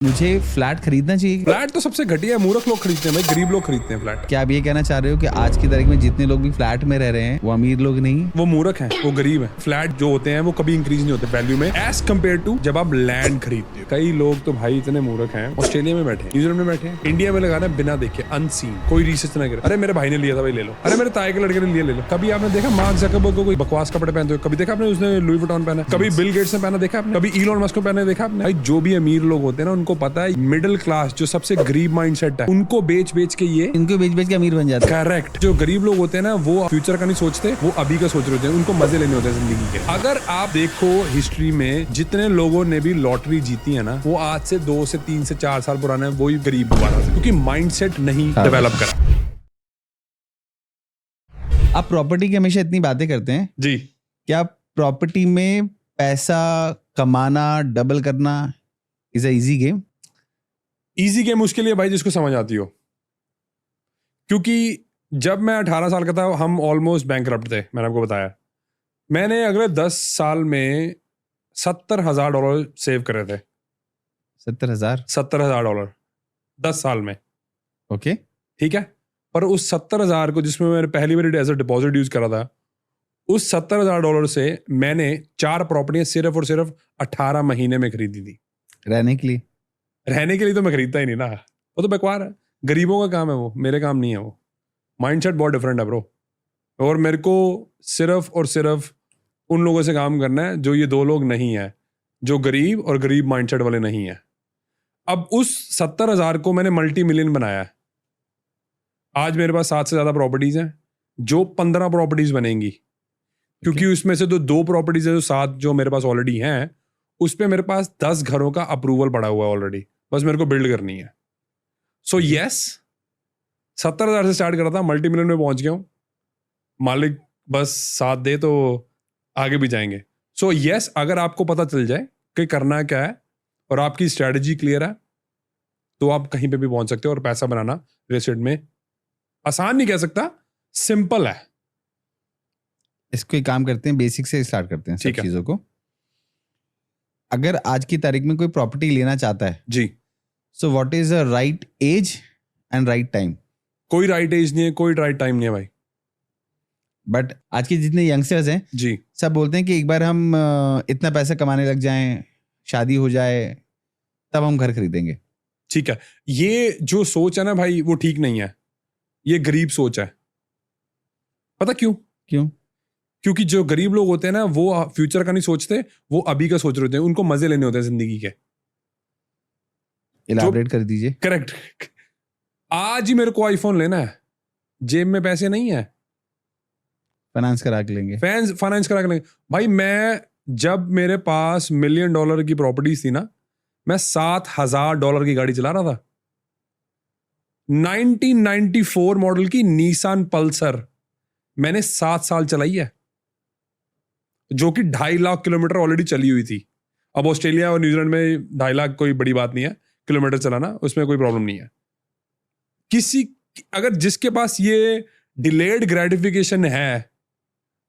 मुझे फ्लैट खरीदना चाहिए। फ्लैट तो सबसे घटिया है, मूर्ख लोग खरीदते हैं भाई, गरीब लोग खरीदते हैं फ्लैट। क्या आप ये कहना चाह रहे हो कि आज की तारीख में जितने लोग भी फ्लैट में रह रहे हैं वो अमीर लोग नहीं? वो मूर्ख हैं, वो गरीब हैं। फ्लैट जो होते हैं वो कभी इंक्रीज नहीं होते वैल्यू में एज कम्पेयर टू जब आप लैंड खरीदते हो। कई लोग तो भाई इतने मूर्ख हैं, ऑस्ट्रेलिया में बैठे, न्यूजीलैंड में बैठे, इंडिया में लगाना बिना देखे, अनसीन, कोई रिसर्च ना करे। अरे मेरे भाई ने लिया था भाई, ले लो। अरे मेरे ताए के लड़के ने लिया, ले लो। कभी आपने देखा मार्क ज़करबर्ग को कोई बकवास कपड़े पहनते हुए? कभी देखा आपने उसने लुई वुइटन पहना? कभी बिल गेट्स ने पहना देखा आपने? कभी इलॉन मस्क को पहने देखा आपने? भाई जो भी अमीर लोग होते हैं ना, उनको पता है मिडिल क्लास जो सबसे गरीब माइंडसेट है उनको बेच बेच के ये इनको बेच बेच के अमीर बन जाते हैं। करेक्ट। जो गरीब लोग होते हैं ना वो फ्यूचर का नहीं सोचते, वो अभी का सोच रहे होते हैं, उनको मजे लेने होते हैं जिंदगी के। अगर आप देखो हिस्ट्री में जितने लोगों ने भी लॉटरी जीती है ना, वो आज से 2 से 3 से 4 साल पुराना है, वही गरीब हुआ था क्योंकि माइंडसेट नहीं डेवलप करा। आप प्रॉपर्टी की हमेशा इतनी बातें करते हैं जी, क्या प्रॉपर्टी में पैसा कमाना डबल करना is a easy game? Easy game उसके लिए भाई जिसको समझ आती हो, क्योंकि जब मैं 18 साल का था हम ऑलमोस्ट बैंकरप्ट थे। मैंने आपको बताया मैंने अगले 10 साल में $70,000 सेव करे थे। 70,000? $70,000 10 साल में, ओके। ठीक है। पर उस 70,000 को जिसमें मैंने पहली बार एज अ डिपॉजिट यूज करा था, उस $70,000 से मैंने 4 प्रॉपर्टियां सिर्फ और सिर्फ 18 महीने में खरीदी थी। रहने के लिए? रहने के लिए तो मैं खरीदता ही नहीं ना, वो तो बेकार है, गरीबों का काम है वो, मेरे काम नहीं है वो। माइंडसेट बहुत डिफरेंट है ब्रो। और मेरे को सिर्फ और सिर्फ उन लोगों से काम करना है जो ये दो लोग नहीं है, जो गरीब और गरीब माइंडसेट वाले नहीं है। अब उस 70,000 को मैंने मल्टी मिलियन बनाया है। आज मेरे पास 7 से ज्यादा प्रॉपर्टीज हैं, जो 15 प्रॉपर्टीज बनेंगी, क्योंकि उसमें से तो 2 प्रॉपर्टीज है जो 7 जो मेरे पास ऑलरेडी हैं, उस पे मेरे पास 10 घरों का अप्रूवल पड़ा हुआ है ऑलरेडी, बस मेरे को बिल्ड करनी है। सो यस, 70,000 से स्टार्ट करा था, मल्टी मिलियन में पहुंच गया हूं। मालिक बस साथ दे तो आगे भी जाएंगे। सो यस, अगर आपको पता चल जाए कि करना क्या है और आपकी स्ट्रेटजी क्लियर है, तो आप कहीं पे भी पहुंच सकते हो। और पैसा बनाना रियल एस्टेट में आसान नहीं कह सकता, सिंपल है। इसको एक काम करते हैं, बेसिक से स्टार्ट करते हैं सब ठीक है। चीजों को। अगर आज की तारीख में कोई प्रॉपर्टी लेना चाहता है, जी, so what is the right age and right time? कोई राइट एज नहीं है, कोई राइट टाइम नहीं है भाई। बट आज के जितने यंगस्टर्स हैं जी, सब बोलते हैं कि एक बार हम इतना पैसा कमाने लग जाएं, शादी हो जाए, तब हम घर खरीदेंगे। ठीक है। ये जो सोच है ना भाई, वो ठीक नहीं है, ये गरीब सोच है। पता क्यों? क्यों? क्योंकि जो गरीब लोग होते हैं ना, वो फ्यूचर का नहीं सोचते, वो अभी का सोच रहे होते हैं, उनको मजे लेने होते हैं जिंदगी के। इलाबरेट कर दीजिए। करेक्ट। आज ही मेरे को आईफोन लेना है, जेब में पैसे नहीं है, फाइनेंस करा के लेंगे। फाइनेंस करा के लेंगे। भाई मैं जब मेरे पास $1 मिलियन की प्रॉपर्टीज थी ना, मैं $7,000 की गाड़ी चला रहा था। 1994 मॉडल की निसान पल्सर मैंने 7 साल चलाई है, जो कि 2.5 लाख किलोमीटर ऑलरेडी चली हुई थी। अब ऑस्ट्रेलिया और न्यूजीलैंड में 2.5 लाख कोई बड़ी बात नहीं है, किलोमीटर चलाना उसमें कोई प्रॉब्लम नहीं है। किसी अगर जिसके पास ये डिलेड ग्रेटिफिकेशन है,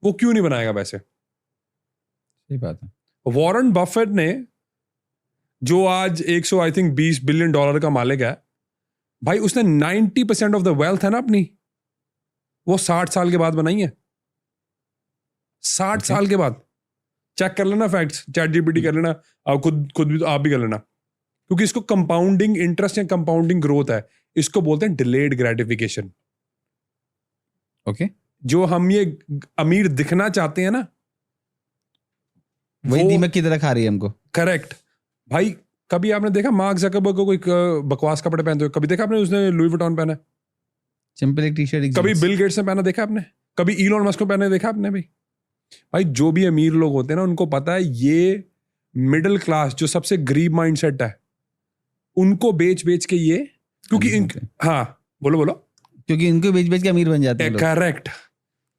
वो क्यों नहीं बनाएगा पैसे? सही बात है। वॉरेन बफेट ने, जो आज 120 बिलियन डॉलर का मालिक है, भाई उसने 90% ऑफ द वेल्थ है ना अपनी, वो 60 साल के बाद बनाई है। 60 साल के बाद। चेक कर लेना फैक्ट्स, चैट जीपीटी कर लेना, आप खुद भी आप भी कर लेना, क्योंकि इसको कंपाउंडिंग इंटरेस्ट या कंपाउंडिंग ग्रोथ है, इसको बोलते हैं डिलेड ग्रेटिफिकेशन। ओके। जो हम ये अमीर दिखना चाहते हैं ना, वही वो दीमक की तरह खा रही है हमको। करेक्ट। भाई कभी आपने देखा मार्क ज़करबर्ग को कोई बकवास कपड़े पहनते हुए? कभी देखा आपने उसने लुई वुइटन पहना? सिंपल एक टी शर्ट। कभी बिल गेट्स ने पहना देखा आपने? कभी इलॉन मस्क को पहने देखा आपने? भाई जो भी अमीर लोग होते हैं ना, उनको पता है ये मिडिल क्लास जो सबसे गरीब माइंडसेट है, उनको बेच बेच के ये, क्योंकि हाँ बोलो क्योंकि इनको बेच बेच के अमीर बन जाते हैं लोग। करेक्ट।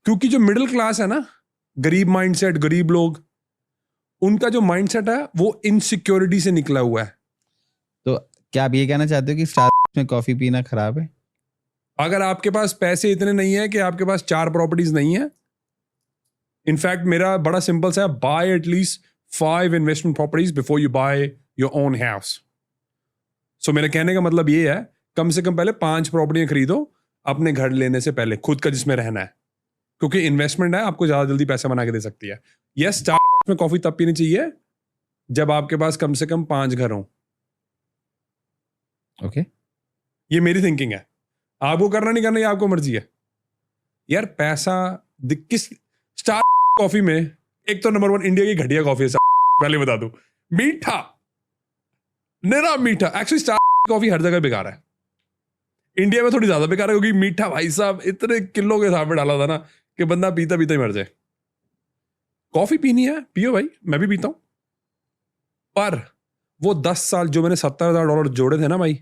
क्योंकि जो मिडिल क्लास है ना, गरीब माइंडसेट, गरीब लोग, उनका जो माइंडसेट है वो इनसिक्योरिटी से निकला हुआ है। तो क्या आप ये कहना चाहते हो कि स्टारबक्स में कॉफी पीना खराब है? अगर आपके पास पैसे इतने नहीं है कि आपके पास 4 प्रॉपर्टीज नहीं है, इनफैक्ट मेरा बड़ा सिंपल सा है, buy at least 5 investment properties before you buy your own house. So मेरे कहने का मतलब ये है, कम से कम पहले 5 प्रॉपर्टियां खरीदो अपने घर लेने से पहले, खुद का जिसमें रहना है, क्योंकि इन्वेस्टमेंट है, आपको ज्यादा जल्दी पैसा बना के दे सकती है। यस, स्टारबक्स में कॉफी तब पीनी चाहिए जब आपके पास कम से कम 5 घर हों। ओके, ये मेरी थिंकिंग है। आपको करना नहीं करना, ये आपको मर्जी है यार। पैसा किस स्टार कॉफी में, एक तो नंबर 1 इंडिया की घटिया कॉफी है, पहले बता दूं, मीठा, निरा मीठा। एक्चुअली स्टार कॉफी हर जगह बेकार है, इंडिया में थोड़ी ज्यादा बेकार है, क्योंकि मीठा भाई साहब इतने किलो के हिसाब में डाला था ना कि बंदा पीता पीता ही मर जाए। कॉफी पीनी है, पियो भाई, मैं भी पीता हूं। पर वो 10 साल जो मैंने $70,000 जोड़े थे ना भाई,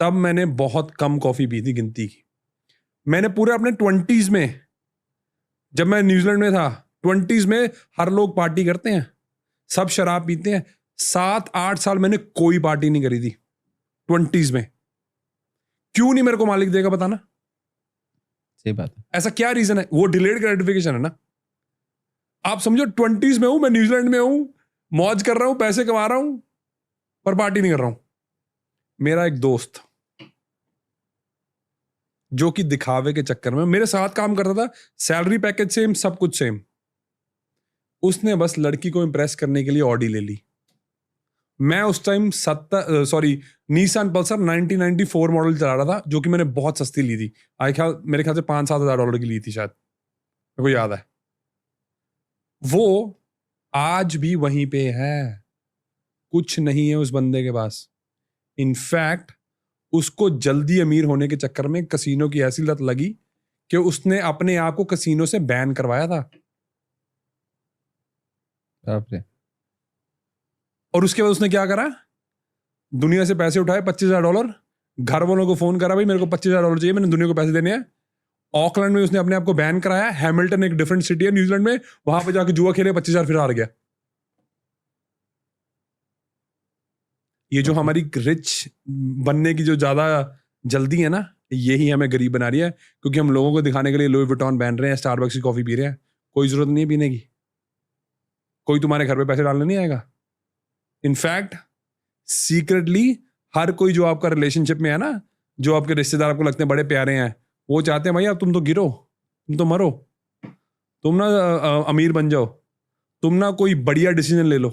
तब मैंने बहुत कम कॉफी पी थी, गिनती की। मैंने पूरे अपने 20s में, जब मैं न्यूजीलैंड में था, 20s में हर लोग पार्टी करते हैं, सब शराब पीते हैं। 7-8 साल मैंने कोई पार्टी नहीं करी थी 20s में। क्यों नहीं, मेरे को मालिक देगा बताना। सही बात है। ऐसा क्या रीजन है? वो डिलेड ग्रेटिफिकेशन है ना। आप समझो 20s में हूं मैं, न्यूजीलैंड में हूं, मौज कर रहा हूं, पैसे कमा रहा हूं, पर पार्टी नहीं कर रहा हूं। मेरा एक दोस्त जो कि दिखावे के चक्कर में मेरे साथ काम करता था, सैलरी पैकेज सेम, सब कुछ सेम, उसने बस लड़की को इंप्रेस करने के लिए ऑडी ले ली। मैं उस टाइम नीसान पल्सर 1994 मॉडल चला रहा था, जो कि मैंने बहुत सस्ती ली थी। मेरे ख्याल से $5-7 की ली थी शायद, मेरे को याद है। वो आज भी वहीं पे है, कुछ नहीं है उस बंदे के पास। इनफैक्ट उसको जल्दी अमीर होने के चक्कर में कसीनो की ऐसी लत लगी कि उसने अपने आप को कसीनो से बैन करवाया था। और उसके बाद उसने क्या करा, दुनिया से पैसे उठाए $25,000, घर वालों को फोन करा, भाई मेरे को $25,000 चाहिए, मैंने दुनिया को पैसे देने हैं। ऑकलैंड में उसने अपने आप को बैन कराया। हैमिल्टन एक डिफरेंट सिटी है न्यूजीलैंड में, वहां पे जाके जुआ खेले, 25,000 फिर हार गया। ये जो हमारी रिच बनने की जो ज्यादा जल्दी है ना, यही हमें गरीब बना रही है, क्योंकि हम लोगों को दिखाने के लिए लुई विटॉन पहन रहे हैं, स्टारबक्स की कॉफी पी रहे हैं। कोई जरूरत नहीं है पीने की, कोई तुम्हारे घर पे पैसे डालने नहीं आएगा। इनफैक्ट सीक्रेटली हर कोई जो आपका रिलेशनशिप में है ना, जो आपके रिश्तेदार आपको लगते हैं बड़े प्यारे हैं, वो चाहते हैं भाई अब तुम तो गिरो, तुम तो मरो, तुम ना अमीर बन जाओ, तुम ना कोई बढ़िया डिसीजन ले लो।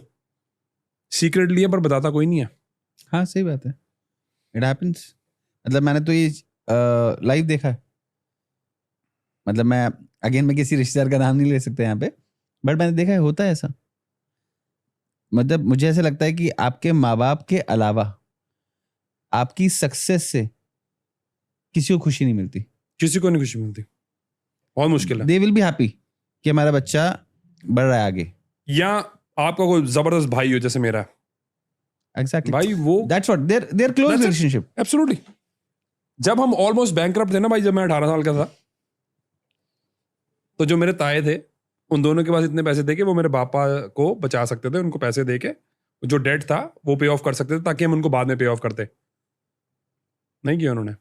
सीक्रेटली है, पर बताता कोई नहीं है। हाँ सही बात है, इट हैपेंस। मतलब मैंने तो ये लाइव देखा है। मतलब मैं किसी रिश्तेदार का नाम नहीं ले सकता यहाँ पे, बट मैंने देखा है, होता है ऐसा। मतलब मुझे ऐसा लगता है कि आपके माँ बाप के अलावा आपकी सक्सेस से किसी को खुशी नहीं मिलती। किसी को नहीं खुशी मिलती, बहुत मुश्किल है। दे विल बी हैप्पी कि हमारा बच्चा बढ़ रहा है आगे, या आपका कोई जबरदस्त भाई हो जैसे मेरा। एग्जैक्टली भाई वो that's what there close That's it. Relationship. Absolutely. जब हम ऑलमोस्ट बैंकरप्ट थे ना भाई, जब मैं 18 साल का था, तो जो मेरे ताए थे उन दोनों के पास इतने पैसे थे कि वो मेरे पापा को बचा सकते थे, उनको पैसे दे के जो डेट था वो पे ऑफ कर सकते थे, ताकि हम उनको बाद में पे ऑफ करते। नहीं किया उन्होंने।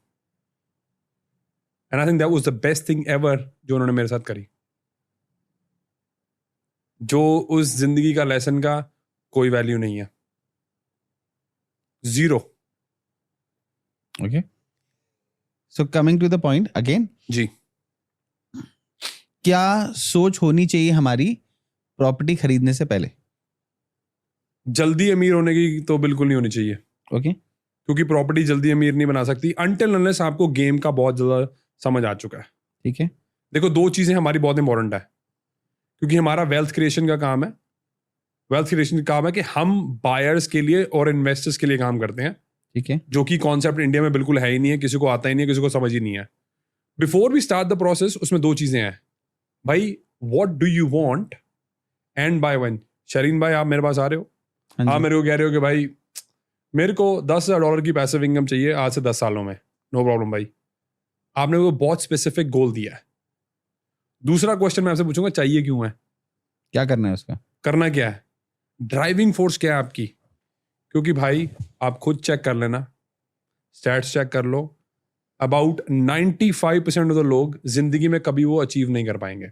And I think that was the best thing ever जो उन्होंने मेरे साथ करी। जो उस जिंदगी का लेसन का कोई वैल्यू नहीं है, zero. Okay, so coming to the point again जी, क्या सोच होनी चाहिए हमारी प्रॉपर्टी खरीदने से पहले? जल्दी अमीर होने की तो बिल्कुल नहीं होनी चाहिए। ओके, क्योंकि प्रॉपर्टी जल्दी अमीर नहीं बना सकती अनटिल अनलेस आपको गेम का बहुत ज्यादा समझ आ चुका है। ठीक है। देखो, 2 चीजें हमारी बहुत इंपॉर्टेंट है, क्योंकि हमारा वेल्थ क्रिएशन का काम है। वेल्थ क्रिएशन का काम है कि हम बायर्स के लिए और इन्वेस्टर्स के लिए काम करते हैं, ठीक है। जो कि कॉन्सेप्ट इंडिया में बिल्कुल है ही नहीं है, किसी को आता ही नहीं है, किसी को समझ ही नहीं है। Before we start the process, उसमें 2 चीजें हैं भाई, what do you want and by when. Shareen भाई, आप मेरे पास आ रहे हो, आप मेरे को कह रहे हो कि भाई मेरे को $10,000 की पैसिव इनकम चाहिए आज से 10 सालों में। नो प्रॉब्लम भाई, आपने वो बहुत स्पेसिफिक गोल दिया है। दूसरा क्वेश्चन मैं आपसे पूछूंगा, चाहिए क्यों है, क्या करना है उसका, करना क्या है, ड्राइविंग फोर्स क्या है आपकी। क्योंकि भाई आप खुद चेक कर लेना, स्टैट्स चेक कर लो, अबाउट 95% ऑफ द लोग जिंदगी में कभी वो अचीव नहीं कर पाएंगे।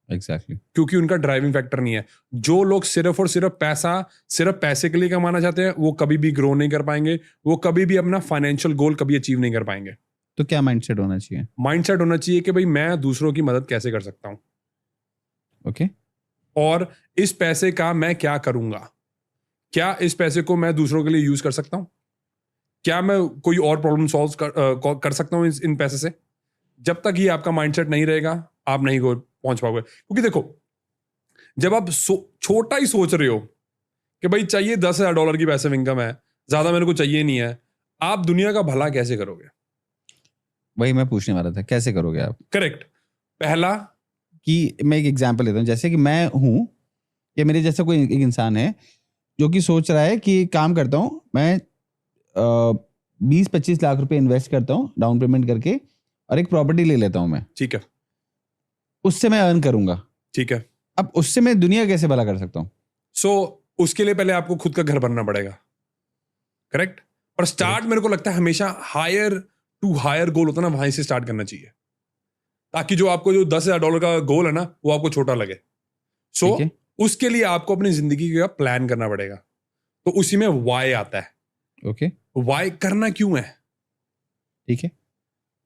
एग्जैक्टली क्योंकि उनका ड्राइविंग फैक्टर नहीं है। जो लोग सिर्फ और सिर्फ पैसे के लिए कमाना चाहते हैं, वो कभी भी ग्रो नहीं कर पाएंगे, वो कभी भी अपना फाइनेंशियल गोल कभी अचीव नहीं कर पाएंगे। तो क्या माइंडसेट होना चाहिए? माइंडसेट होना चाहिए कि भाई मैं दूसरों की मदद कैसे कर सकता हूं, ओके और इस पैसे का मैं क्या करूंगा, क्या इस पैसे को मैं दूसरों के लिए यूज कर सकता हूं, क्या मैं कोई और प्रॉब्लम सॉल्व कर सकता हूं इन पैसे से। जब तक ये आपका माइंडसेट नहीं रहेगा, आप नहीं पहुंच पाओगे। क्योंकि देखो, जब आप छोटा ही सोच रहे हो कि भाई चाहिए $10,000 की पैसिव इनकम है, ज्यादा मेरे को चाहिए नहीं है, आप दुनिया का भला कैसे करोगे? वही मैं पूछने वाला था, कैसे करोगे आप? करेक्ट। पहला कि मैं एक एग्जांपल लेता हूँ, जैसे कि मैं हूँ या मेरे जैसा कोई एक इंसान है जो कि सोच रहा है कि काम करता हूँ मैं, 20-25 लाख रुपए इन्वेस्ट करता हूँ डाउन पेमेंट करके और एक प्रॉपर्टी ले लेता हूँ मैं, ठीक है, उससे मैं अर्न करूंगा। ठीक है। अब उससे मैं दुनिया कैसे भला कर सकता हूँ? सो उसके लिए पहले आपको खुद का घर बनना पड़ेगा। करेक्ट। और स्टार्ट मेरे को लगता है हमेशा हायर टू हायर गोल होता है ना, वहीं से स्टार्ट करना चाहिए, ताकि जो आपको जो $10,000 का गोल है ना, वो आपको छोटा लगे। सो ठीक है। उसके लिए आपको अपनी जिंदगी का प्लान करना पड़ेगा। तो उसी में वाई आता है। ओके वाई करना क्यों है? ठीक है।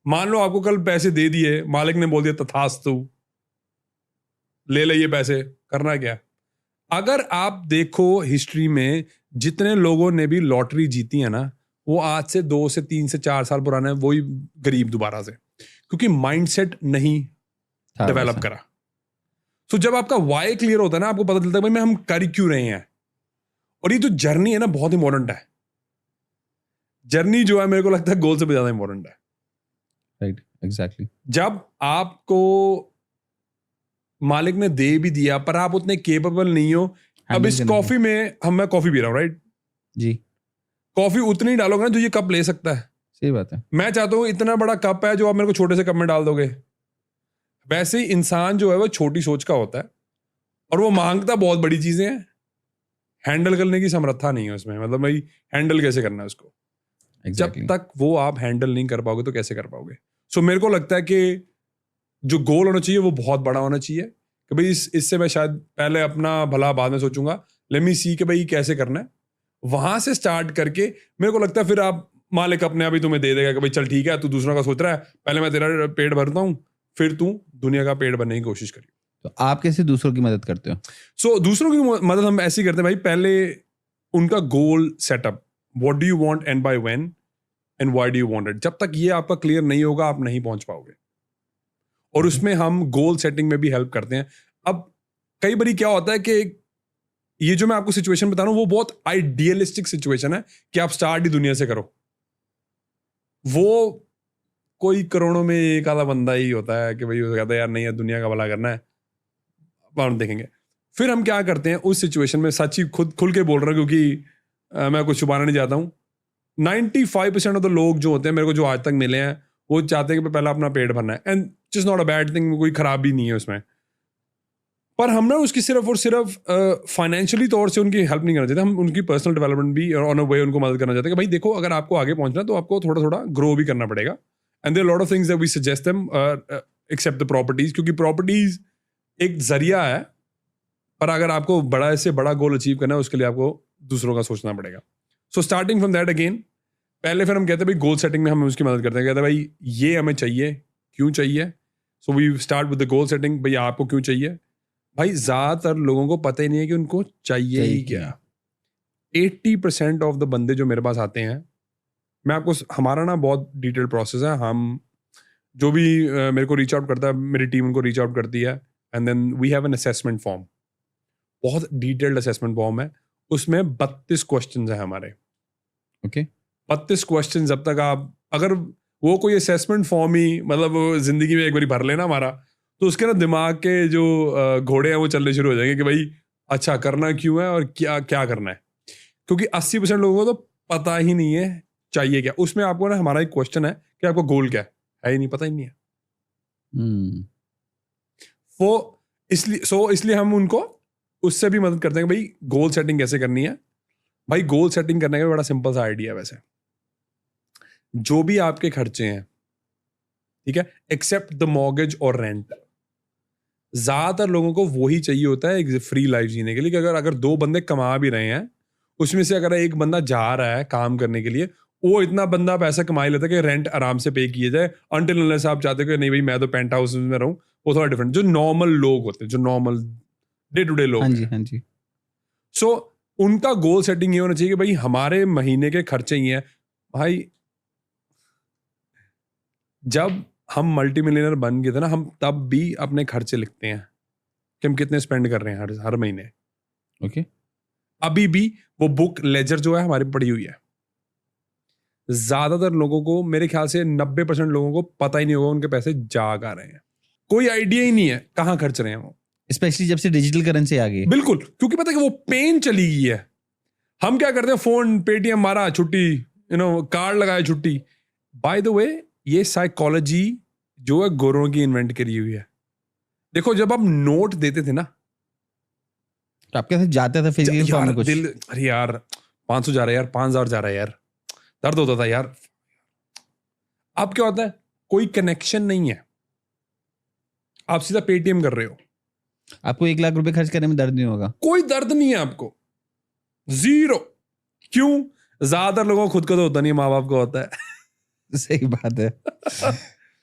मान लो आपको कल पैसे दे दिए, मालिक ने बोल दिया तथास्तु, ले ले ये पैसे, करना क्या? अगर आप देखो हिस्ट्री में जितने लोगों ने भी लॉटरी जीती है ना, वो आज से 2 से 3 से 4 साल पुराना है, वही गरीब दोबारा से, क्योंकि माइंडसेट नहीं डेवलप करा। तो जब आपका वाई क्लियर होता है ना, आपको पता चलता है भाई मैं हम कर क्यों रहे हैं। और ये जो जर्नी है ना, बहुत इंपॉर्टेंट है। जर्नी जो है मेरे को लगता है गोल से भी ज्यादा इंपॉर्टेंट है। Right, exactly. जब आपको मालिक ने दे भी दिया पर आप उतने केपेबल नहीं हो, अब इस कॉफी में मैं कॉफी पी रहा हूं, राइट जी, कॉफी उतनी डालोगे ना जो ये कप ले सकता है। सही बात है। मैं चाहता हूं इतना बड़ा कप है जो आप मेरे को छोटे से कप में डाल दोगे। वैसे ही इंसान जो है वो छोटी सोच का होता है और वो मांगता बहुत बड़ी चीजें हैं, हैंडल करने की समर्था नहीं है उसमें। मतलब भाई हैंडल कैसे करना है उसको, exactly. जब तक वो आप हैंडल नहीं कर पाओगे तो कैसे कर पाओगे। सो मेरे को लगता है कि जो गोल होना चाहिए वो बहुत बड़ा होना चाहिए कि भाई इससे मैं शायद पहले अपना भला बाद में सोचूंगा, लेट मी सी कि भाई कैसे करना है। वहां से स्टार्ट करके मेरे को लगता है फिर आप मालिक अपने आप ही तुम्हें दे देगा कि भाई चल ठीक है, तू दूसरों का सोच रहा है, पहले मैं तेरा पेट भरता हूँ, फिर तू दुनिया का पेट भरने की कोशिश करिए। तो आप कैसे दूसरों की मदद करते हो? सो दूसरों की मदद हम ऐसे ही करते हैं भाई, पहले उनका goal setup, what do you want and by when and why do you want it. जब तक ये आपका क्लियर नहीं होगा आप नहीं पहुंच पाओगे। और उसमें हम गोल सेटिंग में भी हेल्प करते हैं। अब कई बार क्या होता है कि ये जो मैं आपको सिचुएशन बता रहा हूं वो बहुत आइडियलिस्टिक सिचुएशन है कि आप स्टार्ट ही दुनिया से करो। वो कोई करोड़ों में एक आधा बंदा ही होता है कि भाई वो कहता है यार नहीं है, दुनिया का भला करना है, हम देखेंगे। फिर हम क्या करते हैं उस सिचुएशन में, सच ही खुद खुल के बोल रहा हूं क्योंकि मैं कुछ छुपाना नहीं चाहता हूं, 95% ऑफ द लोग जो होते हैं मेरे को जो आज तक मिले हैं वो चाहते हैं कि पहले अपना पेट भरना है, and it's not a bad thing, कोई खराबी नहीं है उसमें। पर हम ना उसकी सिर्फ और सिर्फ फाइनेंशियली तौर से उनकी हेल्प नहीं करना चाहते, हम उनकी पर्सनल डेवलपमेंट भी ऑन अ वे उनको मदद करना चाहते हैं कि भाई देखो अगर आपको आगे पहुंचना है तो आपको थोड़ा थोड़ा ग्रो भी करना पड़ेगा। And there lot of things that we suggest them except the properties, क्योंकि प्रॉपर्टीज एक जरिया है, पर अगर आपको बड़ा से बड़ा गोल अचीव करना है उसके लिए आपको दूसरों का सोचना पड़ेगा। So starting from that again, पहले फिर हम कहते हैं भाई गोल सेटिंग में हम उसकी मदद करते हैं, कहते हैं भाई ये हमें चाहिए, क्यों चाहिए। So we start with the goal setting, भाई आपको क्यों चाहिए। भाई ज्यादातर लोगों को पता ही नहीं है कि उनको चाहिए ही क्या। 80% ऑफ द बंदे जो मेरे पास आते हैं, मैं आपको, हमारा ना बहुत डिटेल प्रोसेस है, हम जो भी मेरे को रीच आउट करता है, मेरी टीम उनको रीच आउट करती है, and then we have an assessment form, बहुत डिटेल्ड असेसमेंट फॉर्म है, उसमें 32 क्वेश्चन है हमारे। ओके 32 क्वेश्चन, जब तक आप, अगर वो कोई असेसमेंट फॉर्म ही मतलब जिंदगी में एक बार भर लेना हमारा, तो उसके ना दिमाग के जो घोड़े हैं वो चलने शुरू हो जाएंगे कि भाई अच्छा करना क्यों है और क्या क्या करना है। क्योंकि 80% लोगों को तो पता ही नहीं है चाहिए क्या। उसमें आपको ना हमारा एक क्वेश्चन है कि आपको गोल क्या है ही नहीं, पता ही नहीं है। वो इसलिए हम उनको उससे भी मदद करते हैं कि भाई गोल सेटिंग कैसे करनी है। भाई गोल सेटिंग करने का बड़ा सिंपल सा आइडिया है वैसे, जो भी आपके खर्चे हैं, ठीक है, एक्सेप्ट द मॉर्गेज और रेंट, ज्यादातर लोगों को वही चाहिए होता है एक फ्री लाइफ जीने के लिए, कि अगर दो बंदे कमा भी रहे हैं, उसमें से अगर एक बंदा जा रहा है काम करने के लिए, वो इतना बंदा पैसा कमा ही लेता है कि रेंट आराम से पे किए जाए, अनटिल अनलेस आप चाहते हो कि नहीं भाई मैं तो पेंट हाउस में रहूं, वो थोड़ा डिफरेंट। जो नॉर्मल लोग होते हैं, जो नॉर्मल डे टू डे लोग हाँ जी, हैं, हाँ जी। सो उनका गोल सेटिंग ये होना चाहिए कि भाई हमारे महीने के खर्चे ही हैं। भाई जब हम मल्टी मिलियनर बन गए थे ना, हम तब भी अपने खर्चे लिखते हैं कि हम कितने स्पेंड कर रहे हैं हर महीने। ओके। अभी भी वो बुक लेजर जो है हमारी पड़ी हुई है। ज्यादातर लोगों को, मेरे ख्याल से 90% लोगों को पता ही नहीं होगा उनके पैसे जा कहाँ रहे हैं, कोई आइडिया ही नहीं है कहाँ खर्च रहे हैं वो। स्पेशली जब से डिजिटल करेंसी आ गई। बिल्कुल, क्योंकि पता है कि वो पेन चली गई है। हम क्या करते हैं, फोन पेटीएम मारा छुट्टी, कार्ड लगाया छुट्टी। बाय द वे ये साइकोलॉजी जो है गोरों की इन्वेंट करी हुई है। देखो जब आप नोट देते थे ना, तो आपके साथ जाता था फिजिकल फॉर्म यार में कुछ? दिल, अरे यार 500 जा रहा है यार, 5000 जा रहा है यार, दर्द होता था यार। अब क्या होता है, कोई कनेक्शन नहीं है, आप सीधा पेटीएम कर रहे हो, आपको 1 लाख रुपए खर्च करने में दर्द नहीं होगा। कोई दर्द नहीं है आपको, जीरो। क्यों? ज्यादातर लोगों को खुद को तो होता नहीं है, माँ बाप को होता है। सही बात है।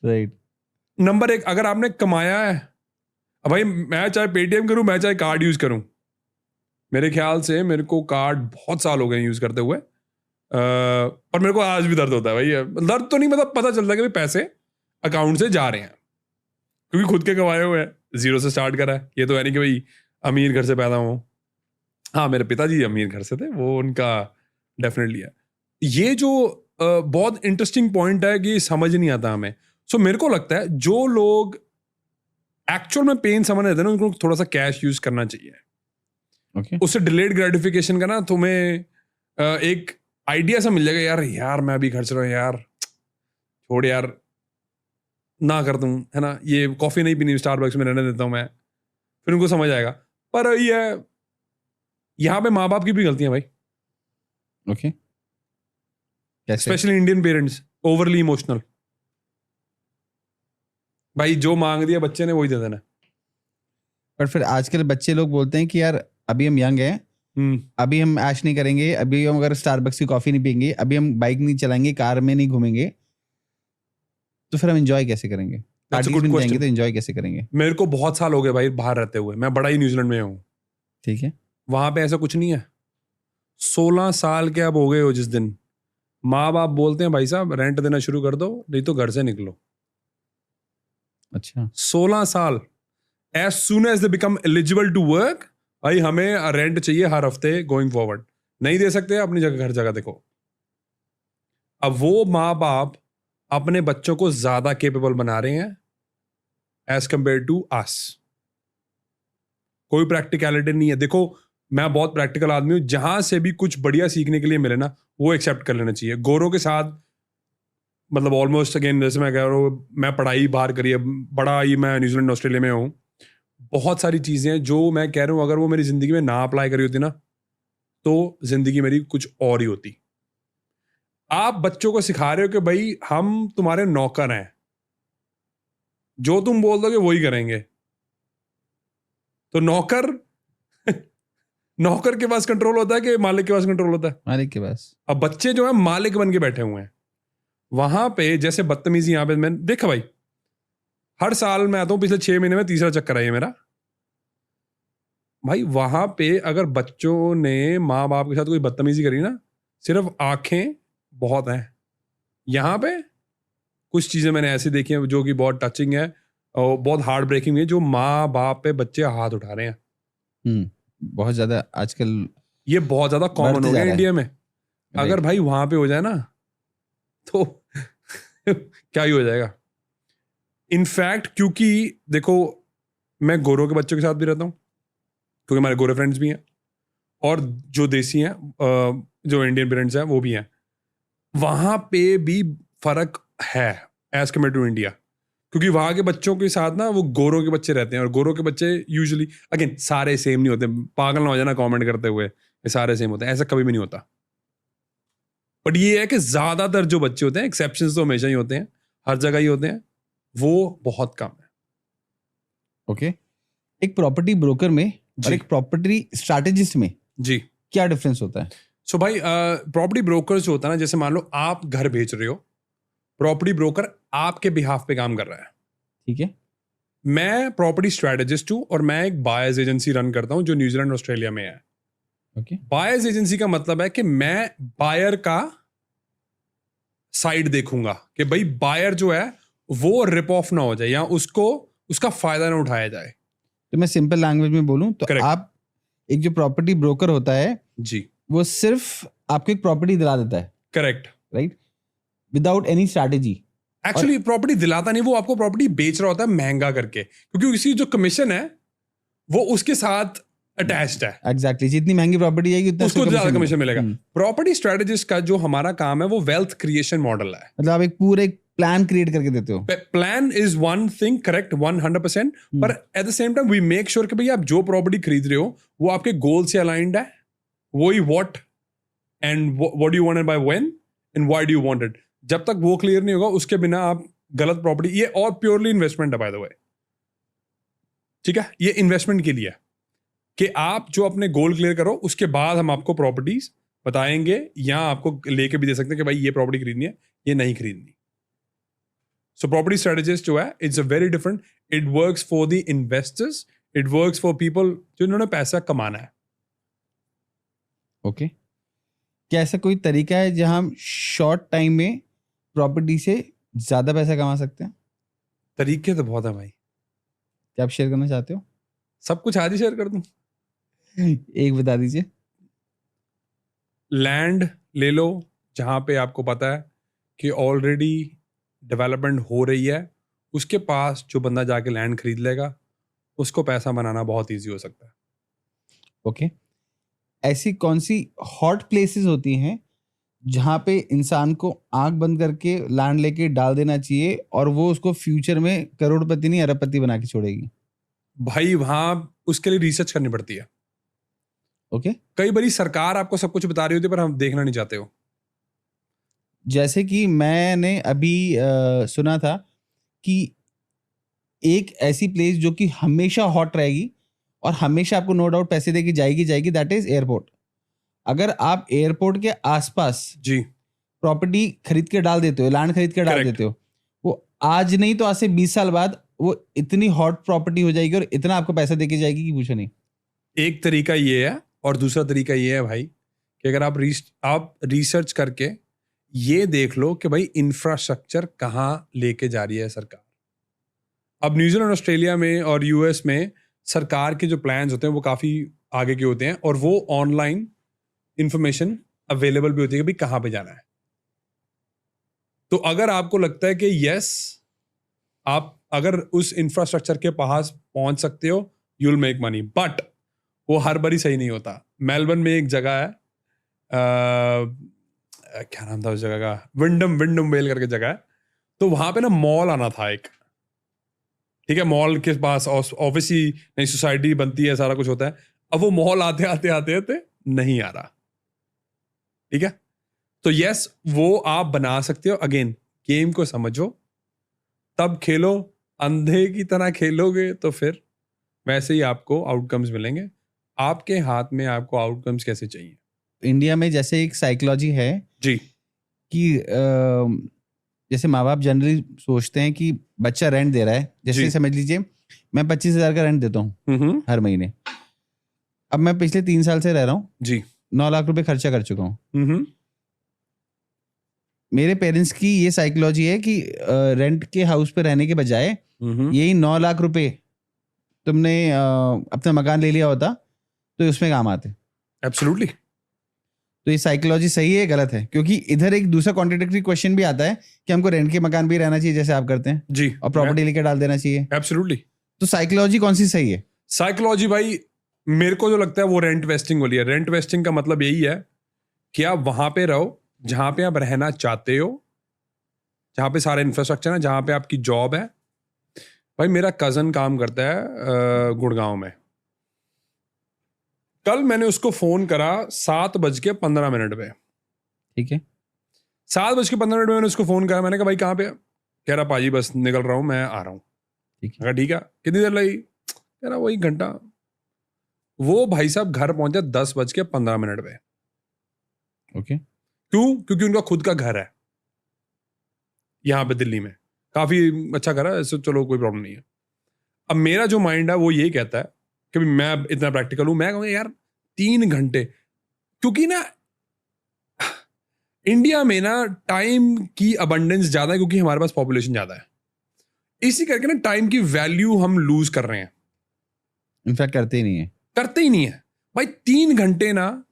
राइट। नंबर एक, अगर आपने कमाया है, अब भाई मैं चाहे पेटीएम करूं, मैं चाहे कार्ड यूज करूं, मेरे ख्याल से मेरे को कार्ड बहुत साल हो गए यूज करते हुए, पर मेरे को आज भी दर्द होता है भाई। दर्द तो नहीं, मतलब पता चलता है कि भाई पैसे अकाउंट से जा रहे हैं, क्योंकि खुद के कमाए हुए हैं, जीरो से स्टार्ट करा है। ये तो है नहीं कि भाई अमीर घर से पैदा हुआ। हाँ मेरे पिताजी अमीर घर से थे, वो उनका डेफिनेटली है। ये जो बहुत इंटरेस्टिंग पॉइंट है कि समझ नहीं आता हमें। सो मेरे को लगता है जो लोग एक्चुअल में पेन समझ रहे थे ना, उनको थोड़ा सा कैश यूज करना चाहिए। ओके। उससे डिलेड ग्रेटिफिकेशन का ना तुम्हें एक आइडिया सा मिल जाएगा, यार मैं भी खर्च रहा हूँ यार, छोड़ यार, ना कर दूं, है ना, ये कॉफी नहीं पीनी, स्टारबक्स में रहने देता हूं मैं, फिर उनको समझ आएगा। पर ये यहाँ पे माँ बाप की भी गलती है भाई, ओके। कैसे? Specially Indian parents, overly emotional. भाई जो मांग दिया बच्चे ने वही दे देना। पर फिर आजकल बच्चे लोग बोलते हैं कि यार अभी हम यंग हैं, अभी हम ऐश नहीं करेंगे, अभी हम अगर स्टारबक्स की कॉफी नहीं पियेंगे, अभी हम बाइक नहीं चलाएंगे, कार में नहीं घूमेंगे, तो फिर हम एंजॉय कैसे करेंगे? पार्टीज में नहीं जाएंगे तो एंजॉय कैसे करेंगे? मेरे को बहुत साल हो गए भाई बाहर रहते हुए, मैं बड़ा ही न्यूजीलैंड में हूँ। ठीक है। वहां पे ऐसा कुछ नहीं है। 16 साल के अब हो गए हो जिस दिन, माँ बाप बोलते हैं भाई साहब रेंट देना शुरू कर दो, नहीं तो घर से निकलो। अच्छा। 16 साल, as soon as they become eligible to work, भाई हमें रेंट चाहिए हर हफ्ते गोइंग फॉरवर्ड। नहीं दे सकते, अपनी जगह घर जगह देखो। अब वो माँ बाप अपने बच्चों को ज्यादा केपेबल बना रहे हैं एज कंपेयर टू अस। कोई प्रैक्टिकलिटी नहीं है। देखो मैं बहुत प्रैक्टिकल आदमी हूं, जहां से भी कुछ बढ़िया सीखने के लिए मिले ना, वो एक्सेप्ट कर लेना चाहिए। गोरों के साथ मतलब ऑलमोस्ट अगेन, जैसे मैं कह रहा हूँ, मैं पढ़ाई बाहर करी है, बड़ा ही मैं न्यूजीलैंड ऑस्ट्रेलिया में हूँ, बहुत सारी चीजें हैं जो मैं कह रहा हूँ अगर वो मेरी जिंदगी में ना अप्लाई करी होती ना, तो जिंदगी मेरी कुछ और ही होती। आप बच्चों को सिखा रहे हो कि भाई हम तुम्हारे नौकर हैं, जो तुम बोल दोगे वही करेंगे, तो नौकर नौकर के पास कंट्रोल होता है कि मालिक के पास कंट्रोल होता है? मालिक के पास। अब बच्चे जो है मालिक बन के बैठे हुए हैं वहां पे। जैसे बदतमीजी यहां पे मैंने देखा भाई, हर साल मैं आता हूं, पिछले 6 महीने में तीसरा चक्कर है मेरा। भाई वहां पे अगर बच्चों ने माँ बाप के साथ कोई बदतमीजी करी ना, सिर्फ आंखें बहुत हैं। यहाँ पे कुछ चीजें मैंने ऐसी देखी हैं जो कि बहुत टचिंग है और बहुत हार्ट ब्रेकिंग है, जो माँ बाप पे बच्चे हाथ उठा रहे हैं। बहुत ज्यादा आजकल ये बहुत ज्यादा कॉमन हो गया इंडिया में। अगर भाई वहां पे हो जाए ना तो क्या ही हो जाएगा। इनफैक्ट क्योंकि देखो मैं गोरों के बच्चों के साथ भी रहता हूँ, क्योंकि हमारे गोरे फ्रेंड्स भी हैं, और जो देसी हैं जो इंडियन पेरेंट्स हैं वो भी हैं। वहां पे भी फर्क है एज कम्पेयर टू इंडिया, क्योंकि वहां के बच्चों के साथ ना वो गोरों के बच्चे रहते हैं, और गोरों के बच्चे यूजुअली अगेन सारे सेम नहीं होते। पागल ना हो जाना कमेंट करते हुए ये सारे सेम होते हैं, ऐसा कभी भी नहीं होता। बट ये है कि ज्यादातर जो बच्चे होते हैं, एक्सेप्शंस तो हमेशा ही होते हैं, हर जगह ही होते हैं, वो बहुत कम है। ओके। एक प्रॉपर्टी ब्रोकर में और जी। एक प्रॉपर्टी स्ट्रैटेजिस्ट में जी। क्या डिफरेंस होता है? सो भाई प्रॉपर्टी ब्रोकर जो होता है ना, जैसे मान लो आप घर बेच रहे हो, प्रॉपर्टी ब्रोकर आपके बिहाफ पे काम कर रहा है। ठीक है, मैं प्रॉपर्टी स्ट्रैटेजिस्ट हूं और मैं एक बायर्स एजेंसी रन करता हूं जो न्यूजीलैंड ऑस्ट्रेलिया में है। ओके, बायर्स एजेंसी का मतलब है कि मैं बायर का साइड देखूंगा कि भाई बायर जो है वो रिप ऑफ ना हो जाए या उसको उसका फायदा ना उठाया जाए। तो मैं सिंपल लैंग्वेज में बोलूं तो Correct. आप एक जो प्रॉपर्टी ब्रोकर होता है जी, वो सिर्फ आपको एक प्रॉपर्टी दिला देता है, correct. Right, without any strategy. Actually property दिलाता नहीं, वो आपको प्रॉपर्टी बेच रहा होता है महंगा करके, क्योंकि उसकी जो कमीशन है वो उसके साथ अटैच्ड है। एग्जैक्टली, जितनी महंगी प्रॉपर्टी आएगी उतना उसको ज्यादा कमीशन मिलेगा। हम्म। प्रॉपर्टी स्ट्रेटेजिस्ट का जो हमारा काम है वो वेल्थ क्रिएशन मॉडल है। मतलब आप एक पूरे प्लान क्रिएट करके देते हो। Plan is one thing, correct, 100%, पर at the same time we make sure कि भाई आप जो प्रॉपर्टी खरीद रहे हो वो आपके गोल से अलाइंड है, वही what and what do you want and by when and why do you want it. जब तक वो क्लियर नहीं होगा उसके बिना आप गलत प्रॉपर्टी, ये और प्योरली इन्वेस्टमेंट है बाय द वे, ठीक है, ये इन्वेस्टमेंट के लिए कि आप जो अपने गोल क्लियर करो उसके बाद हम आपको प्रॉपर्टीज बताएंगे या आपको लेके भी दे सकते हैं कि भाई ये प्रॉपर्टी खरीदनी है, ये नहीं खरीदनी। सो प्रॉपर्टी स्ट्रेटेजिस्ट जो है it's a very different, it works for the investors, it works for people जिन्होंने पैसा कमाना है। ओके, क्या ऐसा कोई तरीका है जहां हम शॉर्ट टाइम में प्रॉपर्टी से ज्यादा पैसा कमा सकते हैं? तरीके तो बहुत है भाई, क्या आप शेयर करना चाहते हो? सब कुछ आज ही शेयर कर दूं। एक बता दीजिए। लैंड ले लो जहां पे आपको पता है कि ऑलरेडी डेवलपमेंट हो रही है, उसके पास जो बंदा जाके लैंड खरीद लेगा उसको पैसा बनाना बहुत इजी हो सकता है। ओके, ऐसी कौन सी हॉट प्लेसेस होती हैं जहां पे इंसान को आंख बंद करके लैंड लेके डाल देना चाहिए और वो उसको फ्यूचर में करोड़पति नहीं अरबपति बना के छोड़ेगी? भाई वहां उसके लिए रिसर्च करनी पड़ती है। ओके, कई बारी सरकार आपको सब कुछ बता रही होती है पर हम देखना नहीं चाहते हो। जैसे कि मैंने अभी सुना था कि एक ऐसी प्लेस जो कि हमेशा हॉट रहेगी और हमेशा आपको नो डाउट पैसे देके जाएगी, दैट इज एयरपोर्ट। अगर आप एयरपोर्ट के आसपास जी, प्रॉपर्टी खरीद के डाल देते हो, लैंड खरीद के डाल Correct. देते हो, वो आज नहीं तो आज से 20 साल बाद वो इतनी हॉट प्रॉपर्टी हो जाएगी और इतना आपको पैसा देके जाएगी कि पूछो नहीं। एक तरीका ये है और दूसरा तरीका ये है भाई कि अगर आप रिसर्च करके ये देख लो कि भाई इंफ्रास्ट्रक्चर कहाँ लेके जा रही है सरकार। अब न्यूजीलैंड, ऑस्ट्रेलिया में और यूएस में सरकार के जो प्लान्स होते हैं वो काफी आगे के होते हैं और वो ऑनलाइन इंफॉर्मेशन अवेलेबल भी होती है कि भाई कहाँ पे जाना है। तो अगर आपको लगता है कि यस आप अगर उस इंफ्रास्ट्रक्चर के पास पहुंच सकते हो you will make money, but वो हर बारी सही नहीं होता। मेलबर्न में एक जगह है, क्या नाम था उस जगह का, विंडम वेल करके जगह है। तो वहां पे ना मॉल आना था एक, ठीक है, मॉल के पास ऑब्वियसली नई सोसाइटी बनती है, सारा कुछ होता है। अब वो मॉल आते आते नहीं आ रहा, ठीक है। तो यस वो आप बना सकते हो, अगेन गेम को समझो तब खेलो, अंधे की तरह खेलोगे तो फिर वैसे ही आपको आउटकम्स मिलेंगे। आपके हाथ में आपको आउटकम्स कैसे चाहिए। इंडिया में जैसे एक साइकोलॉजी है जी, कि जैसे माँ बाप जनरली सोचते हैं कि बच्चा रेंट दे रहा है, जैसे जी। समझ लीजिए मैं 25,000 का रेंट देता हूँ हर महीने। अब मैं पिछले 3 साल से रह रहा हूँ, जी, 9 लाख रुपए खर्चा कर चुका हूँ। मेरे पेरेंट्स की ये साइकोलॉजी है कि रेंट के हाउस पे रहने के बजाय यही 9 लाख रुपए तुमने अपना मकान ले लिया होता तो उसमें काम आते। एब्सोल्युटली। तो ये साइकोलॉजी सही है गलत है? क्योंकि इधर एक दूसरा कॉन्ट्रडिक्टरी क्वेश्चन भी आता है कि हमको रेंट के मकान भी रहना चाहिए जैसे आप करते हैं जी, और प्रॉपर्टी लेके डाल देना चाहिए। एब्सोल्युटली। तो साइकोलॉजी कौन सी सही है? साइकोलॉजी भाई मेरे को जो लगता है वो रेंट वेस्टिंग वाली है। रेंट वेस्टिंग का मतलब यही है कि आप वहां पे रहो जहां पे आप रहना चाहते हो, जहां पे सारा इंफ्रास्ट्रक्चर है, जहां पे आपकी जॉब है। भाई मेरा कजन काम करता है गुड़गांव में। कल मैंने उसको फोन करा 7:15 पे, ठीक है, 7:15 में मैंने उसको फोन करा। मैंने कहा भाई कहाँ पे? कह रहा पाजी बस निकल रहा हूँ, मैं आ रहा हूँ। ठीक है, मैं कहा ठीक है, कितनी देर लगी? कह रहा वही घंटा। वो भाई साहब घर पहुंचा 10:15 पे। ओके। क्यों? क्योंकि उनका खुद का घर है यहाँ पे दिल्ली में, काफी अच्छा घर है, ऐसे चलो कोई प्रॉब्लम नहीं है। अब मेरा जो माइंड है वो यही कहता है कि मैं इतना प्रैक्टिकल हूं, मैं कहूँगा यार 3 घंटे, क्योंकि ना इंडिया में ना टाइम की अबंडेंस ज्यादा है, क्योंकि हमारे पास पॉपुलेशन ज्यादा है, इसी करके ना टाइम की वैल्यू हम लूज कर रहे हैं, इनफैक्ट करते ही नहीं है। करते ही नहीं है भाई। 3 घंटे ना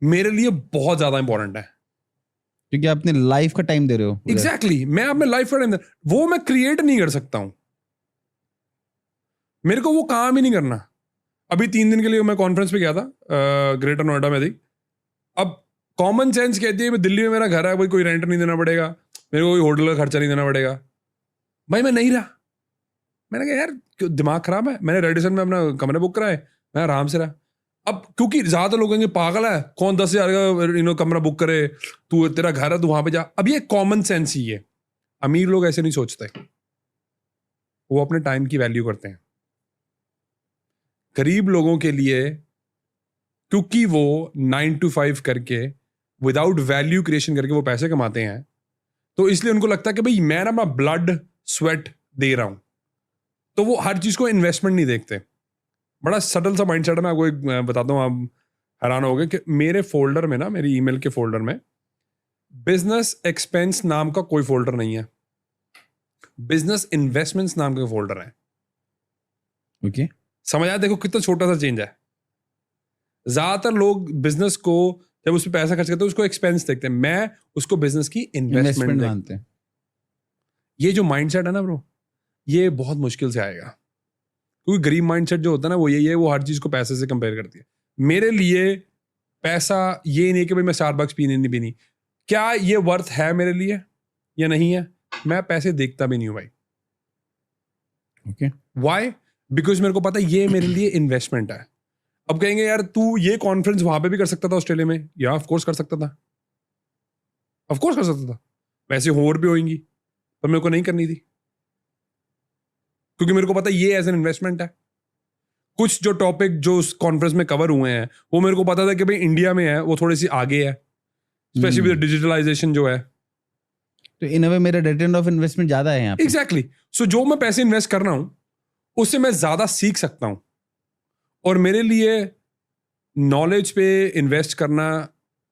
मेरे लिए बहुत ज्यादा इंपॉर्टेंट है, क्योंकि आप अपने लाइफ का टाइम दे रहे हो उधर। एग्जैक्टली मैं अपने लाइफ का वो मैं क्रिएट नहीं कर सकता हूं, मेरे को वो काम ही नहीं करना। अभी 3 दिन के लिए मैं कॉन्फ्रेंस पे गया था, ग्रेटर नोएडा में थी। अब कॉमन सेंस कहती है दिल्ली में मेरा घर है भाई, कोई रेंट नहीं देना पड़ेगा, मेरे को कोई होटल का खर्चा नहीं देना पड़ेगा। भाई मैं नहीं रहा, मैंने कहा यार क्यों दिमाग खराब है, मैंने रेडिसन में अपना कमरे बुक कराए, मैं आराम से रहा। अब क्योंकि ज्यादा लोग कहेंगे पागल है कौन 10,000 का कमरा बुक करे, तू तेरा घर है तू वहां पे जा। अब ये कॉमन सेंस ही है, अमीर लोग ऐसे नहीं सोचते, वो अपने टाइम की वैल्यू करते हैं। गरीब लोगों के लिए, क्योंकि वो 9 to 5 करके विदाउट वैल्यू क्रिएशन करके वो पैसे कमाते हैं, तो इसलिए उनको लगता है कि भाई मैं ना अपना ब्लड स्वेट दे रहा हूं, तो वो हर चीज को इन्वेस्टमेंट नहीं देखते। बड़ा सटल सा माइंडसेट है, मैं आपको एक बताता हूँ, आप हैरान हो गए कि मेरे फोल्डर में ना, मेरी ईमेल के फोल्डर में बिजनेस एक्सपेंस नाम का कोई फोल्डर नहीं है, बिजनेस इन्वेस्टमेंट्स नाम का फोल्डर है। ओके। समझ आया? देखो कितना छोटा सा चेंज है। ज्यादातर लोग बिजनेस को जब उस पर पैसा खर्च करते हैं उसको एक्सपेंस देखते हैं, मैं उसको बिजनेस की इन्वेस्टमेंट मानते हैं। ये जो माइंडसेट है ना ब्रो, ये बहुत मुश्किल से आएगा, क्योंकि गरीब माइंडसेट जो होता है ना वो यही है, वो हर चीज को पैसे से कंपेयर करती है। मेरे लिए पैसा ये नहीं कि भाई मैं स्टारबक्स पीने नहीं पीनी, क्या ये वर्थ है मेरे लिए या नहीं है, मैं पैसे देखता भी नहीं हूं भाई। ओके। व्हाई? बिकॉज मेरे को पता है ये मेरे लिए इन्वेस्टमेंट है। अब कहेंगे यार तू ये कॉन्फ्रेंस वहां पे भी कर सकता था ऑस्ट्रेलिया में, या ऑफ कोर्स कर सकता था, ऑफ कोर्स कर सकता था, वैसे और भी होंगी, पर मेरे को नहीं करनी थी, क्योंकि मेरे को पता है ये एज एन इन्वेस्टमेंट है। कुछ जो टॉपिक जो उस कॉन्फ्रेंस में कवर हुए हैं वो मेरे को पता था कि भाई इंडिया में है, वो थोड़ी सी आगे है, स्पेशली विद डिजिटलाइजेशन जो है, तो इन अ वे मेरा रिटर्न ऑफ इन्वेस्टमेंट ज्यादा है यहाँ पे। एग्जैक्टली। सो जो मैं पैसे इन्वेस्ट कर रहा हूं उससे मैं ज्यादा सीख सकता हूं, और मेरे लिए नॉलेज पे इन्वेस्ट करना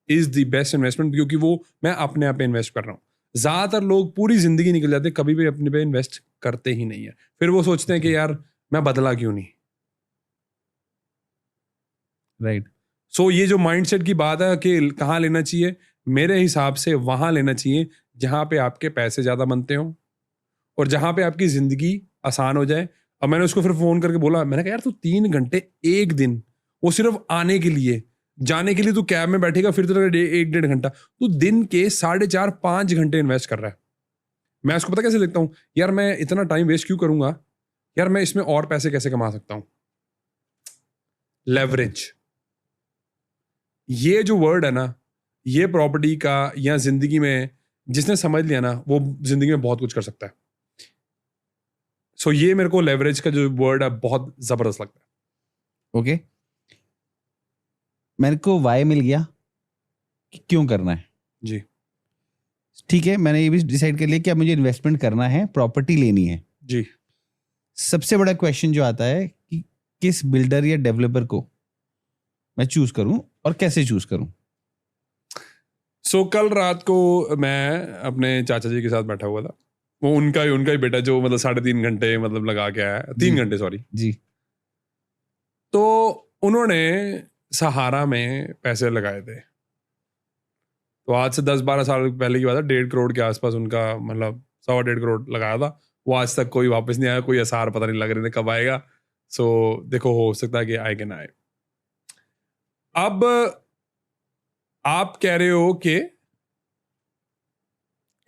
इज द बेस्ट इन्वेस्टमेंट, क्योंकि वो मैं अपने आप पे इन्वेस्ट कर रहा हूं। ज्यादातर लोग पूरी जिंदगी निकल जाते, कभी भी अपने पे इन्वेस्ट करते ही नहीं है, फिर वो सोचते हैं कि यार मैं बदला क्यों नहीं। राइट। सो ये जो माइंडसेट की बात है कि कहाँ लेना चाहिए, मेरे हिसाब से वहां लेना चाहिए जहां पे आपके पैसे ज्यादा बनते हो और जहां पे आपकी जिंदगी आसान हो जाए। अब मैंने उसको फिर फोन करके बोला, मैंने कहा यार तू 3 घंटे एक दिन, वो सिर्फ आने के लिए, जाने के लिए तू कैब में बैठेगा फिर तेरा 1-1.5 घंटा, तू दिन के 4.5-5 घंटे इन्वेस्ट कर रहा है। मैं उसको पता कैसे देखता हूँ, यार मैं इतना टाइम वेस्ट क्यों करूंगा, यार मैं इसमें और पैसे कैसे कमा सकता हूँ। लेवरेज, ये जो वर्ड है ना, ये प्रॉपर्टी का या जिंदगी में जिसने समझ लिया ना वो जिंदगी में बहुत कुछ कर सकता है। सो ये मेरे को लेवरेज का जो वर्ड है बहुत जबरदस्त लगता है। ओके। मेरे को वाई मिल गया कि क्यों करना है। जी ठीक है, मैंने ये भी डिसाइड कर लिया कि अब मुझे इन्वेस्टमेंट करना है, प्रॉपर्टी लेनी है। जी। सबसे बड़ा क्वेश्चन जो आता है कि किस बिल्डर या डेवलपर को मैं चूज करूं और कैसे चूज करूं। सो कल रात को मैं अपने चाचा जी के साथ बैठा हुआ था, वो उनका ही बेटा जो मतलब 3.5 घंटे मतलब लगा के आया, 3 घंटे सॉरी जी। तो उन्होंने सहारा में पैसे लगाए थे, तो आज से 10-12 साल पहले की बात है, 1.5 करोड़ के आसपास उनका मतलब 1.25 करोड़ लगाया था। वो आज तक कोई वापस नहीं आया, कोई आसार पता नहीं लग रहे थे कब आएगा। सो देखो हो सकता है कि आए कि ना आए। अब आप कह रहे हो कि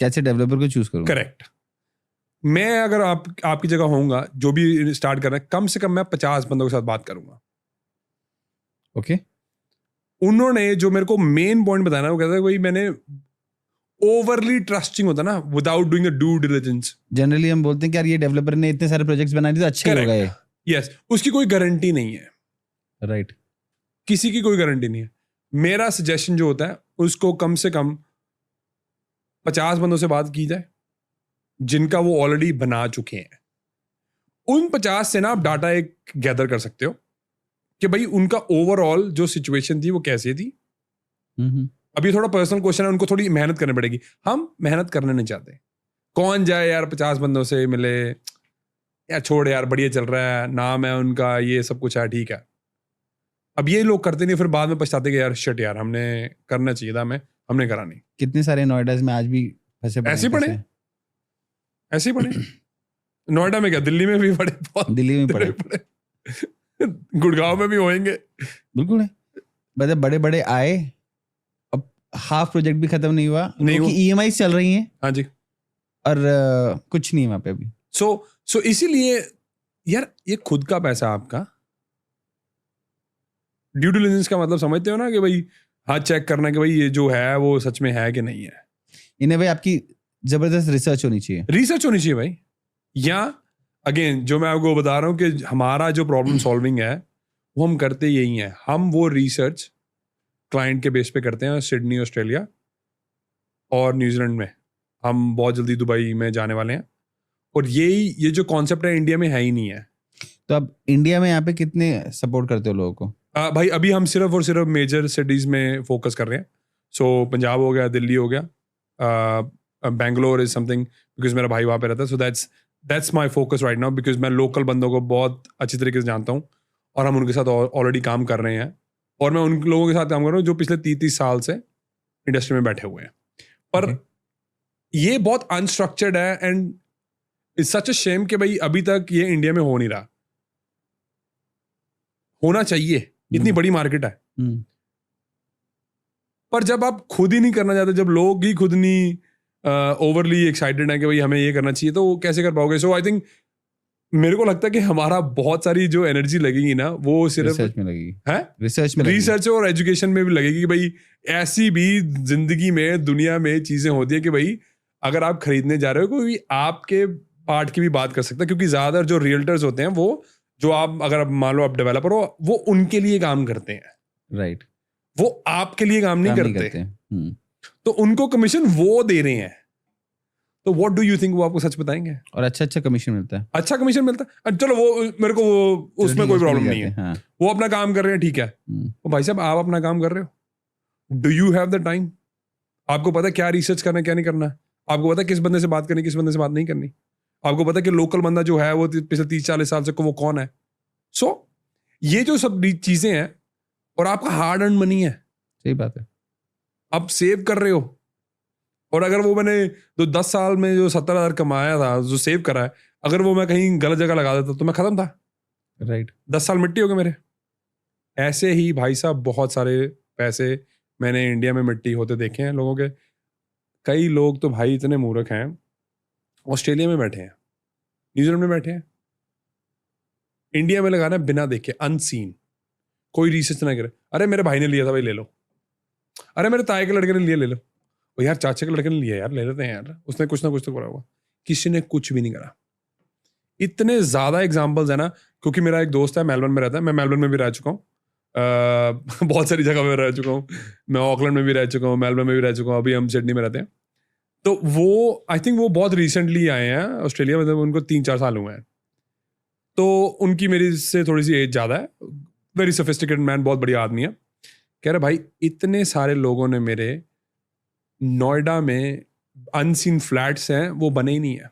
कैसे डेवलपर को चूज करूं। करेक्ट। मैं अगर आपकी जगह होऊंगा, जो भी स्टार्ट कर रहा है, कम से कम मैं 50 बंदों के साथ बात करूंगा। ओके। उन्होंने जो मेरे को मेन पॉइंट बताया ना, वो कहता है भाई मैंने ओवरली ट्रस्टिंग होता ना without doing a due diligence. Generally हम बोलते हैं कि यार ये डेवलपर ने इतने सारे प्रोजेक्ट्स बना दिए तो अच्छे ही हो गए। यस, उसकी कोई गारंटी नहीं है, राइट। किसी की कोई गारंटी नहीं है। मेरा सजेशन जो होता है उसको कम से कम 50 बंदों से बात की जाए जिनका वो ऑलरेडी बना चुके हैं। उन 50 से ना आप डाटा एक गैदर कर सकते हो कि भाई उनका ओवरऑल जो सिचुएशन थी वो कैसी थी। अब ये थोड़ा पर्सनल क्वेश्चन है, उनको थोड़ी मेहनत करनी पड़ेगी। हम मेहनत करने नहीं चाहते। कौन जाए यार 50 बंदों से मिले, यार छोड़ यार, बढ़िया चल रहा है, नाम है उनका, ये सब कुछ है, ठीक है। अब ये लोग करते नहीं, फिर बाद में पछताते कि यार शिट यार, हमने करना चाहिए था, हमने करा नहीं। कितने सारे नोएडा में आज भी फंसे पड़े ऐसे हैं, पड़े फंसे हैं। ऐसे ही पड़े। नोएडा में क्या, दिल्ली में भी पड़े, बहुत दिल्ली में पड़े, गुड़गांव में भी होंगे। बिल्कुल है। मतलब बड़े बड़े आए, अब हाफ प्रोजेक्ट भी खत्म नहीं हुआ, नहीं क्योंकि ईएमआई चल रही हैं हाँ जी। और कुछ नहीं वहां पे अभी। सो इसीलिए यार ये खुद का पैसा आपका, ड्यू डिलिजेंस का मतलब समझते हो ना, कि भाई हाँ चेक करना कि भाई ये जो है वो सच में है कि नहीं है। इन वे आपकी जबरदस्त रिसर्च होनी चाहिए। रिसर्च होनी चाहिए भाई। या अगेन जो मैं आपको बता रहा हूँ कि हमारा जो प्रॉब्लम सॉल्विंग है वो हम करते यही है। हम वो रिसर्च क्लाइंट के बेस पे करते हैं। सिडनी ऑस्ट्रेलिया और न्यूजीलैंड में हम बहुत जल्दी दुबई में जाने वाले हैं, और ये जो कॉन्सेप्ट है इंडिया में है ही नहीं है। तो अब इंडिया में यहाँ पे कितने सपोर्ट करते हो लोगों को? भाई अभी हम सिर्फ और सिर्फ मेजर सिटीज में फोकस कर रहे हैं। सो पंजाब हो गया, दिल्ली हो गया, बेंगलोर इज समथिंग, बिकॉज मेरा भाई वहाँ पे रहता है। So that's my focus right now, because मैं लोकल बंदों को बहुत अच्छी तरीके से जानता हूँ और हम उनके साथ ऑलरेडी काम कर रहे हैं। और मैं उन लोगों के साथ काम कर रहा हूँ जो पिछले 30 साल से इंडस्ट्री में बैठे हुए हैं। पर ये बहुत अनस्ट्रक्चर्ड है and it's such a shame कि भाई अभी तक ये इंडिया में हो नहीं रहा। होना चाहिए, इतनी बड़ी मार्केट है। पर जब आप खुद ही नहीं करना चाहते, जब लोग ही खुद नहीं ओवरली एक्साइटेड है कि भाई हमें ये करना चाहिए, तो वो कैसे कर पाओगे? सो आई थिंक मेरे को लगता है कि हमारा बहुत सारी जो एनर्जी लगेगी ना वो सिर्फ रिसर्च में लगेगी, है, रिसर्च और एजुकेशन में भी लगेगी कि भाई ऐसी भी जिंदगी में दुनिया में चीजें होती है कि भाई अगर आप खरीदने जा रहे हो, कोई आपके पार्ट की भी बात कर सकता है। क्योंकि ज्यादातर जो रियल्टर्स होते हैं वो जो आप अगर मान लो आप डेवलपर हो, वो उनके लिए काम करते हैं, राइट। वो आपके लिए काम नहीं करते। तो उनको कमीशन वो दे रहे हैं। तो व्हाट डू यू थिंक, वो आपको सच बताएंगे? और अच्छा कमीशन मिलता है। अच्छा कमीशन मिलता है, चलो वो मेरे को वो उसमें कोई प्रॉब्लम नहीं है। हाँ। वो अपना काम कर रहे हैं, ठीक है। तो भाई साहब आप अपना काम कर रहे हो, do you have the time? आपको पता है क्या रिसर्च करना है, क्या नहीं करना है? आपको पता है किस बंदे से बात करनी, किस बंदे से बात नहीं करनी? आपको पता है कि लोकल बंदा जो है वो पिछले 30-40 साल से वो कौन है? सो ये जो सब चीजें हैं, और आपका हार्ड अर्न मनी है, सही बात है, आप सेव कर रहे हो। और अगर वो मैंने जो 10 साल में जो 70,000 कमाया था, जो सेव करा है, अगर वो मैं कहीं गलत जगह लगा देता तो मैं खत्म था। राइट। 10 साल मिट्टी हो गए मेरे। ऐसे ही भाई साहब बहुत सारे पैसे मैंने इंडिया में मिट्टी होते देखे हैं लोगों के। कई लोग तो भाई इतने मूर्ख हैं, ऑस्ट्रेलिया में बैठे हैं, न्यूजीलैंड में बैठे हैं, इंडिया में लगाना बिना देखे, अनसीन, कोई रिसर्च ना करे। अरे मेरे भाई ने लिया था भाई, ले लो। अरे मेरे ताए के लड़के ने लिया, ले लो। और यार चाचा के लड़के ने लिया, यार ले लेते हैं यार, उसने कुछ ना कुछ तो करा होगा। किसी ने कुछ भी नहीं करा। इतने ज्यादा एग्जाम्पल्स है ना, क्योंकि मेरा एक दोस्त है मेलबर्न में रहता है, मैं मेलबर्न में भी रह चुका हूँ, बहुत सारी जगह में रह चुका हूँ। मैं ऑकलैंड में भी रह चुका हूँ, मेलबर्न में भी रह चुका हूँ, अभी हम सिडनी में रहते हैं। तो वो आई थिंक वो बहुत रिसेंटली आए हैं ऑस्ट्रेलिया, मतलब उनको 3-4 साल हुए हैं। तो उनकी मेरी से थोड़ी सी एज ज़्यादा है, वेरी सोफिस्टिकेटेड मैन, बहुत बढ़िया आदमी है। कह रहे भाई इतने सारे लोगों ने मेरे नोएडा में अनसीन फ्लैट्स हैं वो बने ही नहीं है।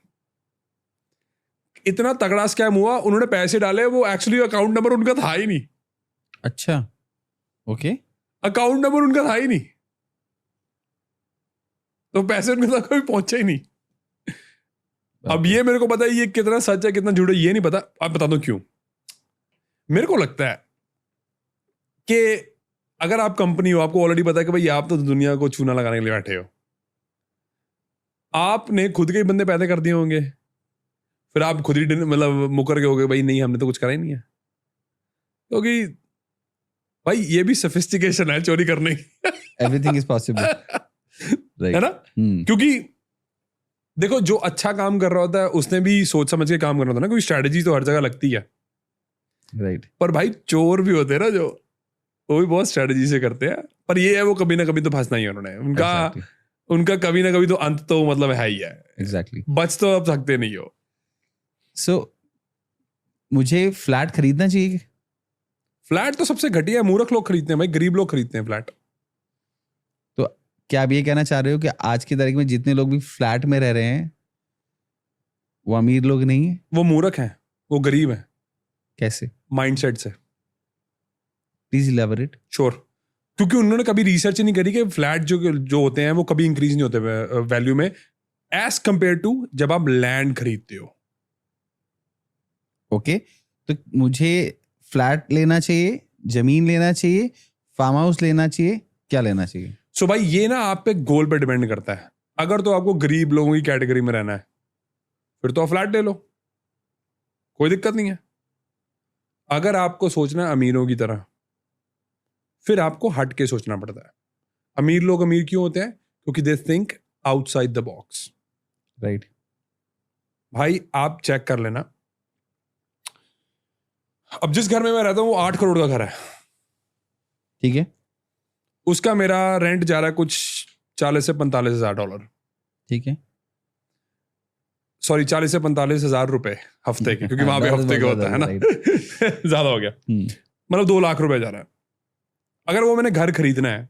इतना तगड़ा स्कैम हुआ, उन्होंने पैसे डाले, वो एक्चुअली अकाउंट नंबर उनका था ही नहीं। अच्छा, ओके। अकाउंट नंबर उनका था ही नहीं, तो पैसे उनके तक कभी पहुंचे ही नहीं। अब ये मेरे को पता है ये कितना सच है कितना झूठ है ये नहीं पता। आप बता दो क्यों। मेरे को लगता है कि अगर आप कंपनी हो, आपको ऑलरेडी पता है कि भाई आप तो दुनिया को चूना लगाने के लिए बैठे हो, आपने खुद के ही बंदे पैदा कर दिए होंगे, फिर आप खुद ही मतलब मुकर गए होगे भाई नहीं हमने तो कुछ करा ही नहीं है। क्योंकि भाई ये भी सोफिस्टिकेशन है चोरी करने की। एवरीथिंग इज पॉसिबल, है ना? क्योंकि देखो जो अच्छा काम कर रहा होता है उसने भी सोच समझ के काम करना होता है ना, कोई स्ट्रैटेजी तो हर जगह लगती है। राइट। पर भाई चोर भी होते हैं ना जो, वो भी बहुत स्ट्रेटजी से करते हैं, पर ये है वो कभी ना कभी तो फंसना ही है उन्होंने, उनका कभी ना कभी तो अंत तो मतलब है ही है। एग्जैक्टली। बच तो अब सकते नहीं हो। सो मुझे फ्लैट खरीदना चाहिए? फ्लैट तो सबसे घटिया है, मूर्ख लोग खरीदते हैं भाई, गरीब लोग खरीदते हैं फ्लैट। तो क्या आप ये कहना चाह रहे हो कि आज की तारीख में जितने लोग भी फ्लैट में रह रहे हैं वो अमीर लोग नहीं है? वो मूर्ख हैं, वो गरीब हैं। कैसे? माइंडसेट से। Please elaborate. श्योर। क्योंकि उन्होंने कभी रिसर्च नहीं करी कि फ्लैट जो होते हैं वो कभी इंक्रीज नहीं होते वैल्यू में एज कंपेयर टू जब आप लैंड खरीदते हो। ओके, तो मुझे फ्लैट लेना चाहिए, जमीन लेना चाहिए, फार्म हाउस लेना चाहिए, क्या लेना चाहिए? सो भाई ये ना आप पे गोल पे डिपेंड करता है। अगर तो आपको गरीब लोगों की कैटेगरी में रहना है फिर तो आप फ्लैट ले लो, कोई दिक्कत नहीं है। अगर आपको सोचना है अमीरों की तरह फिर आपको हट के सोचना पड़ता है। अमीर लोग अमीर क्यों होते हैं? क्योंकि they think outside the box. Right. भाई आप चेक कर लेना, अब जिस घर में मैं रहता हूँ वो 8 करोड़ का घर है, ठीक है। उसका मेरा रेंट जा रहा है कुछ 40 से 45 हजार डॉलर, ठीक है। सॉरी 40 से 45 हजार रुपए हफ्ते के, क्योंकि वहां पे हफ्ते का होता है ना। ज्यादा हो गया, मतलब 2 लाख रुपए जा रहा है। अगर वो मैंने घर खरीदना है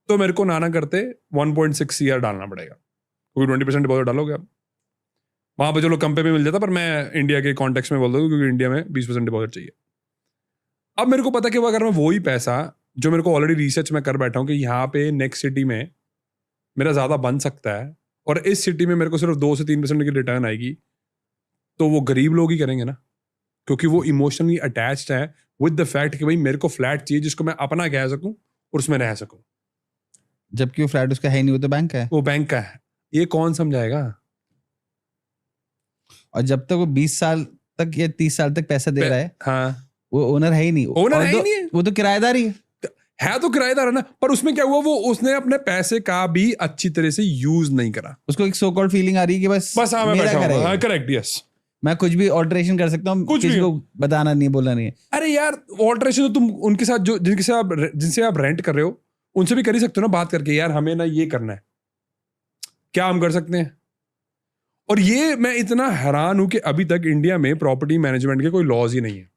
तो मेरे को नाना करते 1.6 CR डालना पड़ेगा, क्योंकि 20% डिपॉजिट डालोगे आप। वहां पे चलो कम पे भी मिल जाता, पर मैं इंडिया के कॉन्टेक्स्ट में बोल दूँ क्योंकि इंडिया में 20% डिपॉजिट चाहिए। अब मेरे को पता कि वो अगर मैं वही पैसा जो मेरे को ऑलरेडी रिसर्च में कर बैठा हूँ कि यहाँ पे नेक्स्ट सिटी में मेरा ज्यादा बन सकता है और इस सिटी में मेरे को सिर्फ 2 से 3% की रिटर्न आएगी, तो वो गरीब लोग ही करेंगे ना, क्योंकि वो इमोशनली अटैच्ड है विद द फैक्ट कि भाई मेरे को फ्लैट चाहिए जिसको मैं अपना कह सकूं और उसमें रह सकूं। जबकि वो फ्लैट उसका है नहीं, वो तो बैंक का है। वो बैंक का है, ये कौन समझाएगा? और जब तक वो 20 साल तक या 30 साल तक पैसा दे रहा है, हाँ, वो ओनर है ही नहीं। ओनर है ही नहीं है। वो तो किराएदार ही है तो किराएदार है ना, पर उसमें क्या हुआ, वो उसने अपने पैसे का भी अच्छी तरह से यूज नहीं करा। उसको एक सो कॉल्ड फीलिंग आ रही है कि बस हाँ मैं मेरा बैठा घर हूं, है, हाँ करेक्ट, यस, मैं कुछ भी ऑल्टरेशन कर सकता हूँ, किसी को बताना नहीं, बोलना नहीं है। अरे यार ऑल्टरेशन तो तुम उनके साथ जो जिनसे आप रेंट कर रहे हो उनसे भी कर ही सकते हो ना, बात करके, यार हमें ना ये करना है, क्या हम कर सकते हैं? और ये मैं इतना हैरान हूं कि अभी तक इंडिया में प्रॉपर्टी मैनेजमेंट के कोई लॉज ही नहीं है,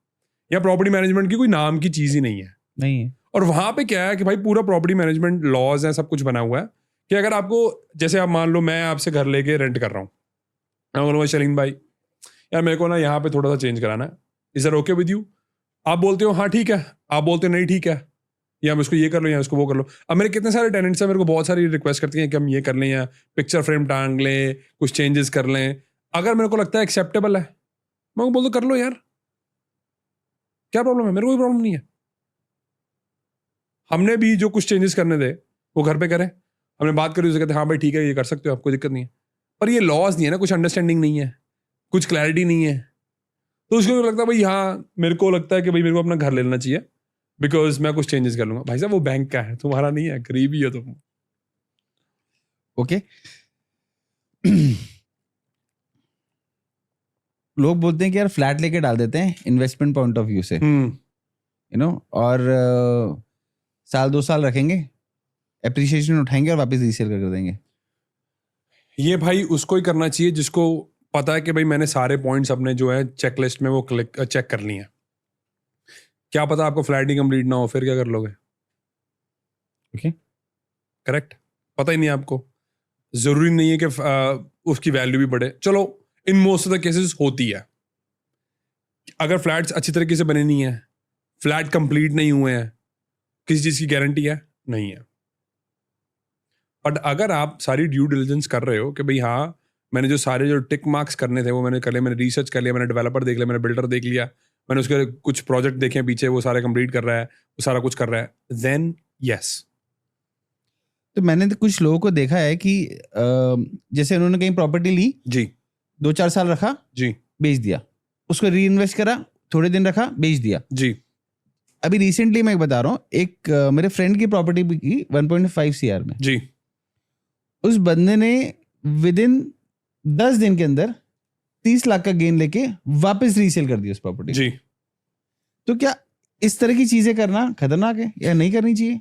या प्रॉपर्टी मैनेजमेंट की कोई नाम की चीज ही नहीं है। नहीं है। और वहां पे क्या है कि भाई पूरा प्रॉपर्टी मैनेजमेंट लॉज है, सब कुछ बना हुआ है कि अगर आपको, जैसे आप मान लो मैं आपसे घर लेके रेंट कर रहा हूँ, मैं बोलूँगा शलीन भाई यार मेरे को ना यहाँ पे थोड़ा सा चेंज कराना है, is that okay with you? आप बोलते हो हाँ ठीक है, आप बोलते हो नहीं ठीक है, या हम इसको ये कर लो या इसको वो कर लो। अब मेरे कितने सारे टेनेंट्स हैं, मेरे को बहुत सारी रिक्वेस्ट करती हैं कि हम ये कर लें या पिक्चर फ्रेम टांग लें, कुछ चेंजेस कर लें। अगर मेरे को लगता है एक्सेप्टेबल है मैं बोल दो कर लो यार, क्या प्रॉब्लम है? मेरे को कोई प्रॉब्लम नहीं है। हमने भी जो कुछ चेंजेस करने थे वो घर पे करें, हमने बात करी उससे कहते हाँ भाई ठीक है ये कर सकते हो आप, कोई दिक्कत नहीं है। पर ये लॉज नहीं है ना, कुछ अंडरस्टैंडिंग नहीं है, कुछ क्लैरिटी नहीं है, तो उसको लगता है भाई हाँ मेरे को लगता है कि भाई मेरे को अपना घर ले लेना चाहिए बिकॉज मैं कुछ चेंजेस कर लूंगा। भाई साहब वो बैंक का है, तुम्हारा नहीं है, गरीबी हो तुम। ओके। लोग बोलते हैं कि यार फ्लैट लेके डाल देते हैं इन्वेस्टमेंट पॉइंट ऑफ व्यू से, यू नो, और साल 2 साल रखेंगे, एप्रिसिएशन उठाएंगे और वापस रीसेल कर देंगे। ये भाई उसको ही करना चाहिए जिसको पता है कि भाई मैंने सारे पॉइंट्स अपने जो है चेकलिस्ट में वो चेक कर लिए हैं। क्या पता आपको फ्लैट ही कंप्लीट ना हो, फिर क्या कर लोगे? ओके, करेक्ट, पता ही नहीं आपको, जरूरी नहीं है कि उसकी वैल्यू भी बढ़े। चलो in most of the cases होती है, अगर फ्लैट्स अच्छी तरीके से बने नहीं है, फ्लैट कंप्लीट नहीं हुए हैं, किसी चीज की गारंटी है नहीं है। बट अगर आप सारी ड्यू डिलिजेंस कर रहे हो कि भाई हाँ मैंने जो सारे जो टिक मार्क्स करने थे वो मैंने कर लिया, मैंने रिसर्च कर लिया, मैंने डेवलपर देख लिया, मैंने बिल्डर देख लिया, मैंने उसके कुछ प्रोजेक्ट देखे पीछे, वो सारे कंप्लीट कर रहा है, वो सारा कुछ कर रहा है, देन यस। तो मैंने तो कुछ लोगों को देखा है कि जैसे उन्होंने कहीं प्रॉपर्टी ली जी, 2-4 साल रखा जी, बेच दिया, उसको री इन्वेस्ट करा, थोड़े दिन रखा बेच दिया। जी। अभी रिसेंटली मैं बता रहा हूँ, एक मेरे फ्रेंड की प्रॉपर्टी की 1.5 CR में, जी, उस बंदे ने विद इन 10 दिन के अंदर 30 लाख का गेन लेके वापस रीसेल कर दिया उस प्रॉपर्टी। जी। तो क्या इस तरह की चीजें करना खतरनाक है या नहीं करनी चाहिए?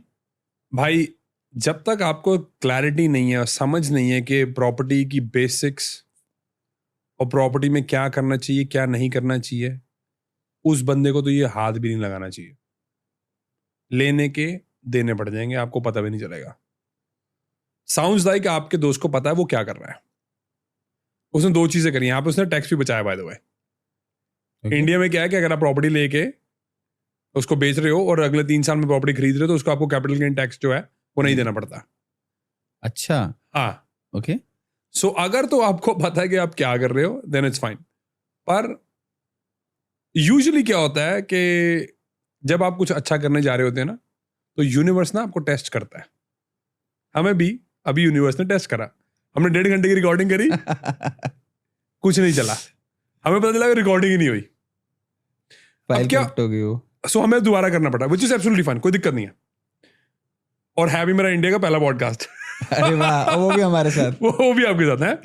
भाई जब तक आपको क्लैरिटी नहीं है और समझ नहीं है कि प्रॉपर्टी की बेसिक्स और प्रॉपर्टी में क्या करना चाहिए क्या नहीं करना चाहिए, उस बंदे को तो ये हाथ भी नहीं लगाना चाहिए। लेने के देने पड़ जाएंगे, आपको पता भी नहीं चलेगा। साउंड्स लाइक आपके दोस्त को पता है वो क्या कर रहा है। उसने 2 चीजें करी, यहाँ पे उसने टैक्स भी बचाया बाय द वे। इंडिया में क्या है कि अगर आप प्रॉपर्टी लेके उसको बेच रहे हो और अगले 3 साल में प्रॉपर्टी खरीद रहे हो तो उसको आपको कैपिटल गेन टैक्स जो है वो नहीं देना पड़ता। अच्छा, हाँ, ओके। सो अगर तो आपको पता है कि आप क्या कर रहे हो देन इट्स फाइन। पर यूजुअली क्या होता है कि जब आप कुछ अच्छा करने जा रहे होते हैं ना तो यूनिवर्स ना आपको टेस्ट करता है। हमें भी अभी यूनिवर्स ने टेस्ट करा। हमने 1.5 घंटे की रिकॉर्डिंग करी, कुछ नहीं चला, हमें पता चला रिकॉर्डिंग ही नहीं हुई। फाइल क्या? कट हो गई वो। सो हमें दोबारा करना पड़ा, विच इज एब्सोल्युटली फाइन, कोई दिक्कत नहीं है। और है भी मेरा इंडिया का पहला पॉडकास्ट। अरे वाह, और वो भी हमारे साथ। वो भी आपके साथ है।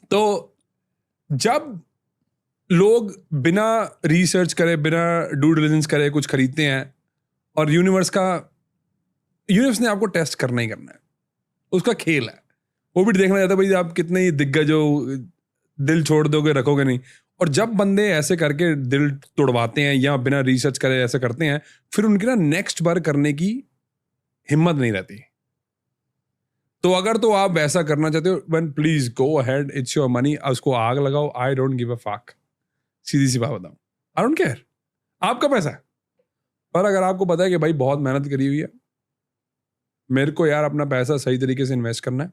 तो जब लोग बिना रिसर्च करे बिना ड्यू डिलिजेंस करे कुछ खरीदते हैं और यूनिवर्स ने आपको टेस्ट करना ही करना है, उसका खेल है। वो भी देखना चाहता है भाई आप कितने ही दिग्गज हो, दिल छोड़ दोगे रखोगे नहीं। और जब बंदे ऐसे करके दिल तोड़वाते हैं या बिना रिसर्च करे ऐसे करते हैं, फिर उनकी ना नेक्स्ट बार करने की हिम्मत नहीं रहती। तो अगर तो आप ऐसा करना चाहते हो, one please go ahead, it's your money, उसको आग लगाओ, I don't give a fuck. सीधी सी बात बताऊं, आई डोंट केयर, आपका पैसा है। पर अगर आपको पता है कि भाई बहुत मेहनत करी हुई है, मेरे को यार अपना पैसा सही तरीके से इन्वेस्ट करना है,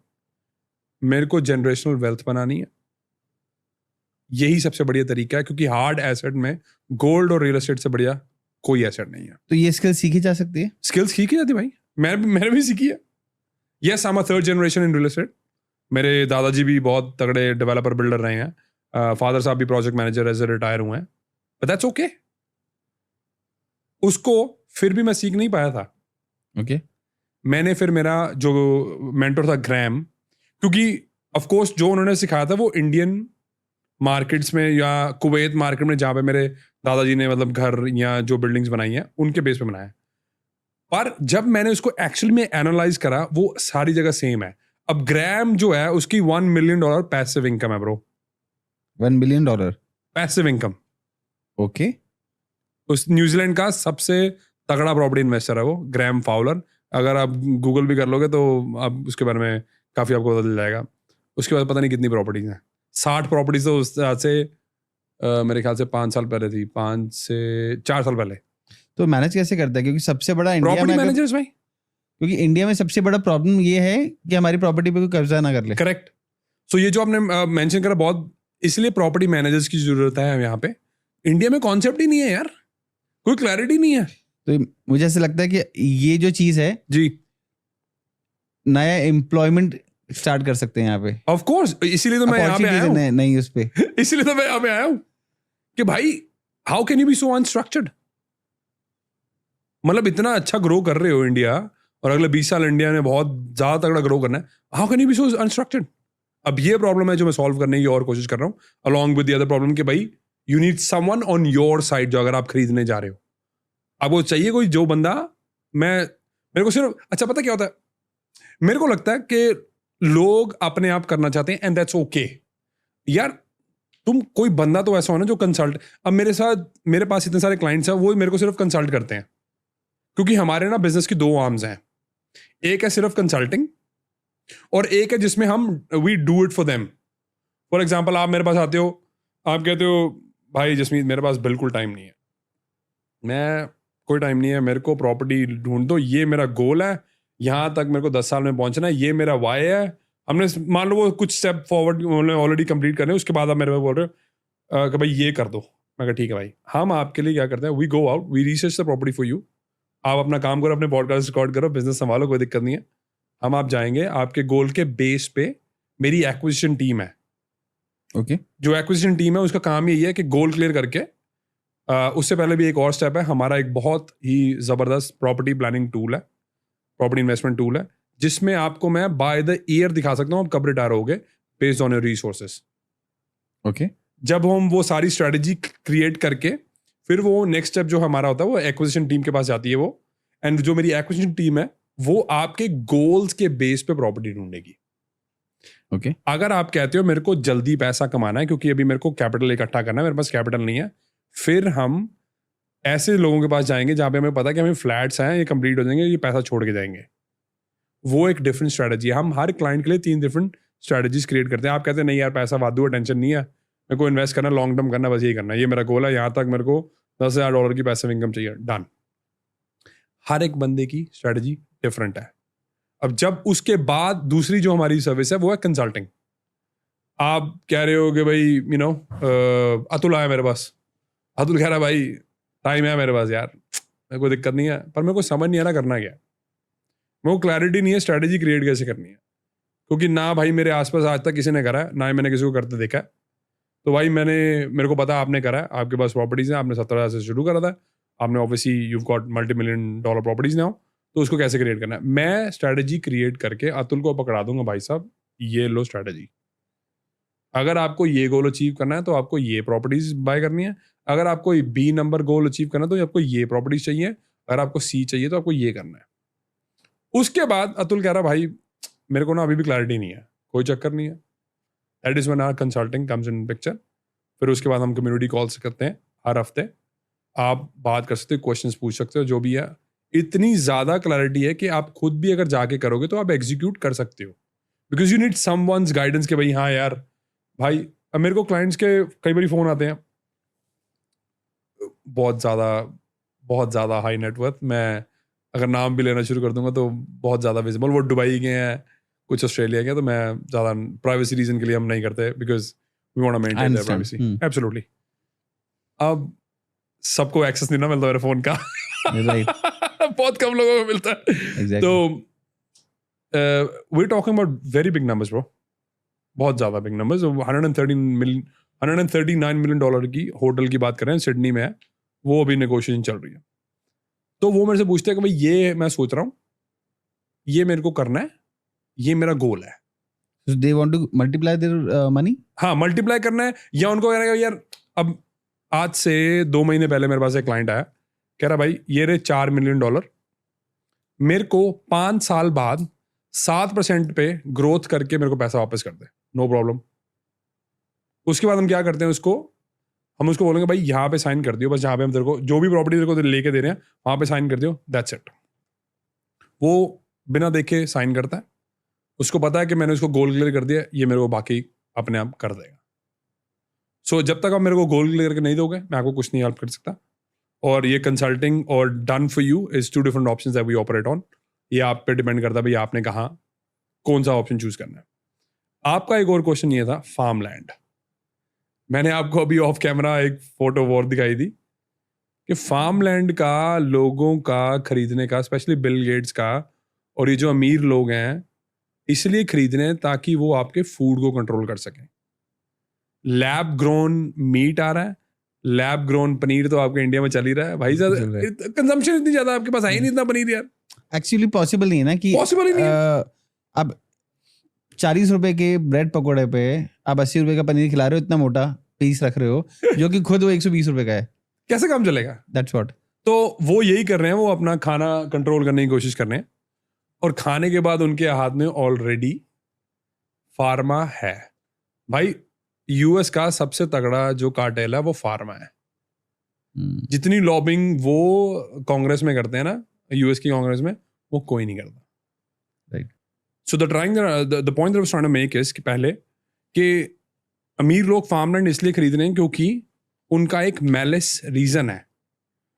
मेरे को जनरेशनल वेल्थ बनानी है, यही सबसे बढ़िया तरीका है। क्योंकि हार्ड एसेट में गोल्ड और रियल एस्टेट से बढ़िया कोई एसेट नहीं है। तो ये स्किल सीखी जा सकती है? स्किल्स सीखी जाती भाई, मैंने भी सीखी है। Yes, I am a 3rd generation in real estate. मेरे दादाजी भी बहुत तगड़े डेवलपर बिल्डर रहे हैं, फादर साहब भी प्रोजेक्ट मैनेजर ऐसे रिटायर हुए हैं, बट दैट्स ओके। उसको फिर भी मैं सीख नहीं पाया था। ओके। मैंने फिर मेरा जो मेंटर था ग्रैम, क्योंकि ऑफ कोर्स जो उन्होंने सिखाया था वो इंडियन मार्केट्स में या कुवैत मार्केट में जहाँ पे मेरे दादाजी ने मतलब घर या जो बिल्डिंग्स बनाई हैं उनके बेस पे बनाया। पर जब मैंने उसको एक्चुअली में एनालाइज करा वो सारी जगह सेम है। अब ग्रैम जो है उसकी $1 मिलियन पैसिव इनकम है bro. $1 billion passive income. Okay. उस न्यूजीलैंड का सबसे तगड़ा प्रॉपर्टी इन्वेस्टर है वो ग्रैम फाउलर। अगर आप गूगल भी कर लोगे तो आप उसके बारे में काफी आपको पता चल जाएगा। उसके बाद पता नहीं कितनी प्रॉपर्टीज हैं, 60 प्रॉपर्टीज तो उस से मेरे ख्याल से 5 साल पहले थी, 5 से 4 साल पहले। तो मैनेज कैसे करता है? क्योंकि सबसे बड़ा इंडिया प्रॉपर्टी में मैनेजर्स भाई, क्योंकि इंडिया में सबसे बड़ा प्रॉब्लम ये है कि हमारी प्रॉपर्टी पे कोई कब्जा ना कर ले। करेक्ट। सो ये जो आपने मेंशन करा बहुत, इसलिए प्रॉपर्टी मैनेजर्स की जरूरत है यहाँ पे। इंडिया में कॉन्सेप्ट ही नहीं है यार, कोई क्लैरिटी नहीं है। तो मुझे ऐसा लगता है कि ये जो चीज है जी, नया एम्प्लॉयमेंट स्टार्ट कर सकते हैं यहाँ पे। ऑफ कोर्स, इसीलिए तो मैं यहाँ पे आया हूँ। नहीं उस पे इसीलिए तो मैं यहाँ पे आया हूँ कि भाई how can you be so unstructured. मतलब इतना अच्छा ग्रो कर रहे हो इंडिया, और अगले 20 साल इंडिया ने बहुत ज्यादा तगड़ा ग्रो करना है, how can you be so unstructured. अब ये प्रॉब्लम है जो मैं सॉल्व करने की और कोशिश कर रहा हूँ along with the other problem कि भाई you need someone on your side. जो अगर आप खरीदने जा रहे हो आपको चाहिए कोई जो बंदा, मेरे को सिर्फ अच्छा पता क्या होता है, मेरे को लगता है कि लोग अपने आप करना चाहते हैं एंड दैट्स ओके यार। तुम कोई बंदा तो ऐसा हो ना जो कंसल्ट, अब मेरे पास इतने सारे क्लाइंट्स हैं वो मेरे को सिर्फ कंसल्ट करते हैं, क्योंकि हमारे ना बिजनेस की 2 आर्म्स हैं। एक है सिर्फ कंसल्टिंग और एक है जिसमें हम we do it for them. For example आप मेरे पास आते हो, आप कहते हो भाई जसमीत मेरे पास बिल्कुल टाइम नहीं है, मैं कोई टाइम नहीं है, मेरे को प्रॉपर्टी ढूंढ दो, ये मेरा गोल है, यहाँ तक मेरे को 10 साल में पहुंचना है, ये मेरा वाई है। हमने मान लो वो कुछ स्टेप फॉरवर्ड ऑलरेडी कंप्लीट कर रहे हैं, उसके बाद आप मेरे को बोल रहे हो कि भाई ये कर दो। मैं कहा ठीक है भाई, हम आपके लिए क्या करते हैं, we go out, we research the property for you. आप अपना काम करो, अपने पॉडकास्ट रिकॉर्ड करो, बिजनेस संभालो, कोई दिक्कत नहीं है। हम आप जाएंगे आपके गोल के बेस पे, मेरी एक्विजिशन टीम है। ओके। जो एक्विजिशन टीम है उसका काम यही है कि गोल क्लियर करके, उससे पहले भी एक और स्टेप है हमारा, एक बहुत ही जबरदस्त प्रॉपर्टी प्लानिंग टूल है, प्रॉपर्टी इन्वेस्टमेंट टूल है, जिसमें आपको मैं बाय द ईयर दिखा सकता हूँ आप कब रिटायर होगे based on your resources. Okay. जब हम वो सारी स्ट्रेटेजी क्रिएट करके फिर वो नेक्स्ट स्टेप जो हमारा होता है वो एक्विजिशन टीम के पास जाती है वो, एंड जो मेरी एक्विजिशन टीम है वो आपके गोल्स के बेस पे प्रॉपर्टी ढूंढेगी। ओके अगर आप कहते हो मेरे को जल्दी पैसा कमाना है क्योंकि अभी मेरे को कैपिटल इकट्ठा करना है, मेरे पास कैपिटल नहीं है, फिर हम ऐसे लोगों के पास जाएंगे जहां पे हमें पता है कि हमें फ्लैट्स हैं, ये कंप्लीट हो जाएंगे, ये पैसा छोड़ के जाएंगे। वो एक डिफरेंट स्ट्रैटेजी है। हम हर क्लाइंट के लिए 3 डिफरेंट स्ट्रैटेजीज क्रिएट करते हैं। आप कहते हैं नहीं यार पैसा वादू है, टेंशन नहीं है, मेरे को इन्वेस्ट करना, लॉन्ग टर्म करना, बस यही करना है, ये मेरा गोल है, यहाँ तक मेरे को $10,000 की पैसिव इनकम चाहिए, डन। हर एक बंदे की स्ट्रैटेजी डिफरेंट है। अब जब उसके बाद दूसरी जो हमारी सर्विस है वो है कंसल्टिंग। आप कह रहे हो कि भाई अतुल आया मेरे पास, अतुल कह रहा है भाई टाइम है मेरे पास यार, मेरे को दिक्कत नहीं है, पर मेरे को समझ नहीं आ रहा करना क्या, मेरे को क्लैरिटी नहीं है स्ट्रैटेजी क्रिएट कैसे करनी है, क्योंकि ना भाई मेरे आसपास आज तक किसी ने करा है, ना ही मैंने किसी को करते देखा है। तो भाई मेरे को पता आपने करा है, आपके पास प्रॉपर्टीज हैं, आपने 17,000 से शुरू करा था, आपने obviously you got $multi-million properties now, तो उसको कैसे क्रिएट करना है। मैं स्ट्रैटेजी क्रिएट करके अतुल को पकड़ा दूंगा, भाई साहब ये लो स्ट्रैटेजी, अगर आपको ये गोल अचीव करना है तो आपको ये प्रॉपर्टीज बाय करनी है, अगर आपको बी नंबर गोल अचीव करना है तो आपको ये प्रॉपर्टीज चाहिए, अगर आपको सी चाहिए तो आपको ये करना है। उसके बाद अतुल कह रहा भाई मेरे को ना अभी भी क्लैरिटी नहीं है, कोई चक्कर नहीं है, that is when our consulting comes in picture. फिर उसके बाद हम कम्युनिटी कॉल्स करते हैं हर हफ्ते, आप बात कर सकते हो, क्वेश्चंस पूछ सकते हो, जो भी है। इतनी ज़्यादा क्लैरिटी है कि आप खुद भी अगर जाके करोगे तो आप एग्जीक्यूट कर सकते हो, because you need someone's guidance कि भाई हाँ यार भाई। अब मेरे को क्लाइंट्स के कई बार फ़ोन आते हैं बहुत ज़्यादा हाई नेटवर्थ, मैं अगर नाम भी लेना शुरू कर दूंगा तो बहुत ज़्यादा विजिबल, वो दुबई के हैं, कुछ ऑस्ट्रेलिया के, तो मैं ज़्यादा प्राइवेसी रीजन के लिए हम नहीं करते, because we want to maintain their privacy. Absolutely. अब सबको एक्सेस नहीं ना मिलता मेरे फोन का, बहुत कम लोगों को मिलता है। तो we talking about very big numbers bro, बहुत ज़्यादा बिग नंबर्स। $139 मिलियन की होटल की बात कर रहे हैं, सिडनी में है, वो अभी नेगोशिएशन चल रही है। तो वो मेरे से पूछते हैं कि भाई ये मैं सोच रहा हूँ, ये मेरे को करना है, ये मेरा गोल है। So they want to multiply their money? हाँ, मल्टीप्लाई करना है, या उनको कह रहा है यार अब आज से 2 महीने पहले मेरे पास एक क्लाइंट आया, कह रहा भाई ये रहे $4 मिलियन, मेरे को 5 साल बाद 7% पे ग्रोथ करके मेरे को पैसा वापस कर दे, नो प्रॉब्लम। उसके बाद हम क्या करते हैं, हम उसको बोलेंगे भाई यहाँ पे साइन कर दियो, बस जहाँ पे हम तेरे को जो भी प्रॉपर्टी तेरे को लेके दे रहे हैं वहाँ पे साइन कर दियो, दैट्स इट। वो बिना देखे साइन करता है, उसको पता है कि मैंने उसको गोल क्लियर कर दिया, ये मेरे को बाकी अपने आप कर देगा। सो जब तक आप मेरे को गोल क्लियर करके नहीं दोगे मैं आपको कुछ नहीं हेल्प कर सकता। और ये कंसल्टिंग और done for you is 2 different options that we operate on. ये आप पे डिपेंड करता है भाई आपने कहाँ कौन सा ऑप्शन चूज करना है। आपका एक और क्वेश्चन ये था फार्म लैंड। मैंने आपको अभी ऑफ कैमरा एक फोटो और दिखाई थी कि फार्म लैंड का लोगों का खरीदने का, स्पेशली बिल गेट्स का और ये जो अमीर लोग हैं, इसलिए खरीदने हैं ताकि वो आपके फूड को कंट्रोल कर सकें। लैब ग्रोन मीट आ रहा है, लैब ग्रोन पनीर तो आपके इंडिया में चल ही रहा है भाई साहब, कंजम्पशन इतनी ज्यादा आपके पास है ही नहीं इतना पनीर यार। एक्चुअली पॉसिबल नहीं है ना कि पॉसिबल ही नहीं है। अब 40 रुपए के ब्रेड पकौड़े पे आप 80 रुपए का पनीर खिला रहे हो, इतना मोटा पीस रख रहे हो जो कि खुद वो 120 रुपए का है, कैसे काम चलेगा? That's what. तो वो यही कर रहे हैं, वो अपना खाना कंट्रोल करने की कोशिश कर रहे हैं, और खाने के बाद उनके हाथ में ऑलरेडी फार्मा है। भाई यूएस का सबसे तगड़ा जो कार्टेल है वो फार्मा है। जितनी लॉबिंग वो कांग्रेस में करते हैं ना, यूएस की कांग्रेस में, वो कोई नहीं करता। Right. So the point that I was trying to make is कि पहले कि अमीर लोग फार्मलैंड इसलिए खरीद रहे हैं क्योंकि उनका एक मैलिस रीजन है।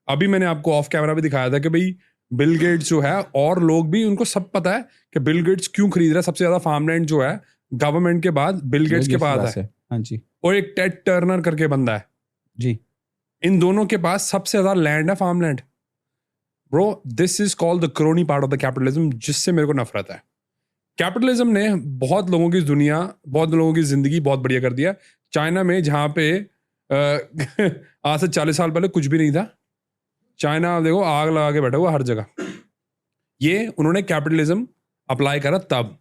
अभी मैंने आपको ऑफ कैमरा भी दिखाया था कि भाई बिल गेट्स जो है और लोग भी, उनको सब पता है कि बिल गेट्स क्यों खरीद रहा है। सबसे ज्यादा फार्मलैंड जो है गवर्नमेंट के बाद बिल गेट्स के पास है। हाँ जी। और एक टेड टर्नर करके बंदा है जी, इन दोनों के पास सबसे ज्यादा लैंड है farmland. Bro this is called the crony part of the capitalism, जिससे मेरे को नफरत है। कैपिटलिज्म ने बहुत लोगों की दुनिया, बहुत लोगों की जिंदगी बहुत बढ़िया कर दिया। चाइना में जहाँ पे आज से 40 साल पहले कुछ भी नहीं था, चाइना देखो आग लगा के बैठा हुआ हर जगह। ये उन्होंने कैपिटलिज्म अप्लाई करा तब।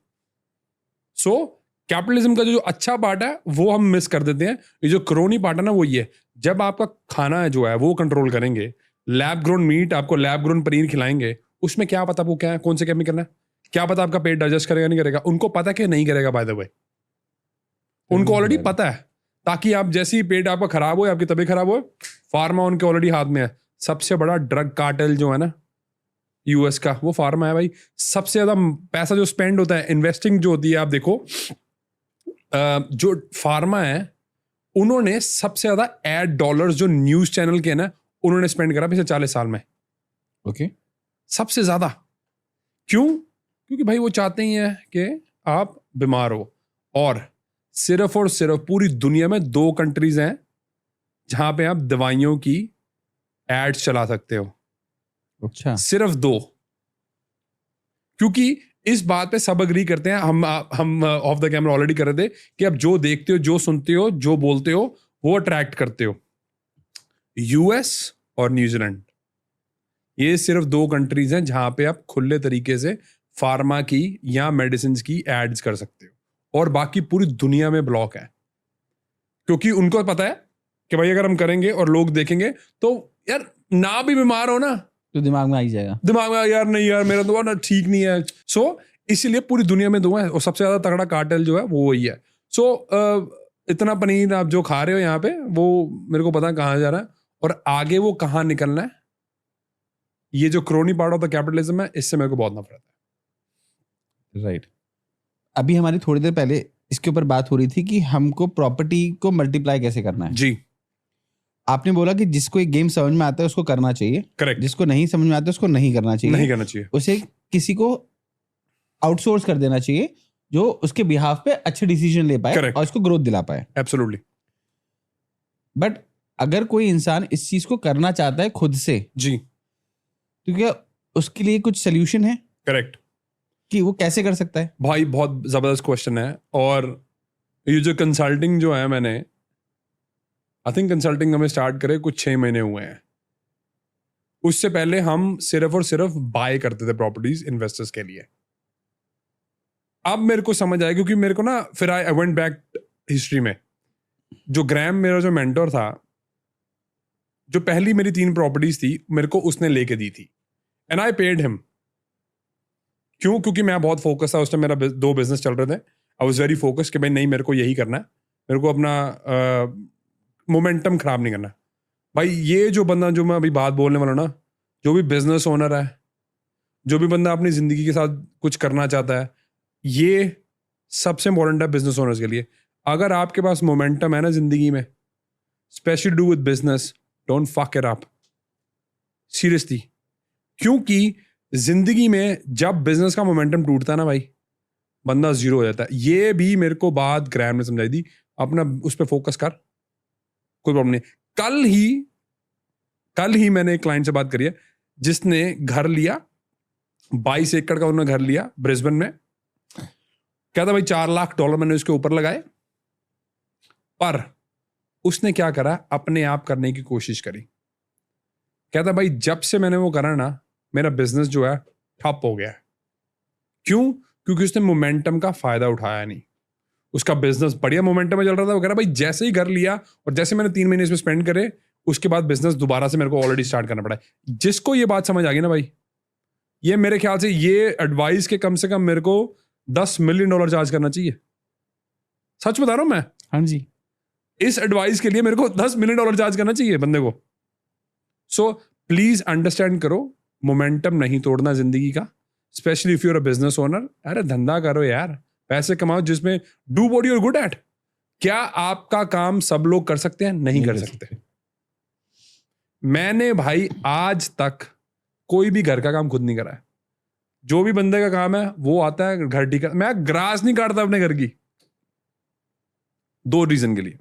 सो कैपिटलिज्म का जो अच्छा पार्ट है वो हम मिस कर देते हैं। ये जो क्रोनी पार्ट है ना वो ये, जब आपका खाना जो है वो कंट्रोल करेंगे, लैब ग्रोन मीट, आपको लैब ग्रोन पनीर खिलाएंगे, उसमें क्या पता वो क्या है, कौन से केमिकल है, क्या पता आपका पेट डाइजेस्ट करेगा नहीं करेगा, उनको पता कि नहीं करेगा बाय द वे, उनको ऑलरेडी पता है, ताकि आप जैसे ही पेट आपका खराब हो या आपकी तबीयत खराब हो, फार्मा उनके ऑलरेडी हाथ में है। सबसे बड़ा ड्रग कार्टेल जो है ना यूएस का, वो फार्मा है भाई। सबसे ज्यादा पैसा जो स्पेंड होता है, इन्वेस्टिंग जो होती है, आप देखो जो फार्मा है उन्होंने सबसे ज्यादा एड डॉलर्स जो न्यूज चैनल के हैं ना, उन्होंने स्पेंड करा पिछले 40 साल में। ओके, सबसे ज्यादा। क्यों? क्योंकि भाई वो चाहते ही हैं कि आप बीमार हो। और सिर्फ पूरी दुनिया में 2 कंट्रीज हैं जहां पे आप दवाइयों की एड्स चला सकते हो। अच्छा, सिर्फ 2। क्योंकि इस बात पे सब अग्री करते हैं, हम ऑफ द कैमरा ऑलरेडी कर रहे थे कि आप जो देखते हो, जो सुनते हो, जो बोलते हो, वो अट्रैक्ट करते हो। यूएस और न्यूजीलैंड, ये सिर्फ 2 कंट्रीज हैं जहां पे आप खुले तरीके से फार्मा की या मेडिसिन की एड्स कर सकते हो, और बाकी पूरी दुनिया में ब्लॉक है। क्योंकि उनको पता है कि भाई अगर हम करेंगे और लोग देखेंगे तो यार ना भी बीमार हो ना, तो दिमाग में आ ही जाएगा, दिमाग में यार नहीं यार मेरा तो ना ठीक नहीं है। सो इसीलिए पूरी दुनिया में 2 है, और सबसे ज्यादा तगड़ा कार्टेल जो है वो वही है। सो इतना पनीर आप जो खा रहे हो यहाँ पे, वो मेरे को पता है कहाँ जा रहा है और आगे वो कहाँ निकलना है। ये जो crony part of the capitalism है, इससे मेरे को बहुत नफरत है। राइट। अभी हमारी थोड़ी देर पहले इसके ऊपर बात हो रही थी कि हमको प्रॉपर्टी को मल्टीप्लाई कैसे करना है। जी, आपने बोला कि जिसको एक गेम समझ में आता है उसको करना चाहिए, करेक्ट। जिसको नहीं समझ में आता है उसको नहीं करना चाहिए, नहीं करना चाहिए, उसे किसी को आउटसोर्स कर देना चाहिए जो उसके बिहाफ पे अच्छे डिसीजन ले पाए Correct. और उसको ग्रोथ दिला पाए। एब्सोल्युटली। बट अगर कोई इंसान इस चीज को करना चाहता है खुद से, जी, तो क्या उसके लिए कुछ सोल्यूशन है करेक्ट कि वो कैसे कर सकता है? भाई, बहुत जबरदस्त क्वेश्चन है। और ये जो कंसल्टिंग जो है, मैंने आई थिंक कंसल्टिंग हमें स्टार्ट करे कुछ 6 महीने हुए हैं। उससे पहले हम सिर्फ बाय करते थे प्रॉपर्टीज इन्वेस्टर्स के लिए। अब मेरे को समझ आया, क्योंकि मेरे को ना फिर आई वेंट बैक हिस्ट्री में। जो ग्रैम मेरा जो मेंटोर था, जो पहली मेरी 3 प्रॉपर्टीज थी मेरे को उसने लेके दी थी, एंड आई पेड हिम। क्यों? क्योंकि मैं बहुत फोकस था उस टाइम, मेरा 2 बिजनेस चल रहे थे। आई वाज वेरी फोकस कि भाई नहीं, मेरे को यही करना है, मेरे को अपना मोमेंटम खराब नहीं करना। भाई ये जो बंदा, जो मैं अभी बात बोलने वाला ना, जो भी बिजनेस ओनर है, जो भी बंदा अपनी जिंदगी के साथ कुछ करना चाहता है, ये सबसे इंपॉर्टेंट है बिजनेस ओनर्स के लिए। अगर आपके पास मोमेंटम है ना जिंदगी में, specially do with business, don't fuck it up seriously. क्योंकि जिंदगी में जब बिजनेस का मोमेंटम टूटता है ना भाई, बंदा जीरो हो जाता है। ये भी मेरे को बात ग्रैम ने समझाई थी, अपना उस पर फोकस कर, कोई प्रॉब्लम नहीं। कल ही मैंने एक क्लाइंट से बात करी है जिसने घर लिया, 22 एकड़ का उन्होंने घर लिया ब्रिस्बेन में। कहता भाई $4 लाख मैंने उसके ऊपर लगाए, पर उसने क्या करा, अपने आप करने की कोशिश करी। कहता भाई जब से मैंने वो करा ना, मेरा बिजनेस जो है ठप हो गया। क्यों? क्योंकि उसने मोमेंटम का फायदा उठाया नहीं। उसका बिजनेस बढ़िया मोमेंटम में चल रहा था, वो कह रहा भाई जैसे ही घर लिया और जैसे मैंने 3 महीने इसमें स्पेंड करे, उसके बाद बिजनेस दोबारा से मेरे को ऑलरेडी स्टार्ट करना पड़ा है। जिसको ये बात समझ आ गई ना भाई, ये मेरे ख्याल से ये एडवाइस के कम से कम मेरे को $10 मिलियन चार्ज करना चाहिए। सच बता रहा हूं मैं। हाँ जी, इस एडवाइस के लिए मेरे को $10 मिलियन चार्ज करना चाहिए बंदे को। सो प्लीज अंडरस्टैंड करो, मोमेंटम नहीं तोड़ना जिंदगी का, specially if you're a business owner. अरे धंधा करो यार, पैसे कमाओ जिसमें do what you are good at. क्या आपका काम सब लोग कर सकते हैं? नहीं कर सकते। मैंने भाई आज तक कोई भी घर का काम खुद नहीं करा है। जो भी बंदे का काम है वो आता है घर ठीक। मैं ग्रास नहीं काटता अपने घर की, 2 रीजन के लिए।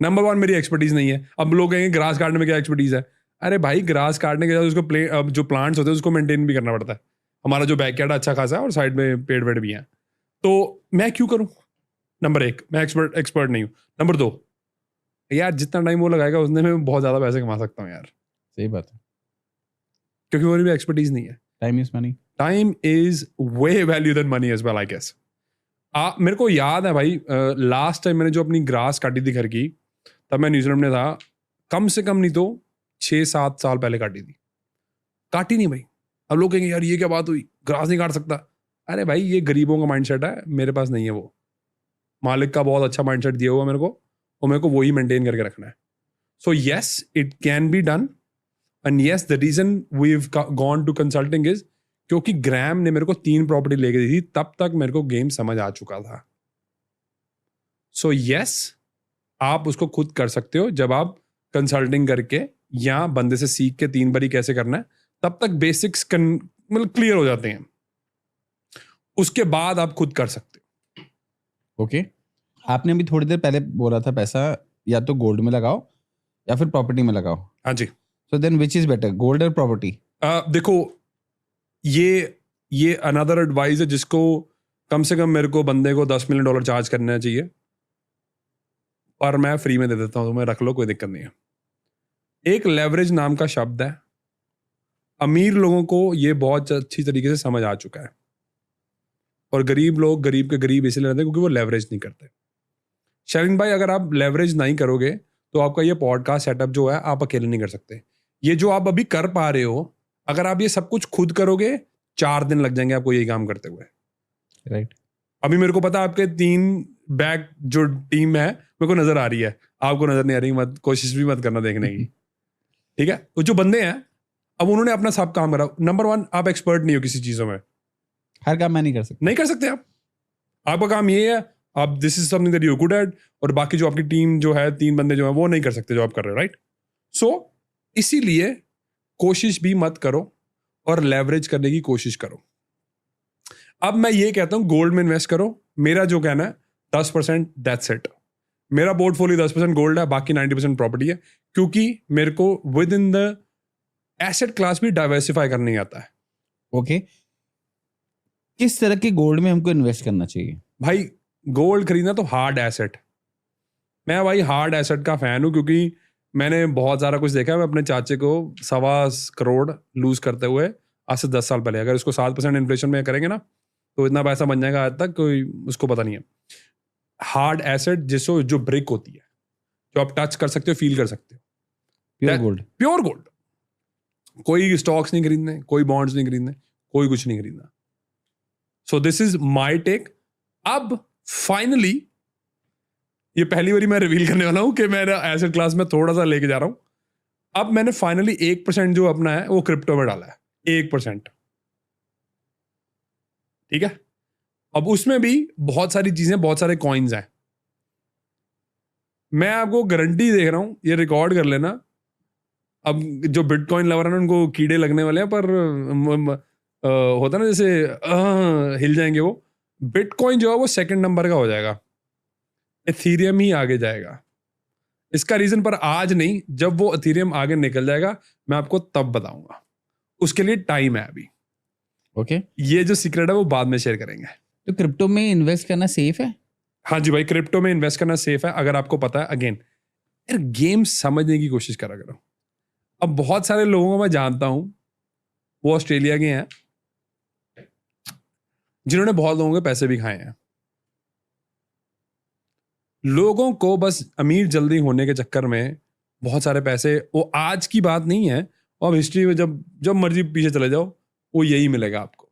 नंबर 1, मेरी एक्सपर्टीज नहीं है। अब लोग कहेंगे ग्रास काटने में क्या एक्सपर्टीज है? अरे भाई ग्रास काटने के बाद उसको जो प्लांट्स होते हैं उसको मेंटेन भी करना पड़ता है। हमारा जो बैकयार्ड अच्छा खासा है और साइड में पेड़ वेड़ भी हैं, तो मैं क्यों करूं? नंबर 1, मैं एक्सपर्ट नहीं हूं। नंबर 2, यार जितना टाइम वो लगाएगा उसने में बहुत ज्यादा पैसे कमा सकता हूँ यार। सही बात है, क्योंकि मेरी भी एक्सपर्टीज नहीं है। Time is money. Time is way value than money as well, I guess. मेरे को याद है भाई, लास्ट टाइम मैंने जो अपनी ग्रास काटी थी घर की, तब मैं न्यूजीलैंड में था। कम से कम नहीं तो 6-7 साल पहले काटी नहीं भाई। अब लोग कहेंगे यार ये क्या बात हुई, ग्रास नहीं काट सकता। अरे भाई ये गरीबों का माइंडसेट है, मेरे पास नहीं है वो। मालिक का बहुत अच्छा माइंडसेट दिया हुआ मेरे को, और मेरे को वही मेंटेन करके रखना है। So yes it can be done, and yes the reason we have gone to consulting is क्योंकि ग्रैम ने मेरे को 3 प्रॉपर्टी लेके दी थी, तब तक मेरे को गेम समझ आ चुका था। सो येस आप उसको खुद कर सकते हो जब आप कंसल्टिंग करके या बंदे से सीख के 3 बारी कैसे करना है, तब तक बेसिक्स मतलब क्लियर हो जाते हैं, उसके बाद आप खुद कर सकते हो। ओके आपने अभी थोड़ी देर पहले बोला था पैसा या तो गोल्ड में लगाओ या फिर प्रॉपर्टी में लगाओ। हाँ जी। So then which is better, gold और प्रॉपर्टी? देखो ये अनदर एडवाइस है जिसको कम से कम मेरे को बंदे को $10 मिलियन चार्ज करना चाहिए, पर मैं फ्री में दे देता हूँ, तुम्हें रख लो, कोई दिक्कत नहीं है। एक लेवरेज नाम का शब्द है, अमीर लोगों को ये बहुत अच्छी तरीके से समझ आ चुका है, और गरीब लोग गरीब के गरीब इसलिए रहते हैं क्योंकि वो लेवरेज नहीं करते। शरीन भाई अगर आप लेवरेज नहीं करोगे तो आपका ये पॉडकास्ट सेटअप जो है आप अकेले नहीं कर सकते। ये जो आप अभी कर पा रहे हो, अगर आप ये सब कुछ खुद करोगे 4 दिन लग जाएंगे आपको यही काम करते हुए। राइट अभी मेरे को पता है आपके 3 बैक जो टीम है मेरे को नजर आ रही है, आपको नजर नहीं आ रही, मत कोशिश भी मत करना देखने की, ठीक है। वो जो बंदे हैं अब उन्होंने अपना सब काम करा। नंबर 1 आप एक्सपर्ट नहीं हो किसी चीजों में, हर काम मैं नहीं कर सकता आप। आपका काम ये है, आप this is something that you good at, और बाकी जो आपकी टीम जो है 3 बंदे जो है वो नहीं कर सकते जो आप कर रहे हो, राइट। सो इसीलिए कोशिश भी मत करो और लेवरेज करने की कोशिश करो। अब मैं ये कहता हूं गोल्ड में इन्वेस्ट करो, मेरा जो कहना है 10% दैट्स इट। मेरा पोर्टफोलियो 10% गोल्ड है, बाकी 90% प्रॉपर्टी है, क्योंकि मेरे को with in the asset class भी डाइवर्सिफाई करने आता है। ओके किस तरह के गोल्ड में हमको इन्वेस्ट करना चाहिए? भाई गोल्ड खरीदना तो हार्ड एसेट, मैं भाई हार्ड एसेट का फैन हूं, क्योंकि मैंने बहुत सारा कुछ देखा है। मैं अपने चाचे को 1.25 करोड़ लूज करते हुए आज से 10 साल पहले, अगर इसको 7% इन्फ्लेशन में करेंगे ना तो इतना पैसा बन जाएगा आज तक कोई उसको पता नहीं है। हार्ड एसेट जिसको जो ब्रिक होती है, जो आप टच कर सकते हो, फील कर सकते हो, प्योर गोल्ड। Pure gold. कोई स्टॉक्स नहीं खरीदने, कोई बॉन्ड्स नहीं खरीदने, कोई कुछ नहीं खरीदना। So this is my take. अब फाइनली ये पहली बारी मैं रिवील करने वाला हूं कि मेरा एसेट क्लास में थोड़ा सा लेके जा रहा हूं। अब मैंने फाइनली 1% जो अपना है वो क्रिप्टो में डाला है, 1%, ठीक है। अब उसमें भी बहुत सारी चीजें, बहुत सारे कॉइन्स हैं। मैं आपको गारंटी देख रहा हूं, ये रिकॉर्ड कर लेना। अब जो बिटकॉइन लवर है उनको कीड़े लगने वाले हैं, पर होता ना जैसे हिल जाएंगे वो। बिटकॉइन जो है वो 2nd नंबर का हो जाएगा, एथीरियम ही आगे जाएगा। इसका रीजन पर आज नहीं, जब वो एथीरियम आगे निकल जाएगा मैं आपको तब बताऊंगा, उसके लिए टाइम है अभी। ओके ये जो सीक्रेट है वो बाद में शेयर करेंगे। तो क्रिप्टो में इन्वेस्ट करना सेफ है? हाँ जी भाई, क्रिप्टो में इन्वेस्ट करना सेफ है अगर आपको पता है। अगेन यार गेम समझने की कोशिश करा करो। अब बहुत सारे लोगों को मैं जानता हूं, वो ऑस्ट्रेलिया के हैं, जिन्होंने बहुत लोगों के पैसे भी खाए हैं। लोगों को बस अमीर जल्दी होने के चक्कर में बहुत सारे पैसे, वो आज की बात नहीं है, और हिस्ट्री में जब जब मर्जी पीछे चले जाओ वो यही मिलेगा आपको।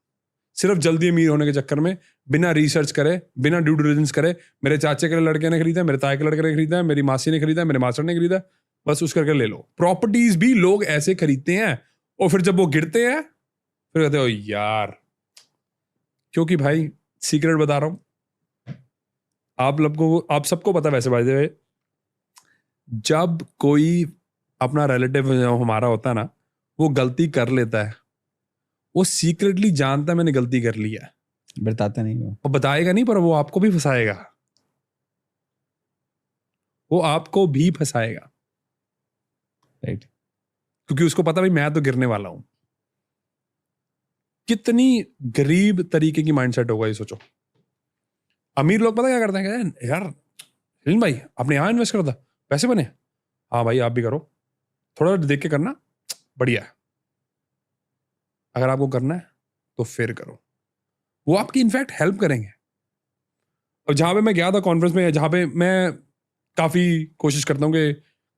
सिर्फ जल्दी अमीर होने के चक्कर में, बिना रिसर्च करे, बिना ड्यू डिलिजेंस करे, मेरे चाचे के लड़के ने खरीदा, मेरे ताए के लड़के ने खरीदा, मेरी मासी ने खरीदा, मेरे मास्टर ने खरीदा, बस उस करके ले लो। प्रॉपर्टीज भी लोग ऐसे खरीदते हैं, और फिर जब वो गिरते हैं फिर कहते हो यार, क्योंकि भाई सीक्रेट बता रहा हूं, आप सबको पता, वैसे भाई जब कोई अपना रिलेटिव हमारा होता है ना, वो गलती कर लेता है, वो सीक्रेटली जानता है मैंने गलती कर ली है, बताता नहीं वो, और बताएगा नहीं, पर वो आपको भी फंसाएगा, वो आपको भी फंसाएगा, राइट। क्योंकि उसको पता भाई मैं तो गिरने वाला हूं। कितनी गरीब तरीके की माइंडसेट होगा ये सोचो। अमीर लोग पता क्या करते हैं, यार हिलन भाई आपने यहां इन्वेस्ट करा था, पैसे बने, हाँ भाई आप भी करो, थोड़ा देख के करना, बढ़िया है, अगर आपको करना है तो फिर करो। वो आपकी इनफैक्ट हेल्प करेंगे। और जहां पे मैं गया था कॉन्फ्रेंस में, जहां पे मैं काफी कोशिश करता हूँ कि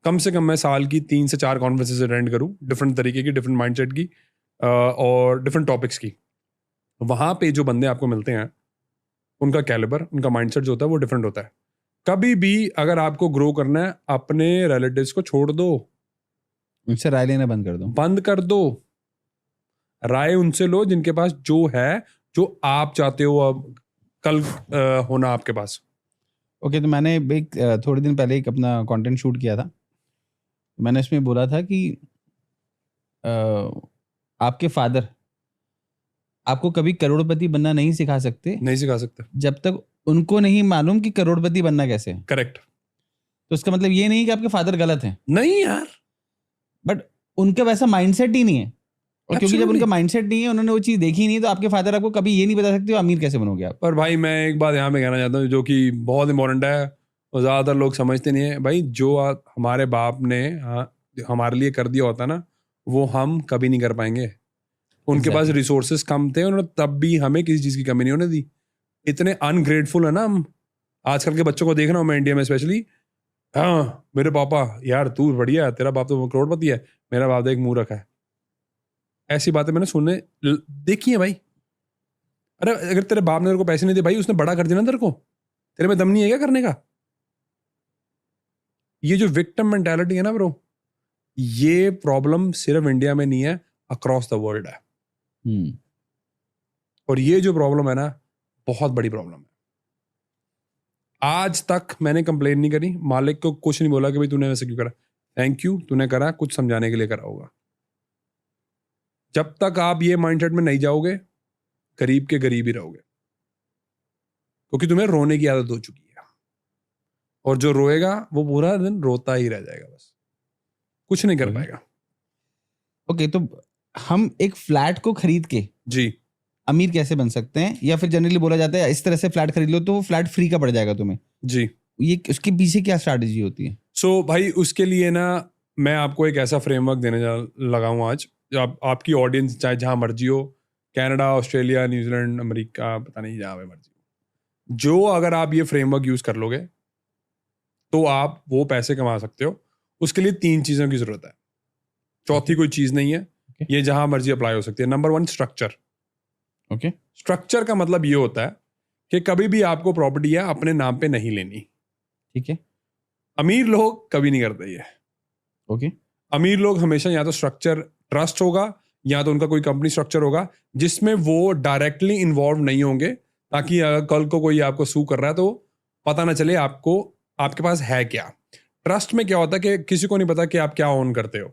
कम से कम मैं साल की 3 से 4 कॉन्फ्रेंसेस अटेंड करूँ, डिफरेंट तरीके की, डिफरेंट माइंडसेट की और डिफरेंट टॉपिक्स की। वहाँ पे जो बंदे आपको मिलते हैं उनका कैलिबर, उनका माइंडसेट जो होता है वो डिफरेंट होता है। कभी भी अगर आपको ग्रो करना है, अपने रिलेटिव्स को छोड़ दो, उनसे राय लेना बंद कर दो। राय उनसे लो जिनके पास जो है, जो आप चाहते हो अब कल होना आपके पास। ओके, तो मैंने एक थोड़े दिन पहले एक अपना कंटेंट शूट किया था। मैंने इसमें बोला था कि आपके फादर आपको कभी करोड़पति बनना नहीं सिखा सकते नहीं सिखा सकते। जब तक उनको नहीं मालूम कि करोड़पति बनना कैसे है। करेक्ट। तो उसका मतलब ये नहीं कि आपके फादर गलत हैं, नहीं यार, बट उनका वैसा माइंडसेट ही नहीं है। और क्योंकि जब Absolutely. उनका माइंडसेट नहीं है, उन्होंने वो चीज देखी नहीं, तो आपके फादर आपको कभी ये नहीं बता सकते हो अमीर कैसे बनोगे आप। पर भाई मैं एक बात यहाँ पे कहना चाहता हूँ जो कि बहुत इंपॉर्टेंट है और ज़्यादातर लोग समझते नहीं है। भाई जो हमारे बाप ने हमारे लिए कर दिया होता ना, वो हम कभी नहीं कर पाएंगे। उनके पास रिसोर्सेस कम थे, उन्होंने तब भी हमें किसी चीज़ की कमी नहीं होने दी। इतने अनग्रेटफुल है ना हम। आजकल के बच्चों को देख रहा हूँ मैं, इंडिया में स्पेशली। हाँ मेरे पापा, यार तू बढ़िया है, तेरा बाप तो करोड़पति है, मेरा बाप तो एक मूर्ख है। ऐसी बातें मैंने सुनने देखी है भाई। अरे अगर तेरे बाप ने तेरे को पैसे नहीं दिए भाई, उसने बड़ा कर दिया ना तेरे को, तेरे में दम नहीं है क्या करने का? ये जो विक्टिम मेंटालिटी है ना ब्रो, ये प्रॉब्लम सिर्फ इंडिया में नहीं है, अक्रॉस द वर्ल्ड है। और ये जो प्रॉब्लम है ना, बहुत बड़ी प्रॉब्लम है। आज तक मैंने कंप्लेन नहीं करी, मालिक को कुछ नहीं बोला कि भाई तूने वैसे क्यों करा। थैंक यू, तूने करा, कुछ समझाने के लिए करा होगा। जब तक आप ये माइंडसेट में नहीं जाओगे, गरीब के गरीब ही रहोगे, क्योंकि तुम्हें रोने की आदत हो चुकी है। और जो रोएगा वो पूरा दिन रोता ही रह जाएगा, बस कुछ नहीं कर पाएगा। ओके, तो हम एक फ्लैट को खरीद के जी अमीर कैसे बन सकते हैं, या फिर जनरली बोला जाता है इस तरह से फ्लैट खरीद लो तो वो फ्लैट फ्री का पड़ जाएगा तुम्हें। जी, ये उसके पीछे क्या स्ट्रैटेजी होती है? सो भाई उसके लिए ना मैं आपको एक ऐसा फ्रेमवर्क देने लगा हूँ आज। आपकी ऑडियंस चाहे जहाँ मर्जी हो, कनाडा, ऑस्ट्रेलिया, न्यूजीलैंड, अमेरिका, पता नहीं जहाँ पे मर्जी हो, जो अगर आप ये फ्रेमवर्क यूज कर लोगे तो आप वो पैसे कमा सकते हो। उसके लिए 3 चीज़ों की जरूरत है, चौथी कोई चीज़ नहीं है। ये जहाँ मर्जी अप्लाई हो सकती है। Number 1, structure. ओके, स्ट्रक्चर का मतलब ये होता है कि कभी भी आपको प्रॉपर्टी है अपने नाम पे नहीं लेनी। ठीक है। अमीर लोग कभी नहीं करते ये। ओके, अमीर लोग हमेशा या तो स्ट्रक्चर ट्रस्ट होगा या तो उनका कोई कंपनी स्ट्रक्चर होगा जिसमें वो डायरेक्टली इन्वॉल्व नहीं होंगे, ताकि कल को कोई आपको सू कर रहा है तो पता ना चले आपको आपके पास है क्या। ट्रस्ट में क्या होता है कि किसी को नहीं पता कि आप क्या ओन करते हो,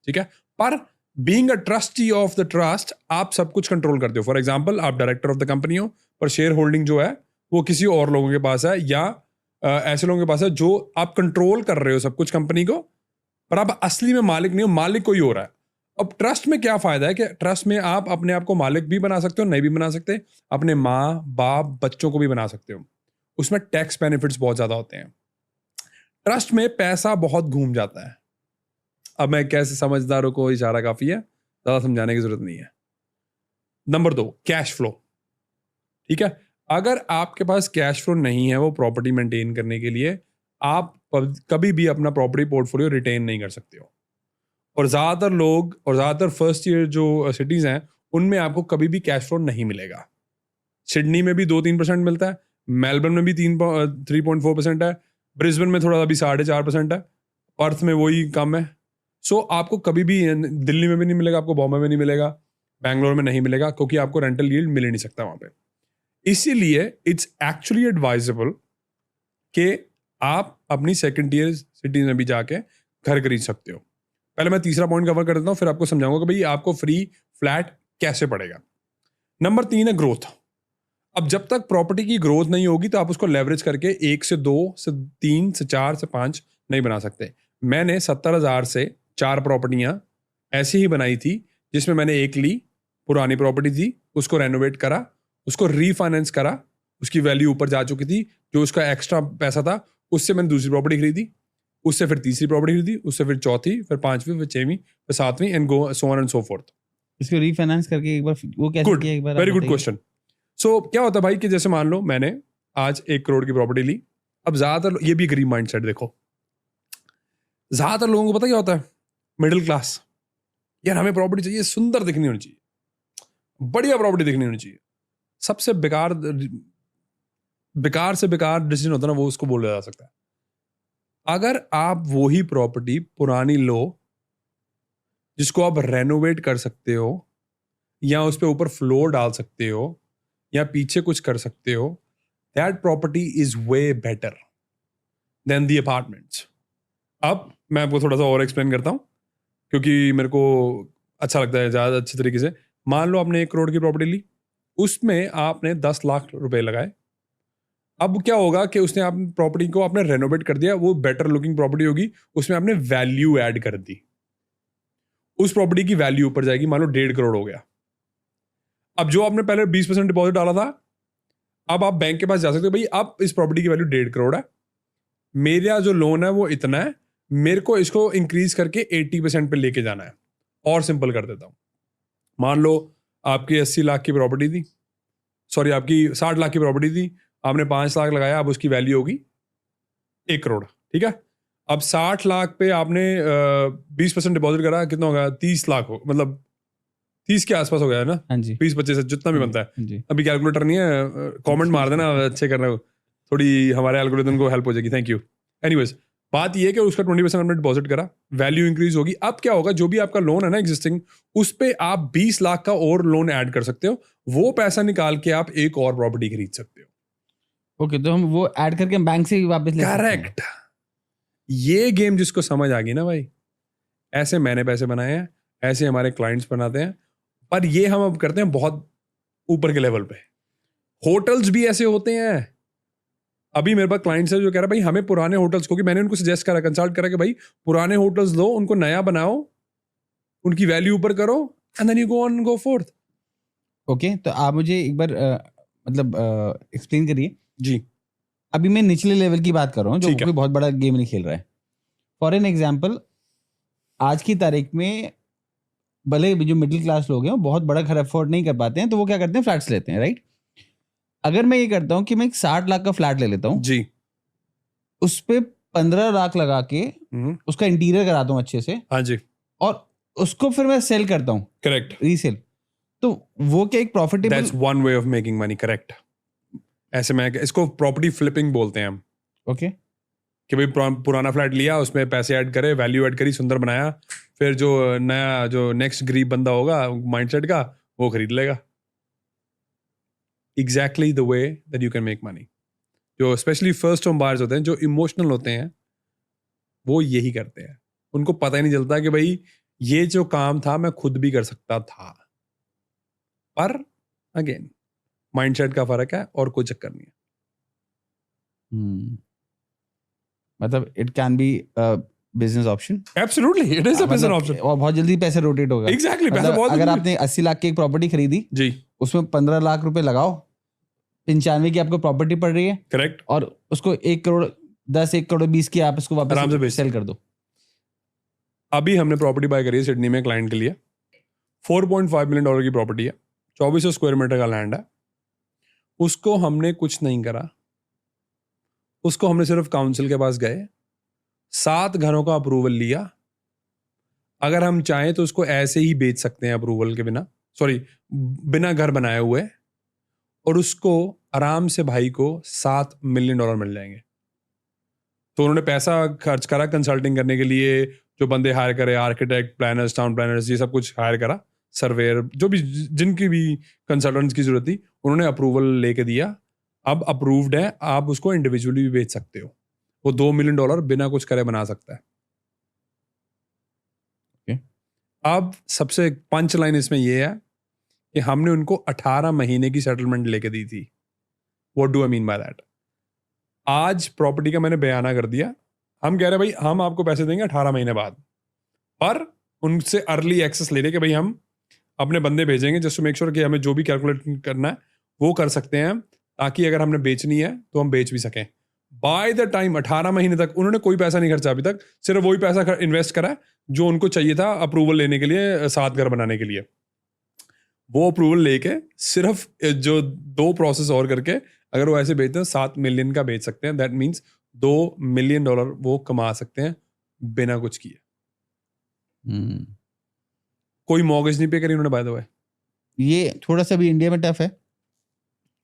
ठीक है। पर being a trustee of the trust, आप सब कुछ कंट्रोल करते हो। फॉर एग्जांपल, आप डायरेक्टर ऑफ द कंपनी हो, पर शेयर होल्डिंग जो है वो किसी और लोगों के पास है, या ऐसे लोगों के पास है जो आप कंट्रोल कर रहे हो सब कुछ कंपनी को, पर आप असली में मालिक नहीं हो, मालिक कोई हो रहा है। अब ट्रस्ट में क्या फायदा है कि ट्रस्ट में आप अपने आप को मालिक भी बना सकते हो, नहीं भी बना सकते, अपने माँ बाप बच्चों को भी बना सकते हो। उसमें टैक्स बेनिफिट्स बहुत ज्यादा होते हैं। ट्रस्ट में पैसा बहुत घूम जाता है। अब मैं कैसे समझदारों को इशारा काफी है, ज्यादा समझाने की जरूरत नहीं है। Number 2, cash flow. ठीक है, अगर आपके पास कैश फ्लो नहीं है वो प्रॉपर्टी मेंटेन करने के लिए, आप कभी भी अपना प्रॉपर्टी पोर्टफोलियो रिटेन नहीं कर सकते हो। और ज्यादातर लोग और ज्यादातर फर्स्ट ईयर जो सिटीज हैं उनमें आपको कभी भी कैश फ्लो नहीं मिलेगा। सिडनी में भी 2-3% मिलता है, मेलबर्न में भी 3.4% है, ब्रिस्बेन में थोड़ा अभी 4.5% है, पर्थ में वही कम है। सो आपको कभी भी दिल्ली में भी नहीं मिलेगा, आपको बॉम्बे में नहीं मिलेगा, बैंगलोर में नहीं मिलेगा, क्योंकि आपको रेंटल यील्ड मिल ही नहीं सकता वहां पे। इसीलिए इट्स एक्चुअली एडवाइजेबल कि आप अपनी सेकंड ईयर सिटीज में भी जाके घर खरीद सकते हो। पहले मैं तीसरा पॉइंट कवर कर देता हूँ, फिर आपको समझाऊंगा कि भाई आपको फ्री फ्लैट कैसे पड़ेगा। नंबर 3 है ग्रोथ। अब जब तक प्रॉपर्टी की ग्रोथ नहीं होगी तो आप उसको लेवरेज करके 1 से 2 से 3 से 4 से 5 नहीं बना सकते। मैंने 70,000 से 4 प्रॉपर्टियां ऐसी ही बनाई थी, जिसमें मैंने एक ली, पुरानी प्रॉपर्टी थी, उसको रेनोवेट करा, उसको रीफाइनेंस करा, उसकी वैल्यू ऊपर जा चुकी थी, जो उसका एक्स्ट्रा पैसा था उससे मैंने दूसरी प्रॉपर्टी खरीदी, उससे फिर तीसरी प्रॉपर्टी खरीदी, उससे फिर चौथी, फिर 5वीं, फिर 6वीं, फिर 7वीं, and go so on and so forth. इसको रीफाइनेंस करके एक बार वो कैसे किया, एक बार वेरी गुड क्वेश्चन। सो क्या होता है भाई कि जैसे मान लो मैंने आज 1 करोड़ की प्रॉपर्टी ली। अब ज्यादातर ये भी गरीब माइंडसेट देखो, ज्यादातर लोगों को पता क्या होता है, मिडिल क्लास, यार हमें प्रॉपर्टी चाहिए, सुंदर दिखनी होनी चाहिए, बढ़िया प्रॉपर्टी दिखनी होनी चाहिए। सबसे बेकार से बेकार डिसीजन होता है ना, वो उसको बोला जा सकता है। अगर आप वही प्रॉपर्टी पुरानी लो जिसको आप रेनोवेट कर सकते हो, या उस पर ऊपर फ्लोर डाल सकते हो, या पीछे कुछ कर सकते हो, that property is way better than the apartments. अब मैं आपको थोड़ा सा और एक्सप्लेन करता हूँ, क्योंकि मेरे को अच्छा लगता है ज़्यादा अच्छे तरीके से। मान लो आपने 1 करोड़ की प्रॉपर्टी ली, उसमें आपने 10 लाख रुपए लगाए। अब क्या होगा कि उसने आप प्रॉपर्टी को आपने रेनोवेट कर दिया, वो बेटर लुकिंग प्रॉपर्टी होगी, उसमें आपने वैल्यू ऐड कर दी, उस प्रॉपर्टी की वैल्यू ऊपर जाएगी, मान लो 1.5 करोड़ हो गया। अब जो आपने पहले 20% डिपॉजिट डाला था, अब आप बैंक के पास जा सकते हो, भाई अब इस प्रॉपर्टी की वैल्यू 1.5 करोड़ है, मेरा जो लोन है वो इतना है, मेरे को इसको इंक्रीज करके 80% पे लेके जाना है। और सिंपल कर देता हूं, मान लो आपकी 80 लाख की प्रॉपर्टी थी, सॉरी आपकी 60 लाख की प्रॉपर्टी थी, आपने 5 लाख लगाया, अब उसकी वैल्यू होगी 1 करोड़, ठीक है। अब 60 लाख पे आपने 20% डिपॉजिट करा, कितना होगा, 30 लाख हो, मतलब 30 के आसपास हो गया है ना, हाँ जी 20-25 जितना भी बनता है। हाँ जी। अभी कैलकुलेटर नहीं है, कमेंट मार देना अच्छे करना, थोड़ी हमारे एल्गोरिथम को हेल्प हो जाएगी, थैंक यू। एनीवेज, बात ये है कि उसका 20% हमने डिपॉजिट करा, वैल्यू इंक्रीज होगी। अब क्या होगा, जो भी आपका लोन है ना एग्जिस्टिंग, उस पे आप 20 लाख का और लोन ऐड कर सकते हो, वो पैसा निकाल के आप एक और प्रॉपर्टी खरीद सकते हो। ओके, तो हम वो ऐड करके बैंक से ही वापस ले सकते हैं। करेक्ट। ये गेम जिसको समझ आ गई ना भाई, ऐसे मैंने पैसे बनाए हैं, ऐसे हमारे क्लाइंट्स बनाते हैं, पर ये हम अब करते हैं बहुत ऊपर के लेवल पे। होटल्स भी ऐसे होते हैं। अभी मेरे पास क्लाइंट्स है जो कह रहा है भाई हमें पुराने होटल्स, क्योंकि मैंने उनको सजेस्ट करा, कंसल्ट करा कि भाई पुराने होटल्स लो, उनको नया बनाओ, उनकी वैल्यू ऊपर करो, and then you go on go forth. Okay, तो आप मुझे एक बार मतलब एक्सप्लेन करिए। जी अभी मैं निचले लेवल की बात कर रहा हूँ, जो ठीक है। कोई बहुत बड़ा गेम नहीं खेल रहा है। फॉर एन एग्जाम्पल, आज की तारीख में भले जो मिडिल क्लास लोग हैं वो बहुत बड़ा घर अफोर्ड नहीं कर पाते हैं, तो वो क्या करते हैं, फ्लैट्स लेते हैं, राइट। अगर मैं ये करता हूँ कि मैं एक 60 लाख का फ्लैट ले लेता हूँ, जी उस पे 15 लाख लगा के उसका इंटीरियर कराता हूँ अच्छे से, हाँ जी और उसको फिर मैं सेल करता हूँ, करेक्ट, रीसेल, तो वो क्या एक profitable? That's one way of making money, correct. ऐसे मैं इसको प्रॉपर्टी फ्लिपिंग बोलते हैं हम, ओके, कि भाई पुराना फ्लैट लिया, उसमें पैसे ऐड करे, वैल्यू ऐड करी, सुंदर बनाया, फिर जो नया जो नेक्स्ट गरीब बंदा होगा माइंडसेट का, वो खरीद लेगा। Exactly the way that you can make money. जो स्पेशली फर्स्ट होम बायर्स होते हैं, जो इमोशनल होते हैं, वो यही करते हैं। उनको पता ही नहीं चलता कि भाई ये जो काम था मैं खुद भी कर सकता था, पर अगेन माइंडसेट का फर्क है, और कोई चक्कर नहीं है। मतलब it can B business option. Absolutely it is a business option. और बहुत जल्दी पैसे रोटेट होगा। एग्जैक्टली, पैसा मतलब बहुत अगर जल्दी- आपने 80 लाख की एक प्रॉपर्टी खरीदी, जी उसमें 15 लाख रुपए लगाओ, 95 की आपको प्रॉपर्टी पड़ रही है, करेक्ट, और उसको 1 करोड़ 10, 1 करोड़ 20 की आप इसको आराम से वापस बेच सेल कर दो। अभी हमने प्रॉपर्टी बाय करी है सिडनी में क्लाइंट के लिए, $4.5 मिलियन की प्रॉपर्टी है, 2400 स्क्वायर मीटर का लैंड है। उसको हमने कुछ नहीं करा, उसको हमने सिर्फ काउंसिल के पास गए, 7 घरों का अप्रूवल लिया। अगर हम चाहें तो उसको ऐसे ही बेच सकते हैं अप्रूवल के बिना, सॉरी बिना घर बनाए हुए, और उसको आराम से भाई को $7 मिलियन मिल जाएंगे। तो उन्होंने पैसा खर्च करा कंसल्टिंग करने के लिए, जो बंदे हायर करे, आर्किटेक्ट, प्लानर्स, टाउन प्लानर्स, ये सब कुछ हायर करा, सर्वेयर, जो भी जिनकी भी कंसल्टेंट्स की जरूरत थी, उन्होंने अप्रूवल लेके दिया। अब अप्रूव्ड है, आप उसको इंडिविजुअली भी बेच सकते हो। वो $2 मिलियन बिना कुछ करे बना सकता है। अब सबसे पंच लाइन इसमें यह है कि हमने उनको 18 महीने की सेटलमेंट लेके दी थी। What do I mean by that? आज प्रॉपर्टी का मैंने बयाना कर दिया, हम कह रहे हैं भाई हम आपको पैसे देंगे 18 महीने बाद, पर उनसे अर्ली एक्सेस ले रहे कि भाई हम अपने बंदे भेजेंगे जस्ट टू मेक श्योर कि हमें जो भी कैलकुलेट करना है वो कर सकते हैं, ताकि अगर हमने बेचनी है तो हम बेच भी सकें। बाय द टाइम 18 महीने तक उन्होंने कोई पैसा नहीं खर्चा अभी तक, सिर्फ वही पैसा इन्वेस्ट करा जो उनको चाहिए था अप्रूवल लेने के लिए, 7 घर बनाने के लिए। वो अप्रूवल लेके सिर्फ जो 2 प्रोसेस और करके अगर वो ऐसे बेचते हैं 7 मिलियन का बेच सकते हैं। दैट मीन्स $2 मिलियन वो कमा सकते हैं बिना कुछ किए। हम्म, कोई मॉर्गेज नहीं पे करी उन्होंने, बाय द वे। ये थोड़ा सा भी इंडिया में टफ है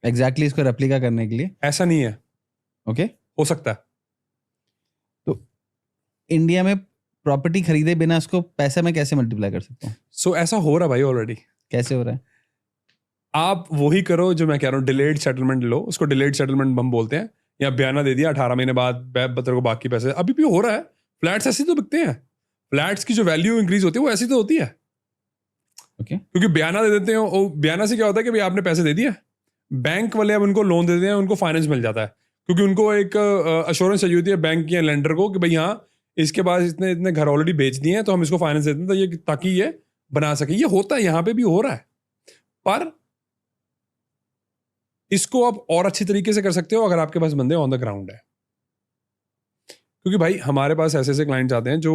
एग्जैक्टली इसको रेप्लिका करने के लिए। ऐसा नहीं है, ओके, हो सकता है। तो इंडिया में प्रॉपर्टी खरीदे बिना उसको पैसे में कैसे मल्टीप्लाई कर सकता हूँ? सो ऐसा हो रहा भाई ऑलरेडी। कैसे हो रहा है? आप वही करो जो मैं कह रहा हूँ, डिलेड सेटलमेंट लो, उसको डिलेड सेटलमेंट हम बोलते हैं, या बयाना दे दिया 18 महीने बाद तेरे को बाकी पैसे। अभी भी हो रहा है, फ्लैट्स ऐसे तो बिकते हैं, फ्लैट्स की जो वैल्यू इंक्रीज होती है वो ऐसी तो होती है। ओके, क्योंकि बयाना दे देते हैं, और बयाना से क्या होता है कि भाई आपने पैसे दे दिए, बैंक वाले अब उनको लोन दे देते हैं, उनको फाइनेंस मिल जाता है, क्योंकि उनको एक अश्योरेंस चाहिए होती है बैंक या लेंडर को कि भाई हाँ इसके पास इतने इतने घर ऑलरेडी बेच दिए हैं, तो हम इसको फाइनेंस देते हैं, तो ये ताकि ये बना सके। ये होता है, यहाँ पे भी हो रहा है, पर इसको आप और अच्छी तरीके से कर सकते हो अगर आपके पास बंदे ऑन द ग्राउंड है। क्योंकि भाई हमारे पास ऐसे ऐसे क्लाइंट्स आते हैं जो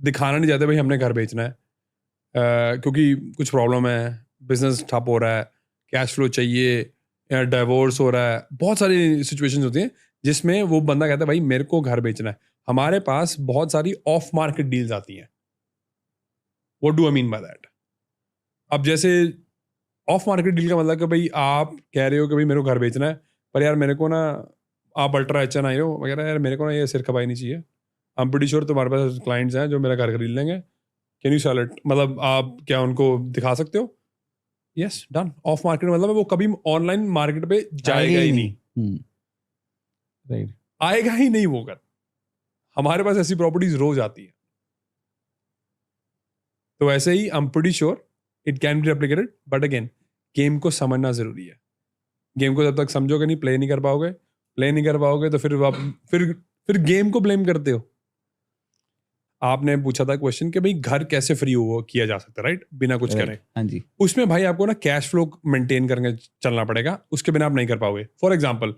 दिखाना नहीं चाहते भाई हमने घर बेचना है, क्योंकि कुछ प्रॉब्लम है, बिजनेस ठप हो रहा है, कैश फ्लो चाहिए, या डाइवोर्स हो रहा है, बहुत सारी सिचुएशंस होती हैं जिसमें वो बंदा कहता है भाई मेरे को घर बेचना है। हमारे पास बहुत सारी ऑफ मार्केट डील्स आती हैं। What do I mean by that? अब जैसे ऑफ मार्केट डील का मतलब कि भाई आप कह रहे हो कि भाई मेरे को घर बेचना है, पर यार मेरे को ना, आप अल्ट्रा एच एन आई हो वगैरह, यार मेरे को ना ये सिर खपाई नहीं चाहिए, आई एम प्रीटी श्योर तुम्हारे पास क्लाइंट्स हैं जो मेरा घर खरीद लेंगे, कैन यू सेल इट? मतलब आप क्या उनको दिखा सकते हो? Yes, done. ऑफ मार्केट मतलब वो कभी ऑनलाइन मार्केट पे जाएगा ही नहीं, राइट। आएगा ही नहीं वो घर। हमारे पास ऐसी प्रॉपर्टीज रोज आती है। तो ऐसे ही I am pretty sure it can be replicated, but again game को समझना जरूरी है। गेम को जब तक समझोगे नहीं, प्ले नहीं कर पाओगे तो फिर आप फिर गेम को ब्लेम करते हो। आपने पूछा था क्वेश्चन कि भाई घर कैसे फ्री हो किया जा सकता है, राइट, बिना कुछ करे। हाँ जी। उसमें भाई आपको ना कैश फ्लो मेंटेन करके चलना पड़ेगा, उसके बिना आप नहीं कर पाओगे। फॉर एग्जांपल,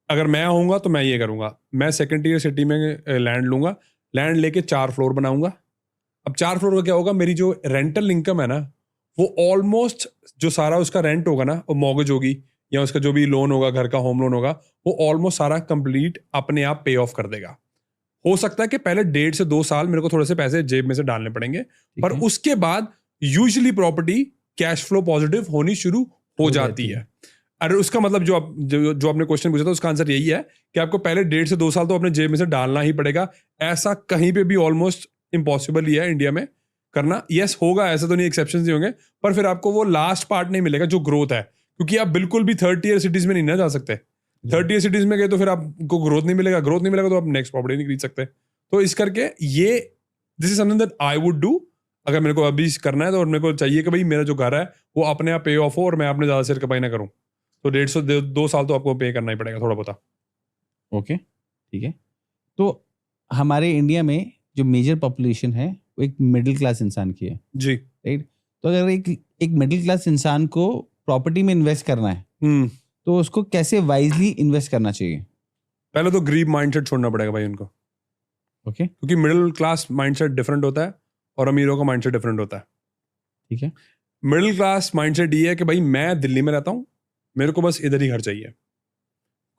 अगर मैं होऊंगा तो मैं ये करूंगा, मैं सेकंड टियर सिटी में लैंड लूंगा, लैंड लेके 4 फ्लोर बनाऊंगा। अब 4 फ्लोर का क्या होगा, मेरी जो रेंटल इनकम है ना, वो ऑलमोस्ट जो सारा उसका रेंट होगा ना, वो मॉर्गेज होगी या उसका जो भी लोन होगा, घर का होम लोन होगा, वो ऑलमोस्ट सारा कंप्लीट अपने आप पे ऑफ कर देगा। हो सकता है कि पहले 1.5 से 2 साल मेरे को थोड़े से पैसे जेब में से डालने पड़ेंगे, पर उसके बाद usually property cash flow positive होनी शुरू हो जाती है। अरे उसका मतलब जो आपने क्वेश्चन पूछा था उसका आंसर यही है कि आपको पहले 1.5 से 2 साल तो अपने जेब में से डालना ही पड़ेगा। ऐसा कहीं पे भी ऑलमोस्ट इम्पॉसिबल ही है इंडिया में करना। यस होगा, ऐसा तो नहीं, एक्सेप्शंस नहीं होंगे, पर फिर आपको वो लास्ट पार्ट नहीं मिलेगा जो ग्रोथ है, क्योंकि आप बिल्कुल भी 3rd टियर सिटीज में नहीं ना जा सकते। 3rd टियर सिटीज में गए तो फिर आपको ग्रोथ नहीं मिलेगा, तो आप नेक्स्ट प्रॉपर्टी नहीं खरीद सकते। तो इस करके ये this is something that I would do. अगर मेरे को अभी करना है तो मेरे को चाहिए कि भाई मेरा जो घर है वो अपने आप पे ऑफ हो और मैं अपने ज्यादा सिर कपाई ना करूं, तो 1.5 से 2 साल तो आपको पे करना ही पड़ेगा थोड़ा बहुत। ओके, ठीक है। तो हमारे इंडिया में जो मेजर पॉपुलेशन है वो एक मिडिल क्लास इंसान की है जी, राइट। तो अगर एक मिडिल क्लास इंसान को प्रॉपर्टी में इन्वेस्ट करना है तो उसको कैसे वाइजली इन्वेस्ट करना चाहिए? पहले तो गरीब माइंडसेट छोड़ना पड़ेगा भाई उनको। ओके, क्योंकि मिडिल क्लास माइंडसेट डिफरेंट होता है और अमीरों का माइंडसेट डिफरेंट होता है। ठीक है। मिडिल क्लास माइंडसेट ये है कि भाई मैं दिल्ली में रहता हूँ, मेरे को बस इधर ही घर चाहिए,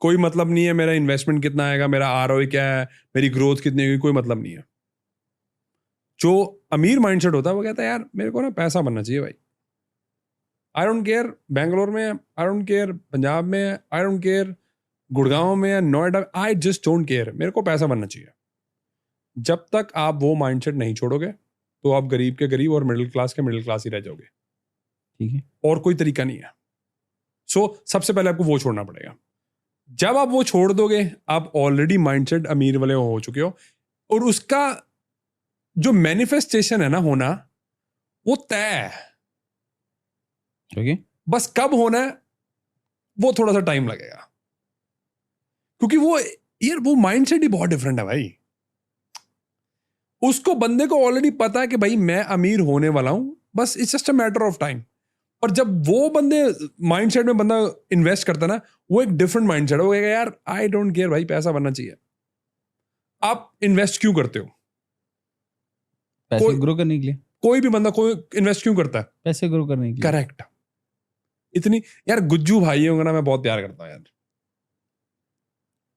कोई मतलब नहीं है मेरा इन्वेस्टमेंट कितना आएगा, मेरा आरओआई क्या है, मेरी ग्रोथ कितनी होगी, कोई मतलब नहीं है। जो अमीर माइंडसेट होता है वो कहता है यार मेरे को ना पैसा बनना चाहिए भाई, आई डोंट केयर बैंगलोर में, आई डोंट केयर पंजाब में, आई डोंट केयर गुड़गांव में, Noida, I just don't care, मेरे को पैसा बनना चाहिए। जब तक आप वो माइंडसेट नहीं छोड़ोगे तो आप गरीब के गरीब और मिडिल क्लास के मिडिल क्लास ही रह जाओगे। ठीक है। और कोई तरीका नहीं है। सो सबसे पहले आपको वो छोड़ना पड़ेगा। जब आप वो छोड़ दोगे आप ऑलरेडी माइंडसेट अमीर वाले हो चुके हो, और उसका जो मैनिफेस्टेशन है ना होना, वो तय है। ओके, बस कब होना है वो थोड़ा सा टाइम लगेगा, क्योंकि वो माइंडसेट ही बहुत डिफरेंट है भाई। उसको बंदे को ऑलरेडी पता है कि भाई मैं अमीर होने वाला हूं, बस it's just a matter of time. और जब वो बंदे माइंडसेट में बंदा इन्वेस्ट करता ना, वो एक डिफरेंट माइंडसेट है। वो कहेगा यार आई डोंट केयर भाई, पैसा बनना चाहिए। आप इन्वेस्ट क्यों करते हो? पैसे ग्रो करने के लिए। कोई भी बंदा कोई इन्वेस्ट क्यों करता है? पैसे ग्रो करने के लिए। करेक्ट। इतनी यार गुज्जू भाई होंगे ना, मैं बहुत प्यार करता हूं यार।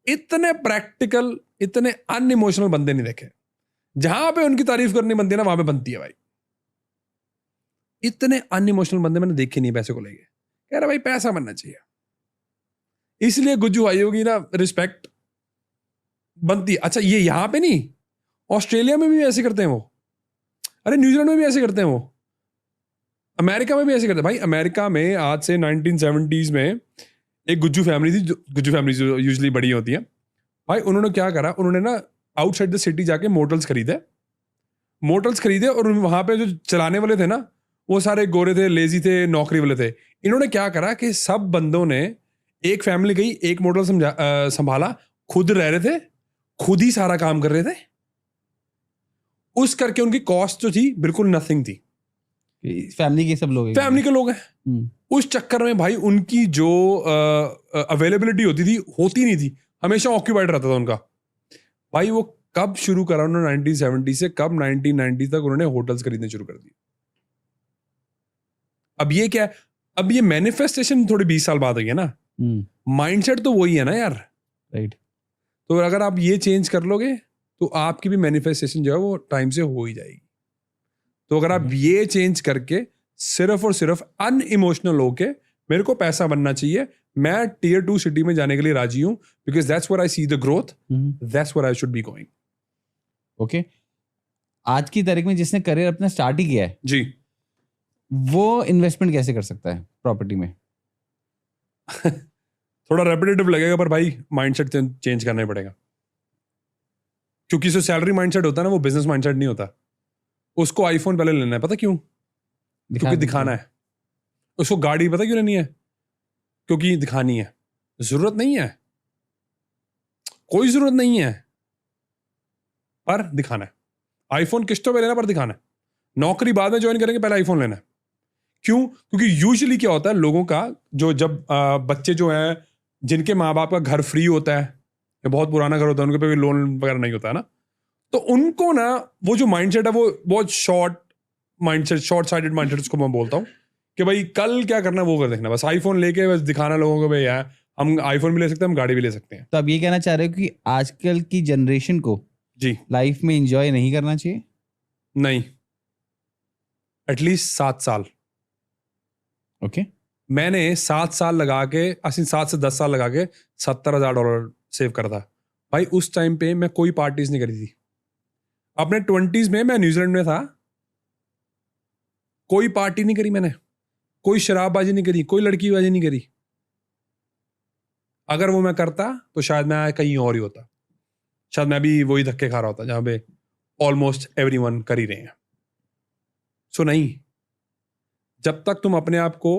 इतने प्रैक्टिकल, इतने अनइमोशनल बंदे नहीं देखे। जहां पे उनकी तारीफ करनी बनती है ना वहां पे बनती है भाई। इतने अनइमोशनल बंदे मैंने देखे नहीं पैसे को लेके। कह रहा भाई पैसा बनना चाहिए, इसलिए गुज्जू भाइयों की ना रिस्पेक्ट बनती है। अच्छा ये यहां पे नहीं, ऑस्ट्रेलिया में भी ऐसे करते हैं वो, अरे न्यूजीलैंड में भी ऐसे करते हैं वो, अमेरिका में भी ऐसे करते हैं भाई। अमेरिका में आज से 1970s में एक गुज्जू फैमिली थी, गुज्जू फैमिली यूजुअली बड़ी होती है भाई। उन्होंने क्या करा, उन्होंने ना आउटसाइड द सिटी जाके मोटर्स खरीदे और वहां पे जो चलाने वाले थे ना वो सारे गोरे थे, लेजी थे, नौकरी वाले थे। इन्होंने क्या करा कि सब बंदों ने, एक फैमिली गई, एक मोटर संभाला, खुद रह रहे थे, खुद ही सारा काम कर रहे थे, उस करके उनकी कॉस्ट जो थी बिल्कुल नथिंग थी। फैमिली के सब लोग फैमिली के लोग हैं। उस चक्कर में भाई उनकी जो अवेलेबिलिटी होती नहीं थी, हमेशा ऑक्यूपाइड रहता था उनका। भाई वो कब शुरू करा उन्होंने 1970 से कब 1990 तक उन्होंने होटल्स खरीदने शुरू कर दिए। अब ये क्या है, अब ये मैनिफेस्टेशन थोड़ी 20 साल बाद आई है ना, माइंडसेट तो वही है ना यार, राइट। तो अगर आप ये चेंज कर लोगे तो आपकी भी मैनिफेस्टेशन जो है वो टाइम से हो ही जाएगी। तो अगर आप ये चेंज करके सिर्फ और सिर्फ अनइमोशनल होके मेरे को पैसा बनना चाहिए, मैं Tier 2 सिटी में जाने के लिए राजी हूं, because that's where I see the growth, that's where I should be going. Okay, आज की तारीख में जिसने करियर अपना स्टार्ट ही किया है जी, वो इन्वेस्टमेंट कैसे कर सकता है प्रॉपर्टी में? थोड़ा रेपिटेटिव लगेगा पर भाई माइंडसेट चेंज करना ही पड़ेगा, क्योंकि जो सैलरी माइंडसेट होता है ना वो बिजनेस माइंडसेट नहीं होता। उसको आईफोन पहले लेना है, पता क्यों? क्योंकि दिखाना है। उसको गाड़ी पता क्यों लेनी है? क्योंकि दिखानी है। जरूरत नहीं है, कोई जरूरत नहीं है, पर दिखाना है। आईफोन किस्तों पे लेना पर दिखाना है। नौकरी बाद में ज्वाइन करेंगे, पहले आईफोन लेना है। क्यों? क्योंकि यूजुअली क्या होता है लोगों का, जो जब बच्चे जो हैं जिनके माँ बाप का घर फ्री होता है या बहुत पुराना घर होता है, उनके पे भी लोन वगैरह नहीं होता है ना, तो उनको ना वो जो माइंडसेट है वो बहुत शॉर्ट साइडेड माइंडसेट उसको मैं बोलता हूँ कि भाई कल क्या करना है वो कर देखना, बस आईफोन लेके बस दिखाना लोगों को भाई यार हम आईफोन भी ले सकते हैं, हम गाड़ी भी ले सकते हैं। तो आप ये कहना चाह रहे हो कि आजकल की जनरेशन को जी लाइफ में एंजॉय नहीं करना चाहिए? नहीं, एटलीस्ट 7 साल। ओके, मैंने 7 साल लगा के 7 से 10 साल लगा के $70,000 सेव करा था भाई। उस टाइम पे मैं कोई पार्टीज नहीं करी थी। अपने 20s में मैं न्यूजीलैंड में था, कोई पार्टी नहीं करी मैंने, कोई शराबबाजी नहीं करी, कोई लड़कीबाजी नहीं करी। अगर वो मैं करता तो शायद मैं कहीं और ही होता, शायद मैं भी वही धक्के खा रहा होता जहां पे ऑलमोस्ट एवरीवन कर ही रहे हैं। सो नहीं, जब तक तुम अपने आप को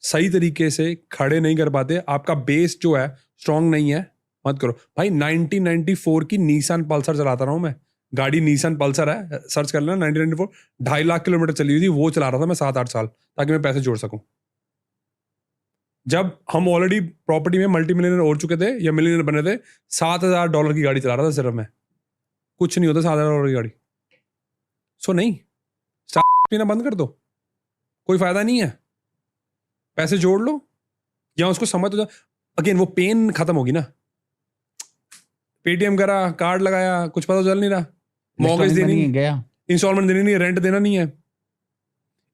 सही तरीके से खड़े नहीं कर पाते, आपका बेस जो है स्ट्रांग नहीं है, मत करो भाई। 1994 की नीसान पल्सर चलाता रहा हूं मैं, गाड़ी नीसान पल्सर है, सर्च कर लेना 1994, 2.5 लाख किलोमीटर चली हुई थी, वो चला रहा था मैं 7-8 साल, ताकि मैं पैसे जोड़ सकूं। जब हम ऑलरेडी प्रॉपर्टी में मल्टी मिलियनर हो चुके थे या मिलियनर बने थे, $7,000 की गाड़ी चला रहा था सिर्फ मैं। कुछ नहीं होता $7,000 की गाड़ी। सो नहीं, पीना बंद कर दो, कोई फायदा नहीं है। पैसे जोड़ लो या उसको समझ तो अगेन वो पेन खत्म होगी ना। पेटीएम करा, कार्ड लगाया, कुछ पता चल नहीं रहा, मॉर्गेज देनी गया, इंस्टॉलमेंट देनी नहीं, रेंट देना नहीं है।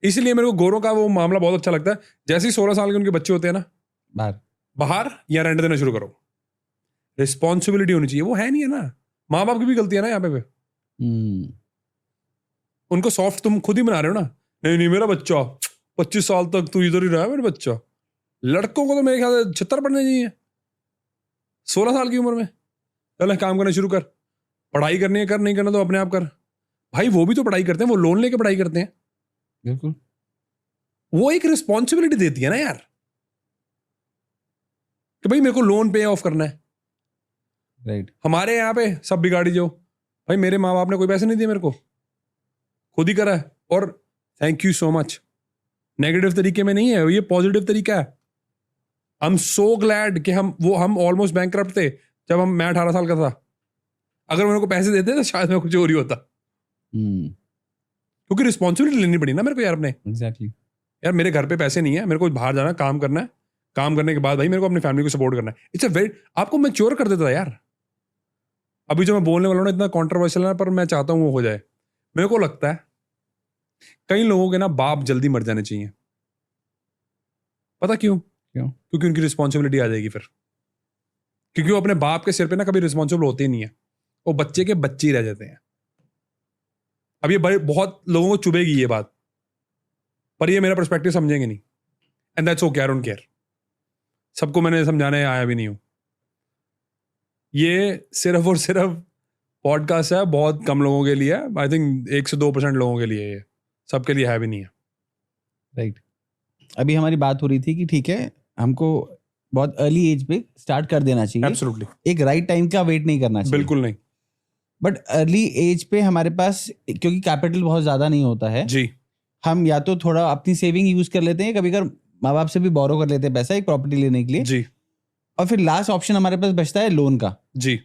इसलिए मेरे को गोरों का वो मामला बहुत अच्छा लगता है। जैसे ही 16 साल के उनके बच्चे होते हैं ना, बाहर या रेंट देना शुरू करो। रिस्पॉन्सिबिलिटी होनी चाहिए, वो है नहीं है ना। माँ बाप की भी गलती है ना यहाँ पे। उनको सॉफ्ट तुम खुद ही बना रहे हो ना। नहीं मेरा बच्चा 25 साल तक तू इधर ही रहा है, मेरा बच्चा। लड़कों को तो मेरे ख्याल से 76 पढ़ने चाहिए 16 साल की उम्र में। चल काम करना शुरू कर, पढ़ाई करनी है कर, नहीं करना तो अपने आप कर। भाई वो भी तो पढ़ाई करते हैं, वो लोन लेके पढ़ाई करते हैं। बिल्कुल, वो एक रिस्पॉन्सिबिलिटी देती है ना यार, कि भाई मेरे को लोन पे ऑफ करना है। राइट। हमारे यहाँ पे सब बिगाड़ी जो, भाई मेरे माँ बाप ने कोई पैसे नहीं दिए मेरे को, खुद ही करा है, और thank you so much. Negative तरीके में नहीं है ये, पॉजिटिव तरीका है। आई एम सो ग्लैड कि हम ऑलमोस्ट बैंकक्रप्ट थे जब मैं 18 साल का था। अगर मेरे को पैसे देते तो शायद मैं कुछ और ही होता। क्योंकि रिस्पॉन्सिबिलिटी लेनी पड़ी ना मेरे को यार अपने। एग्जैक्टली। यार मेरे घर पे पैसे नहीं है, मेरे को बाहर जाना, काम करना है, काम करने के बाद भाई मेरे को अपनी फैमिली को सपोर्ट करना है। इट्स अ वेरी, आपको मैच्योर कर देता है यार। अभी जो मैं बोलने वाला हूँ ना इतना कंट्रोवर्शियल है, पर मैं चाहता हूँ वो हो जाए। मेरे को लगता है कई लोगों के ना बाप जल्दी मर जाने चाहिए। पता क्यों? क्योंकि उनकी रिस्पॉन्सिबिलिटी आ जाएगी फिर, क्योंकि वो अपने बाप के सिर पे ना कभी रिस्पॉन्सिबल होते ही नहीं है, वो बच्चे के बच्चे ही रह जाते हैं। अब ये बहुत लोगों को चुभेगी ये बात, पर ये मेरा पर्सपेक्टिव समझेंगे नहीं, and that's okay, I don't care. सबको मैंने समझाने आया भी नहीं हूं। ये सिर्फ और सिर्फ पॉडकास्ट है, बहुत कम लोगों के लिए। आई थिंक 1 से 2% लोगों के लिए, ये सबके लिए है भी नहीं है। राइट। अभी हमारी बात हो रही थी कि ठीक है, हमको बहुत अर्ली एज पे स्टार्ट कर देना चाहिए। एब्सोल्युटली, एक राइट टाइम का वेट नहीं करना चाहिए। बिल्कुल नहीं बट अर्ली एज पे हमारे पास क्योंकि कैपिटल बहुत ज्यादा नहीं होता है, जी। हम या तो थोड़ा अपनी सेविंग यूज कर लेते हैं, कभी कभी माँ बाप से भी बोरो कर लेते हैं पैसा एक प्रॉपर्टी लेने के लिए, जी और फिर लास्ट ऑप्शन हमारे पास बचता है लोन का। जी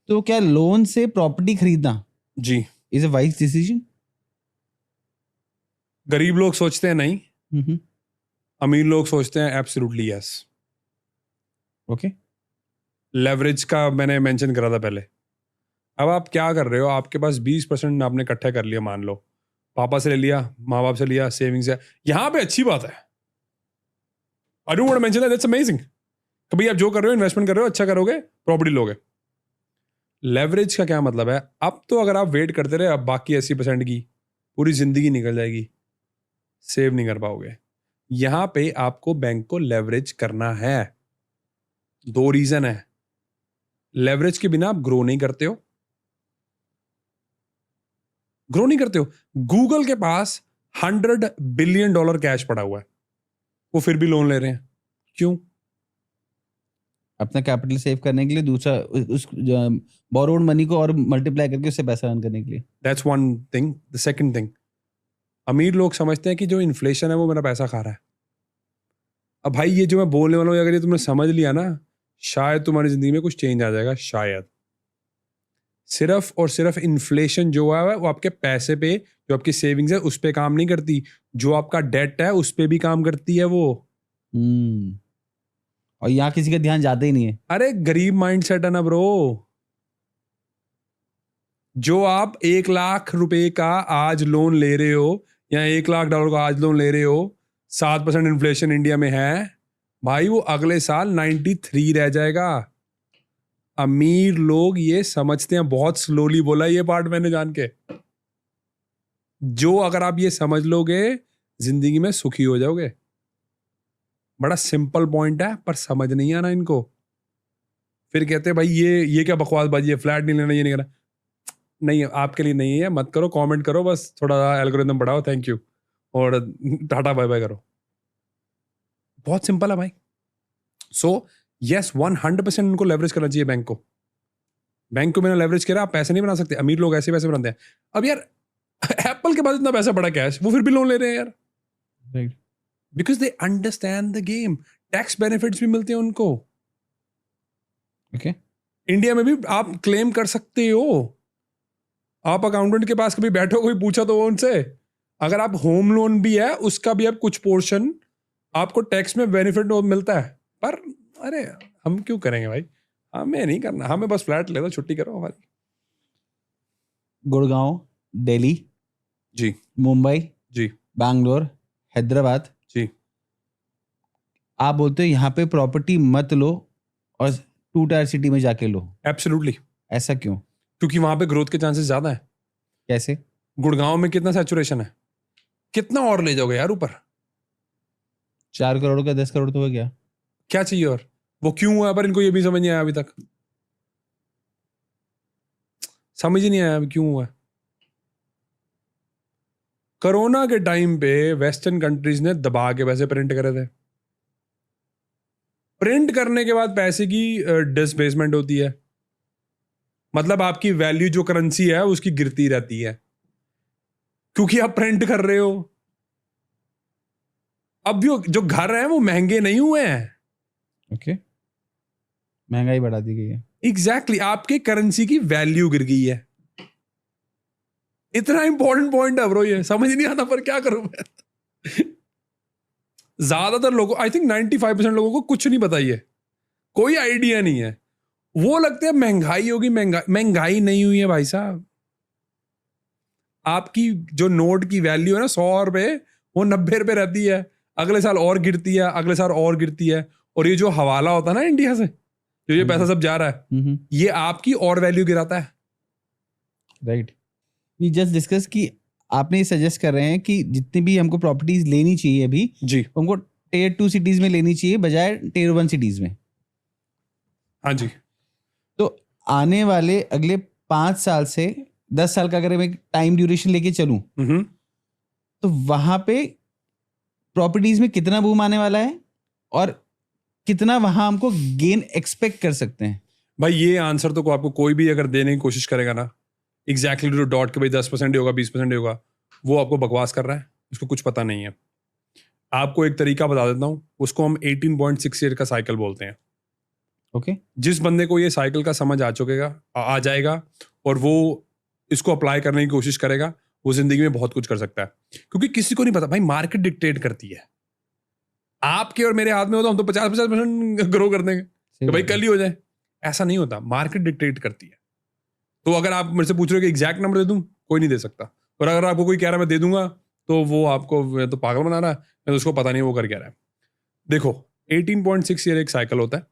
तो क्या लोन से प्रॉपर्टी खरीदना जी इज अ वाइज डिसीजन? गरीब लोग सोचते हैं नहीं, अमीर लोग सोचते हैं एब्सोल्युटली यस। ओके। लेवरेज का मैंने मेंशन करा था पहले। अब आप क्या कर रहे हो, आपके पास 20% आपने इकट्ठा कर लिया, मान लो पापा से ले लिया, माँ बाप से लिया, सेविंग से, यहां पे अच्छी बात है। I don't want to mention that's amazing. कभी आप जो कर रहे हो, इन्वेस्टमेंट कर रहे हो, अच्छा करोगे, प्रॉपर्टी लोगे। लेवरेज का क्या मतलब है? अब तो अगर आप वेट करते रहे, अब बाकी 80% की पूरी जिंदगी निकल जाएगी, सेव नहीं कर पाओगे। यहां पे आपको बैंक को लेवरेज करना है। 2 रीजन है। लेवरेज के बिना आप ग्रो नहीं करते हो, ग्रो नहीं करते हो। गूगल के पास $100 बिलियन कैश पड़ा हुआ है, वो फिर भी लोन ले रहे हैं। क्यों? अपना कैपिटल सेव करने के लिए, दूसरा उस बोरोड मनी को और मल्टीप्लाई करके उससे पैसा अर्न करने के लिए। That's one thing. The second thing, अमीर लोग समझते हैं कि जो इन्फ्लेशन है वो मेरा पैसा खा रहा है। अब भाई ये जो मैं बोलने वाला हूँ, अगर ये तुमने समझ लिया ना, शायद तुम्हारी जिंदगी में कुछ चेंज आ जाएगा। शायद सिर्फ और सिर्फ इन्फ्लेशन जो है वो आपके पैसे पे, जो आपकी सेविंग्स है उस पे काम नहीं करती, जो आपका डेट है उस पे भी काम करती है वो। और यहाँ किसी का ध्यान जाता ही नहीं है। अरे गरीब माइंडसेट है ना ब्रो। जो आप 1 लाख रुपए का आज लोन ले रहे हो, या $1 लाख का आज लोन ले रहे हो, 7% इन्फ्लेशन इंडिया में है भाई, वो अगले साल 93 रह जाएगा। अमीर लोग ये समझते हैं, बहुत स्लोली बोला ये पार्ट मैंने जान के। जो अगर आप ये समझ लोगे, जिंदगी में सुखी हो जाओगे। बड़ा सिंपल पॉइंट है, पर समझ नहीं आना इनको। फिर कहते हैं भाई ये क्या बकवास बाजी है, फ्लैट नहीं लेना, ये नहीं करना। नहीं, आपके लिए नहीं है, मत करो, कमेंट करो, बस थोड़ा एल्गोरिथम बढ़ाओ, थैंक यू, और टाटा बाय बाय करो। बहुत सिंपल है भाई। सो यस, 100% उनको लेवरेज करना चाहिए बैंक को। बैंक को बिना लेवरेज करा आप पैसे नहीं बना सकते। अमीर लोग ऐसे पैसे बनाते हैं। अब यार एप्पल के पास इतना पैसा पड़ा कैश, वो फिर भी लोन ले रहे हैं यार, right. Because they understand the game. Tax benefits भी मिलते हैं उनको। ओके। इंडिया में भी आप क्लेम कर सकते हो। आप अकाउंटेंट के पास कभी बैठो, कोई पूछा तो वो उनसे, अगर आप होम लोन भी है उसका भी आप कुछ पोर्शन आपको टैक्स में बेनिफिट मिलता है। पर अरे हम क्यों करेंगे भाई, हमें नहीं करना, हमें बस फ्लैट ले दो, छुट्टी करो हमारी। गुड़गांव, दिल्ली, जी मुंबई, जी बैंगलोर, हैदराबाद, जी आप बोलते हो यहाँ पे प्रॉपर्टी मत लो और 2 टायर सिटी में जाके लो। एब्सोल्युटली। ऐसा क्यों? क्योंकि वहां पे ग्रोथ के चांसेस ज्यादा है। कैसे? गुड़गांव में कितना सैचुरेशन है, कितना और ले जाओगे यार ऊपर? 4 करोड़ का 10 करोड़ तो हो गया। क्या चाहिए और? वो क्यों हुआ, पर इनको ये भी समझ नहीं आया अभी तक। समझ ही नहीं आया अभी क्यों हुआ। कोरोना के टाइम पे वेस्टर्न कंट्रीज ने दबा के पैसे प्रिंट करे थे। प्रिंट करने के बाद पैसे की डिसबेसमेंट होती है, मतलब आपकी वैल्यू जो करेंसी है उसकी गिरती रहती है, क्योंकि आप प्रिंट कर रहे हो। अब जो घर हैं वो महंगे नहीं हुए हैं। ओके। महंगाई बढ़ा दी गई है। एग्जैक्टली, आपके करेंसी की वैल्यू गिर गई है। इतना इंपॉर्टेंट पॉइंट है ब्रो, ये समझ नहीं आता, पर क्या करूं मैं। ज्यादातर लोगों, आई थिंक 95% लोगों को कुछ नहीं पता, ये कोई आइडिया नहीं है। वो लगते हैं महंगाई होगी, महंगाई नहीं हुई है भाई साहब। आपकी जो नोट की वैल्यू है ना 100 रुपए, वो 90 रुपए रहती है, अगले साल और गिरती है, अगले साल और गिरती है। और ये जो हवाला होता है ना इंडिया से, जो ये पैसा सब जा रहा है, ये आपकी और वैल्यू गिराता है। राइट, वी जस्ट डिस्कस कि आपने ये सजेस्ट कर रहे हैं कि जितनी भी हमको प्रॉपर्टीज लेनी चाहिए अभी, जी हमको टियर 2 सिटीज में लेनी चाहिए बजाय टियर 1 सिटीज में। हाँ जी। तो आने वाले अगले 5 साल से 10 साल का अगर मैं टाइम ड्यूरेशन लेके चलूं, तो वहां पे प्रॉपर्टीज में कितना बूम आने वाला है और कितना वहां हमको गेन एक्सपेक्ट कर सकते हैं? भाई ये आंसर तो आपको कोई भी अगर देने की कोशिश करेगा ना एग्जैक्टली टू डॉट के भाई 10% ही होगा, 20% ही होगा, वो आपको बकवास कर रहा है, उसको कुछ पता नहीं है। आपको एक तरीका बता देता हूँ, उसको हम 18.6 ईयर का साइकिल बोलते हैं। ओके, जिस बंदे को ये साइकिल का समझ आ जाएगा और वो इसको अप्लाई करने की कोशिश करेगा, वो जिंदगी में बहुत कुछ कर सकता है। क्योंकि किसी को नहीं पता भाई, मार्केट डिक्टेट करती है। आपके और मेरे हाथ में हो तो हम तो 50% ग्रो कर देंगे तो भाई कल ही हो जाए, ऐसा नहीं होता, मार्केट डिक्टेट करती है। तो अगर आप मेरे से पूछ रहे हो कि एग्जैक्ट नंबर दे दूं, कोई नहीं दे सकता। और अगर आपको कोई कह रहा है मैं दे दूंगा, तो वो आपको तो पागल बना रहा है, तो उसको पता नहीं वो कर क्या रहा है। देखो 18.6 ईयर एक साइकिल होता है,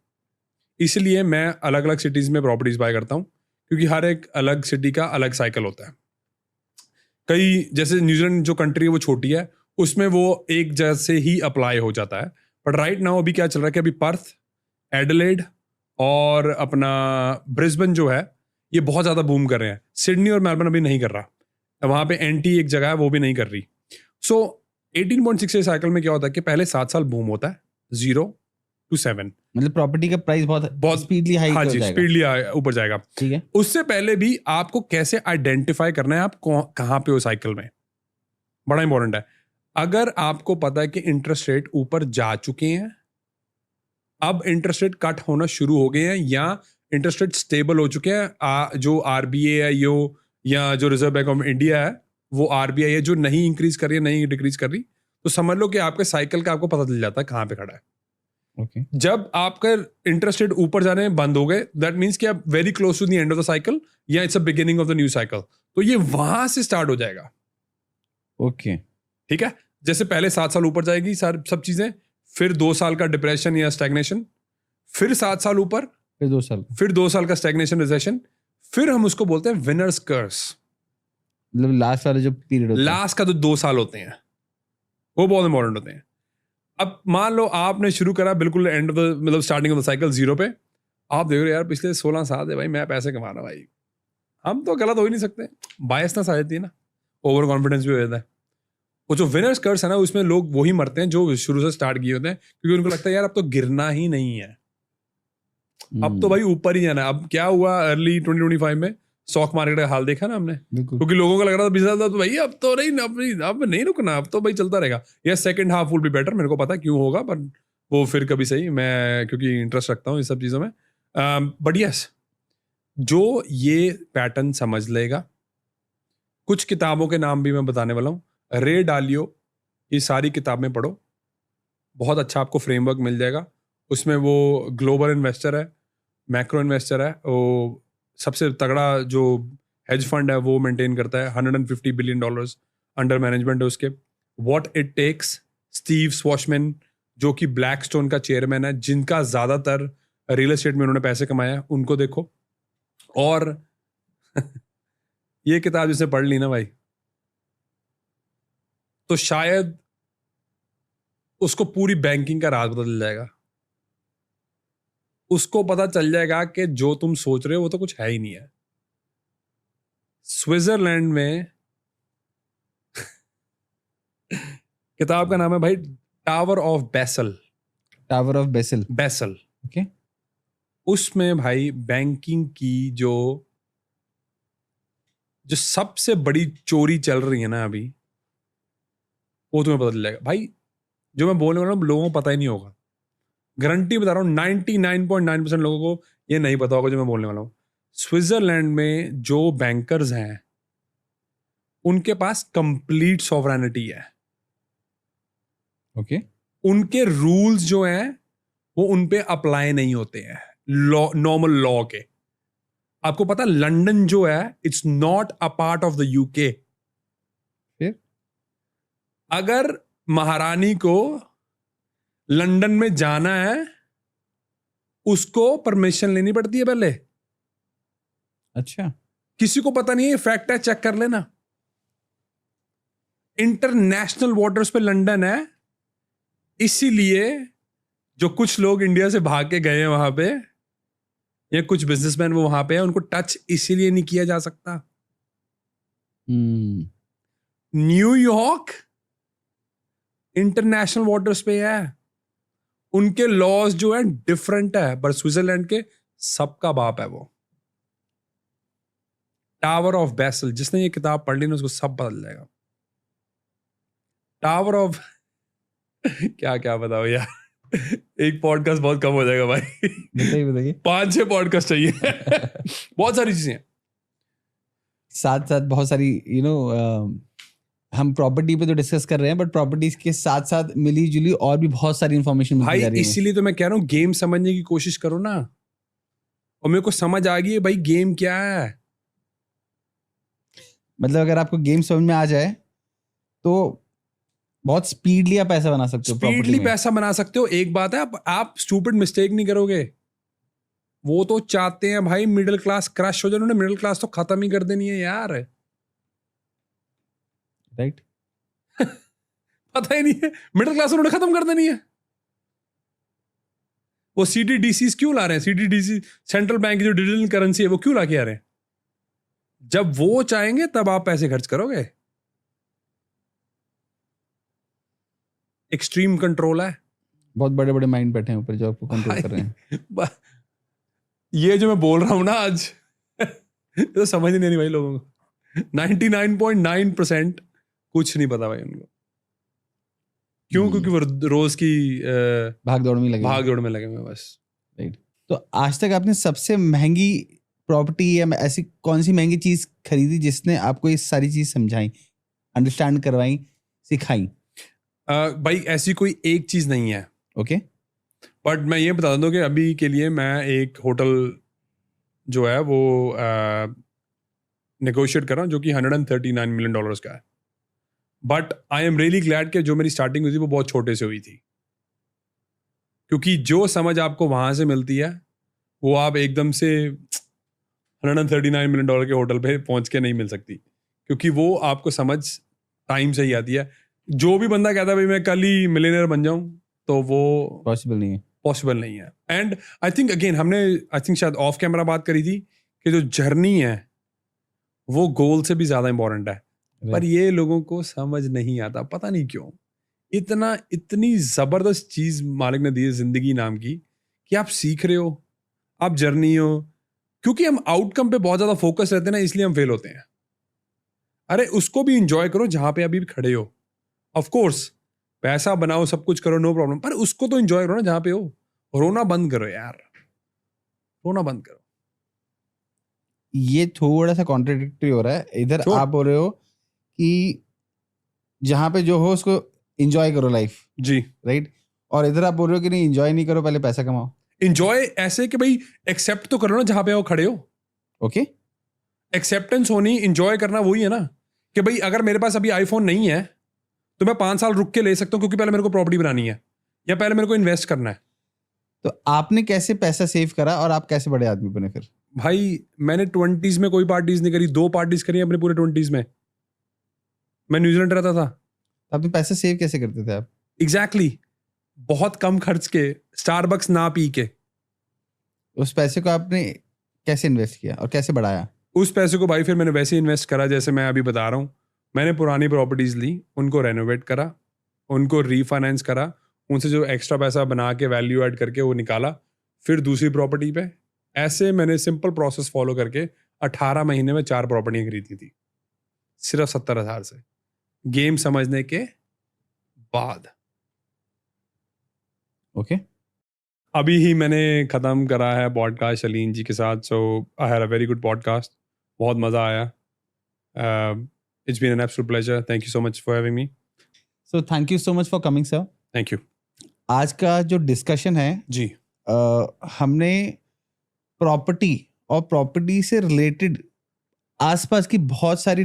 इसलिए मैं अलग अलग सिटीज में प्रॉपर्टीज बाय करता हूँ, क्योंकि हर एक अलग सिटी का अलग साइकिल होता है। कई जैसे न्यूजीलैंड जो कंट्री है वो छोटी है, उसमें वो एक जैसे ही अप्लाई हो जाता है। बट राइट नाउ अभी क्या चल रहा है कि अभी पर्थ, एडिलेड और अपना ब्रिस्बेन जो है ये बहुत ज्यादा बूम कर रहे हैं। सिडनी और मेलबर्न अभी नहीं कर रहा, वहां पे एंटी एक जगह है वो भी नहीं कर रही। सो 18.6 साइकिल में क्या होता है कि पहले 7 साल बूम होता है 0 to 7, मतलब प्रॉपर्टी का प्राइस बहुत स्पीडली हाई हाँ हो जी, जाएगा। स्पीडली ऊपर जाएगा। ठीक है, उससे पहले भी आपको कैसे आइडेंटिफाई करना है आप कहाँ पे हो साइकिल में, बड़ा इंपॉर्टेंट है। अगर आपको पता है कि इंटरेस्ट रेट ऊपर जा चुके हैं, अब इंटरेस्ट रेट कट होना शुरू हो गए हैं, या इंटरेस्ट रेट स्टेबल हो चुके हैं, जो आरबीआई है या जो रिजर्व बैंक ऑफ इंडिया है वो आरबीआई है जो नहीं इंक्रीज कर रही है, नहीं डिक्रीज कर रही, तो समझ लो कि आपके साइकिल का आपको पता चल जाता है कहाँ पे खड़ा है। ओके, जब आपका इंटरेस्ट रेट ऊपर जाने बंद हो गए, दैट मीन्स कि आप very close to the end of the cycle, या it's a beginning of the new cycle. तो ये वहां से स्टार्ट हो जाएगा। ओके, ठीक है, जैसे पहले 7 साल ऊपर जाएगी सब चीजें, फिर 2 साल का डिप्रेशन या स्टैग्नेशन, फिर 7 साल ऊपर, फिर 2 साल, फिर 2 साल का स्टैग्नेशन, रिसेशन, फिर हम उसको बोलते हैं विनर्स कर्स। मतलब लास्ट वाला जो पीरियड होता है। लास्ट का तो 2 साल होते हैं, वो बहुत इंपॉर्टेंट होते हैं। अब मान लो आपने शुरू करा बिल्कुल एंड ऑफ द मतलब स्टार्टिंग ऑफ द साइकिल 0 पे, आप देख रहे हो यार पिछले 16 साल है भाई मैं पैसे कमा रहा हूं भाई, हम तो गलत हो ही नहीं सकते, बायसनेस आ जाती है ना, ओवर कॉन्फिडेंस भी हो जाता है। वो जो विनर्स कर्स है ना, उसमें लोग वही मरते हैं जो शुरू से स्टार्ट किए होते हैं, क्योंकि उनको लगता है यार अब तो गिरना ही नहीं है, अब तो भाई ऊपर ही जाना है। अब क्या हुआ अर्ली 2025 में स्टॉक मार्केट का हाल देखा ना हमने, क्योंकि लोगों को लग रहा था बिजनेस तो भाई अब तो नहीं, अब नहीं रुकना, अब तो भाई चलता रहेगा, या second half will be better, मेरे को पता क्यों होगा, पर वो फिर कभी सही, मैं क्योंकि इंटरेस्ट रखता हूँ इस सब चीज़ों में। बट यस, जो ये पैटर्न समझ लेगा, कुछ किताबों के नाम भी मैं बताने वाला हूँ, रे डालियो ये सारी किताबें पढ़ो, बहुत अच्छा आपको फ्रेमवर्क मिल जाएगा। उसमें वो ग्लोबल इन्वेस्टर है, मैक्रो इन्वेस्टर है, वो सबसे तगड़ा जो हेज फंड है वो मेंटेन करता है, $150 बिलियन अंडर मैनेजमेंट है उसके। व्हाट इट टेक्स, स्टीव स्वॉशमैन जो कि ब्लैकस्टोन का चेयरमैन है, जिनका ज्यादातर रियल एस्टेट में उन्होंने पैसे कमाया है, उनको देखो। और ये किताब जिसने पढ़ ली ना भाई, तो शायद उसको पूरी बैंकिंग का राज पता चल जाएगा, उसको पता चल जाएगा कि जो तुम सोच रहे हो वो तो कुछ है ही नहीं है। स्विट्जरलैंड में किताब का नाम है भाई tower of Basel. Tower of Basel, Basel, okay. उसमें भाई बैंकिंग की जो सबसे बड़ी चोरी चल रही है ना अभी, वो तुम्हें पता चल जाएगा भाई। जो मैं बोलने वाला हूँ लोगों को पता ही नहीं होगा, गारंटी बता रहा हूँ 99.9% लोगों को ये नहीं पता होगा जो मैं बोलने वाला हूँ। स्विट्जरलैंड में जो बैंकर्स हैं उनके पास कंप्लीट सॉवरेनिटी है, ओके, उनके रूल्स जो हैं वो उन पे अप्लाई नहीं होते हैं। नॉर्मल लॉ के। आपको पता लंदन जो है it's not a part of the UK. फिर अगर महारानी को लंदन में जाना है उसको परमिशन लेनी पड़ती है पहले। अच्छा, किसी को पता नहीं है, फैक्ट है, चेक कर लेना। इंटरनेशनल वाटर्स पे लंदन है, इसीलिए जो कुछ लोग इंडिया से भाग के गए हैं वहां पे, या कुछ बिजनेसमैन वो वहां पे है, उनको टच इसीलिए नहीं किया जा सकता। न्यूयॉर्क इंटरनेशनल वाटर्स पे है, उनके लॉज जो है डिफरेंट है, पर स्विट्जरलैंड के सबका बाप है वो। टावर ऑफ बैसल, जिसने ये किताब पढ़ ली ना उसको सब बदल जाएगा। टावर ऑफ क्या क्या बताओ यार, एक पॉडकास्ट बहुत कम हो जाएगा भाई। बताइए बताइए। 5-6 पॉडकास्ट चाहिए। बहुत सारी चीजें हैं। साथ साथ बहुत सारी हम प्रॉपर्टी पे तो डिस्कस कर रहे हैं, बट प्रॉपर्टीज के साथ साथ मिली जुली और भी बहुत सारी इन्फॉर्मेशन मिलती भाई जा रही है। इसीलिए तो मैं कह रहा हूँ गेम समझने की कोशिश करो ना। और मेरे को समझ आ गई है भाई गेम क्या है। मतलब अगर आपको गेम समझ में आ जाए तो बहुत स्पीडली आप पैसा बना सकते हो। स्पीडली पैसा बना सकते हो। एक बात है, आप स्टूपिड मिस्टेक नहीं करोगे। वो तो चाहते हैं भाई मिडिल क्लास क्रश हो जाए, उन्होंने मिडिल क्लास तो खत्म ही कर देनी है यार। राइट। पता ही नहीं है, मिडिल क्लास उन्होंने खत्म कर देनी है। वो CDDCs क्यों ला रहे हैं? CDDC सेंट्रल बैंक की जो डिजिटल करेंसी है वो क्यों ला के आ रहे हैं? जब वो चाहेंगे तब आप पैसे खर्च करोगे। एक्सट्रीम कंट्रोल है। बहुत बड़े बड़े माइंड बैठे हैं ऊपर जो आपको कंट्रोल कर रहे हैं। ये जो मैं बोल रहा हूं ना आज, ये तो समझ ही नहीं भाई लोगों को। 99.9% कुछ नहीं पता भाई उनको। क्यों? क्योंकि वो रोज की भाग दौड़ में लगे भाग दौड़ में लगे हुए बस। राइट। तो आज तक आपने सबसे महंगी प्रॉपर्टी या ऐसी कौन सी महंगी चीज खरीदी जिसने आपको ये सारी चीज समझाई, अंडरस्टैंड करवाई, सिखाई? भाई ऐसी कोई एक चीज नहीं है। ओके। बट मैं ये बता दूं कि अभी के लिए मैं एक होटल जो है वो नेगोशिएट कर रहा हूँ जो कि $139 मिलियन का है। But I am really glad कि जो मेरी स्टार्टिंग हुई थी वो बहुत छोटे से हुई थी, क्योंकि जो समझ आपको वहां से मिलती है वो आप एकदम से $139 मिलियन के होटल पे पहुंच के नहीं मिल सकती, क्योंकि वो आपको समझ टाइम से ही आती है। जो भी बंदा कहता है भाई मैं कल ही मिलियनर बन जाऊं, तो वो पॉसिबल नहीं है। एंड आई थिंक अगेन हमने शायद ऑफ कैमरा बात करी थी कि जो जर्नी है वो गोल से भी ज्यादा इंपॉर्टेंट है। पर ये लोगों को समझ नहीं आता, पता नहीं क्यों। इतनी जबरदस्त चीज मालिक ने दी है जिंदगी नाम की, कि आप सीख रहे हो, आप जर्नी हो। क्योंकि हम आउटकम पे बहुत ज्यादा फोकस रहते हैं ना, इसलिए हम फेल होते हैं। अरे उसको भी इंजॉय करो जहां पे अभी भी खड़े हो। ऑफ कोर्स पैसा बनाओ, सब कुछ करो, नो प्रॉब्लम, पर उसको तो इंजॉय करो ना जहां पे हो। रोना बंद करो यार, रोना बंद करो। ये थोड़ा सा कॉन्ट्रडिक्टरी हो रहा है। इधर आप बोल रहे हो कि जहां पे जो हो उसको एंजॉय करो लाइफ, जी राइट, और इधर आप बोल रहे हो कि नहीं, एंजॉय नहीं करो, पहले पैसा कमाओ। एंजॉय ऐसे कि भाई एक्सेप्ट तो करो ना जहां पे वो खड़े हो। ओके। एक्सेप्टेंस होनी, एंजॉय करना वही है ना, कि भाई अगर मेरे पास अभी आईफोन नहीं है तो मैं 5 साल रुक के ले सकता हूँ, क्योंकि पहले मेरे को प्रॉपर्टी बनानी है या पहले मेरे को इन्वेस्ट करना है। तो आपने कैसे पैसा सेव करा और आप कैसे बड़े आदमी बने फिर? भाई मैंने 20s में कोई पार्टीज नहीं करी, 2 पार्टीज करी अपने पूरे 20s में। मैं न्यूजीलैंड रहता था। आपने पैसा सेव कैसे करते थे आप? एग्जैक्टली बहुत कम खर्च के, स्टारबक्स ना पी के। उस पैसे को आपने कैसे इन्वेस्ट किया और कैसे बढ़ाया? उस पैसे को भाई फिर मैंने वैसे इन्वेस्ट करा जैसे मैं अभी बता रहा हूँ। मैंने पुरानी प्रॉपर्टीज ली, उनको रेनोवेट करा, उनको रीफाइनेंस करा, उनसे जो एक्स्ट्रा पैसा बना के वैल्यू ऐड करके वो निकाला, फिर दूसरी प्रॉपर्टी पे। ऐसे मैंने सिंपल प्रोसेस फॉलो करके 18 महीने में 4 प्रॉपर्टियां खरीदी थी, सिर्फ 70,000 से, गेम समझने के बाद। ओके। अभी ही मैंने ख़त्म करा है पॉडकास्ट शलीन जी के साथ। So I had a very good podcast, बहुत मज़ा आया। It's been an absolute pleasure. Thank you so much for having me. So thank you so much for coming sir. Thank you. आज का जो डिस्कशन है जी, हमने प्रॉपर्टी और property से रिलेटेड आसपास की बहुत सारी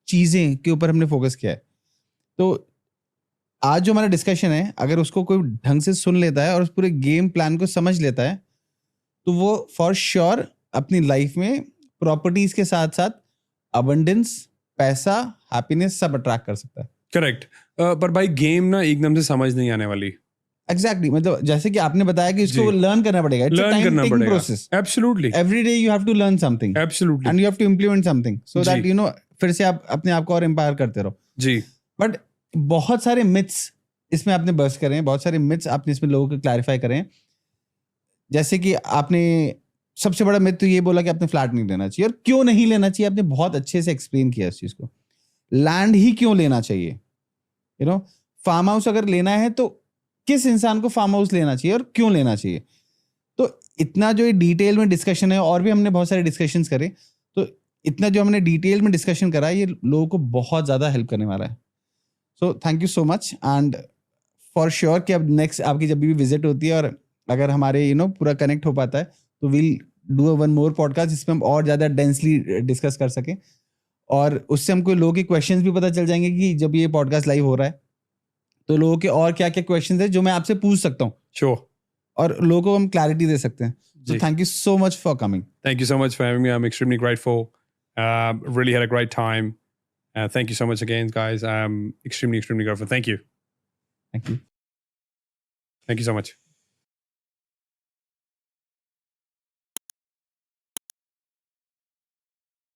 चीजें के ऊपर हमने फोकस किया है. तो आज जो हमारा डिस्कशन है, अगर उसको कोई ढंग से सुन लेता है और उस पूरे गेम प्लान को समझ लेता है, तो वो फॉर श्योर अपनी लाइफ में प्रॉपर्टीज के साथ साथ अबंडेंस, पैसा, हैप्पीनेस सब अट्रैक्ट कर सकता है. करेक्ट. पर भाई गेम ना एकदम से समझ नहीं आने वाली. एग्जैक्टली मतलब जैसे कि आपने बताया कि इसको जी. लर्न करना पड़ेगा. इट्स अ लर्न टाइम करना टेकिंग पड़ेगा. Process. Absolutely. Every day you have to learn something absolutely. And you have to implement something so that जी. यू नो फिर से आप अपने आप को और एम्पायर करते रहो. जी. बट बहुत सारे मिथ्स इसमें आपने बर्स्ट करे हैं, बहुत सारे मिथ्स आपने इसमें लोगों को क्लैरिफाई करे हैं. जैसे कि आपने सबसे बड़ा मिथ तो ये बोला कि आपने फ्लैट नहीं लेना चाहिए. और क्यों नहीं लेना चाहिए आपने बहुत अच्छे से एक्सप्लेन किया इस चीज को. लैंड ही क्यों लेना चाहिए, यू नो. फार्म हाउस अगर लेना है तो किस इंसान को फार्म हाउस लेना चाहिए और क्यों लेना चाहिए. तो इतना जो ये डिटेल में डिस्कशन है, और भी हमने बहुत सारे डिस्कशंस करे, तो इतना जो हमने डिटेल में डिस्कशन करा ये लोगों को बहुत ज्यादा हेल्प करने वाला है. सो thank you so much. And for sure कि अब नेक्स्ट आपकी जब भी विजिट होती है और अगर हमारे पूरा कनेक्ट हो पाता है तो will do a one more podcast जिसमें हम और ज्यादा डेंसली डिस्कस कर सकें. और उससे हमको लोगों के क्वेश्चंस भी पता चल जाएंगे कि जब ये पॉडकास्ट लाइव हो रहा है तो लोगों के और क्या क्या क्वेश्चंस है जो मैं आपसे पूछ सकता हूँ. Sure. और लोगों को हम क्लैरिटी दे सकते हैं. So ji. thank you so much for coming. Thank you so much for having me. I'm extremely grateful. Really had a great time. Thank you so much again, guys. I'm extremely, extremely grateful. Thank you. Thank you. Thank you so much.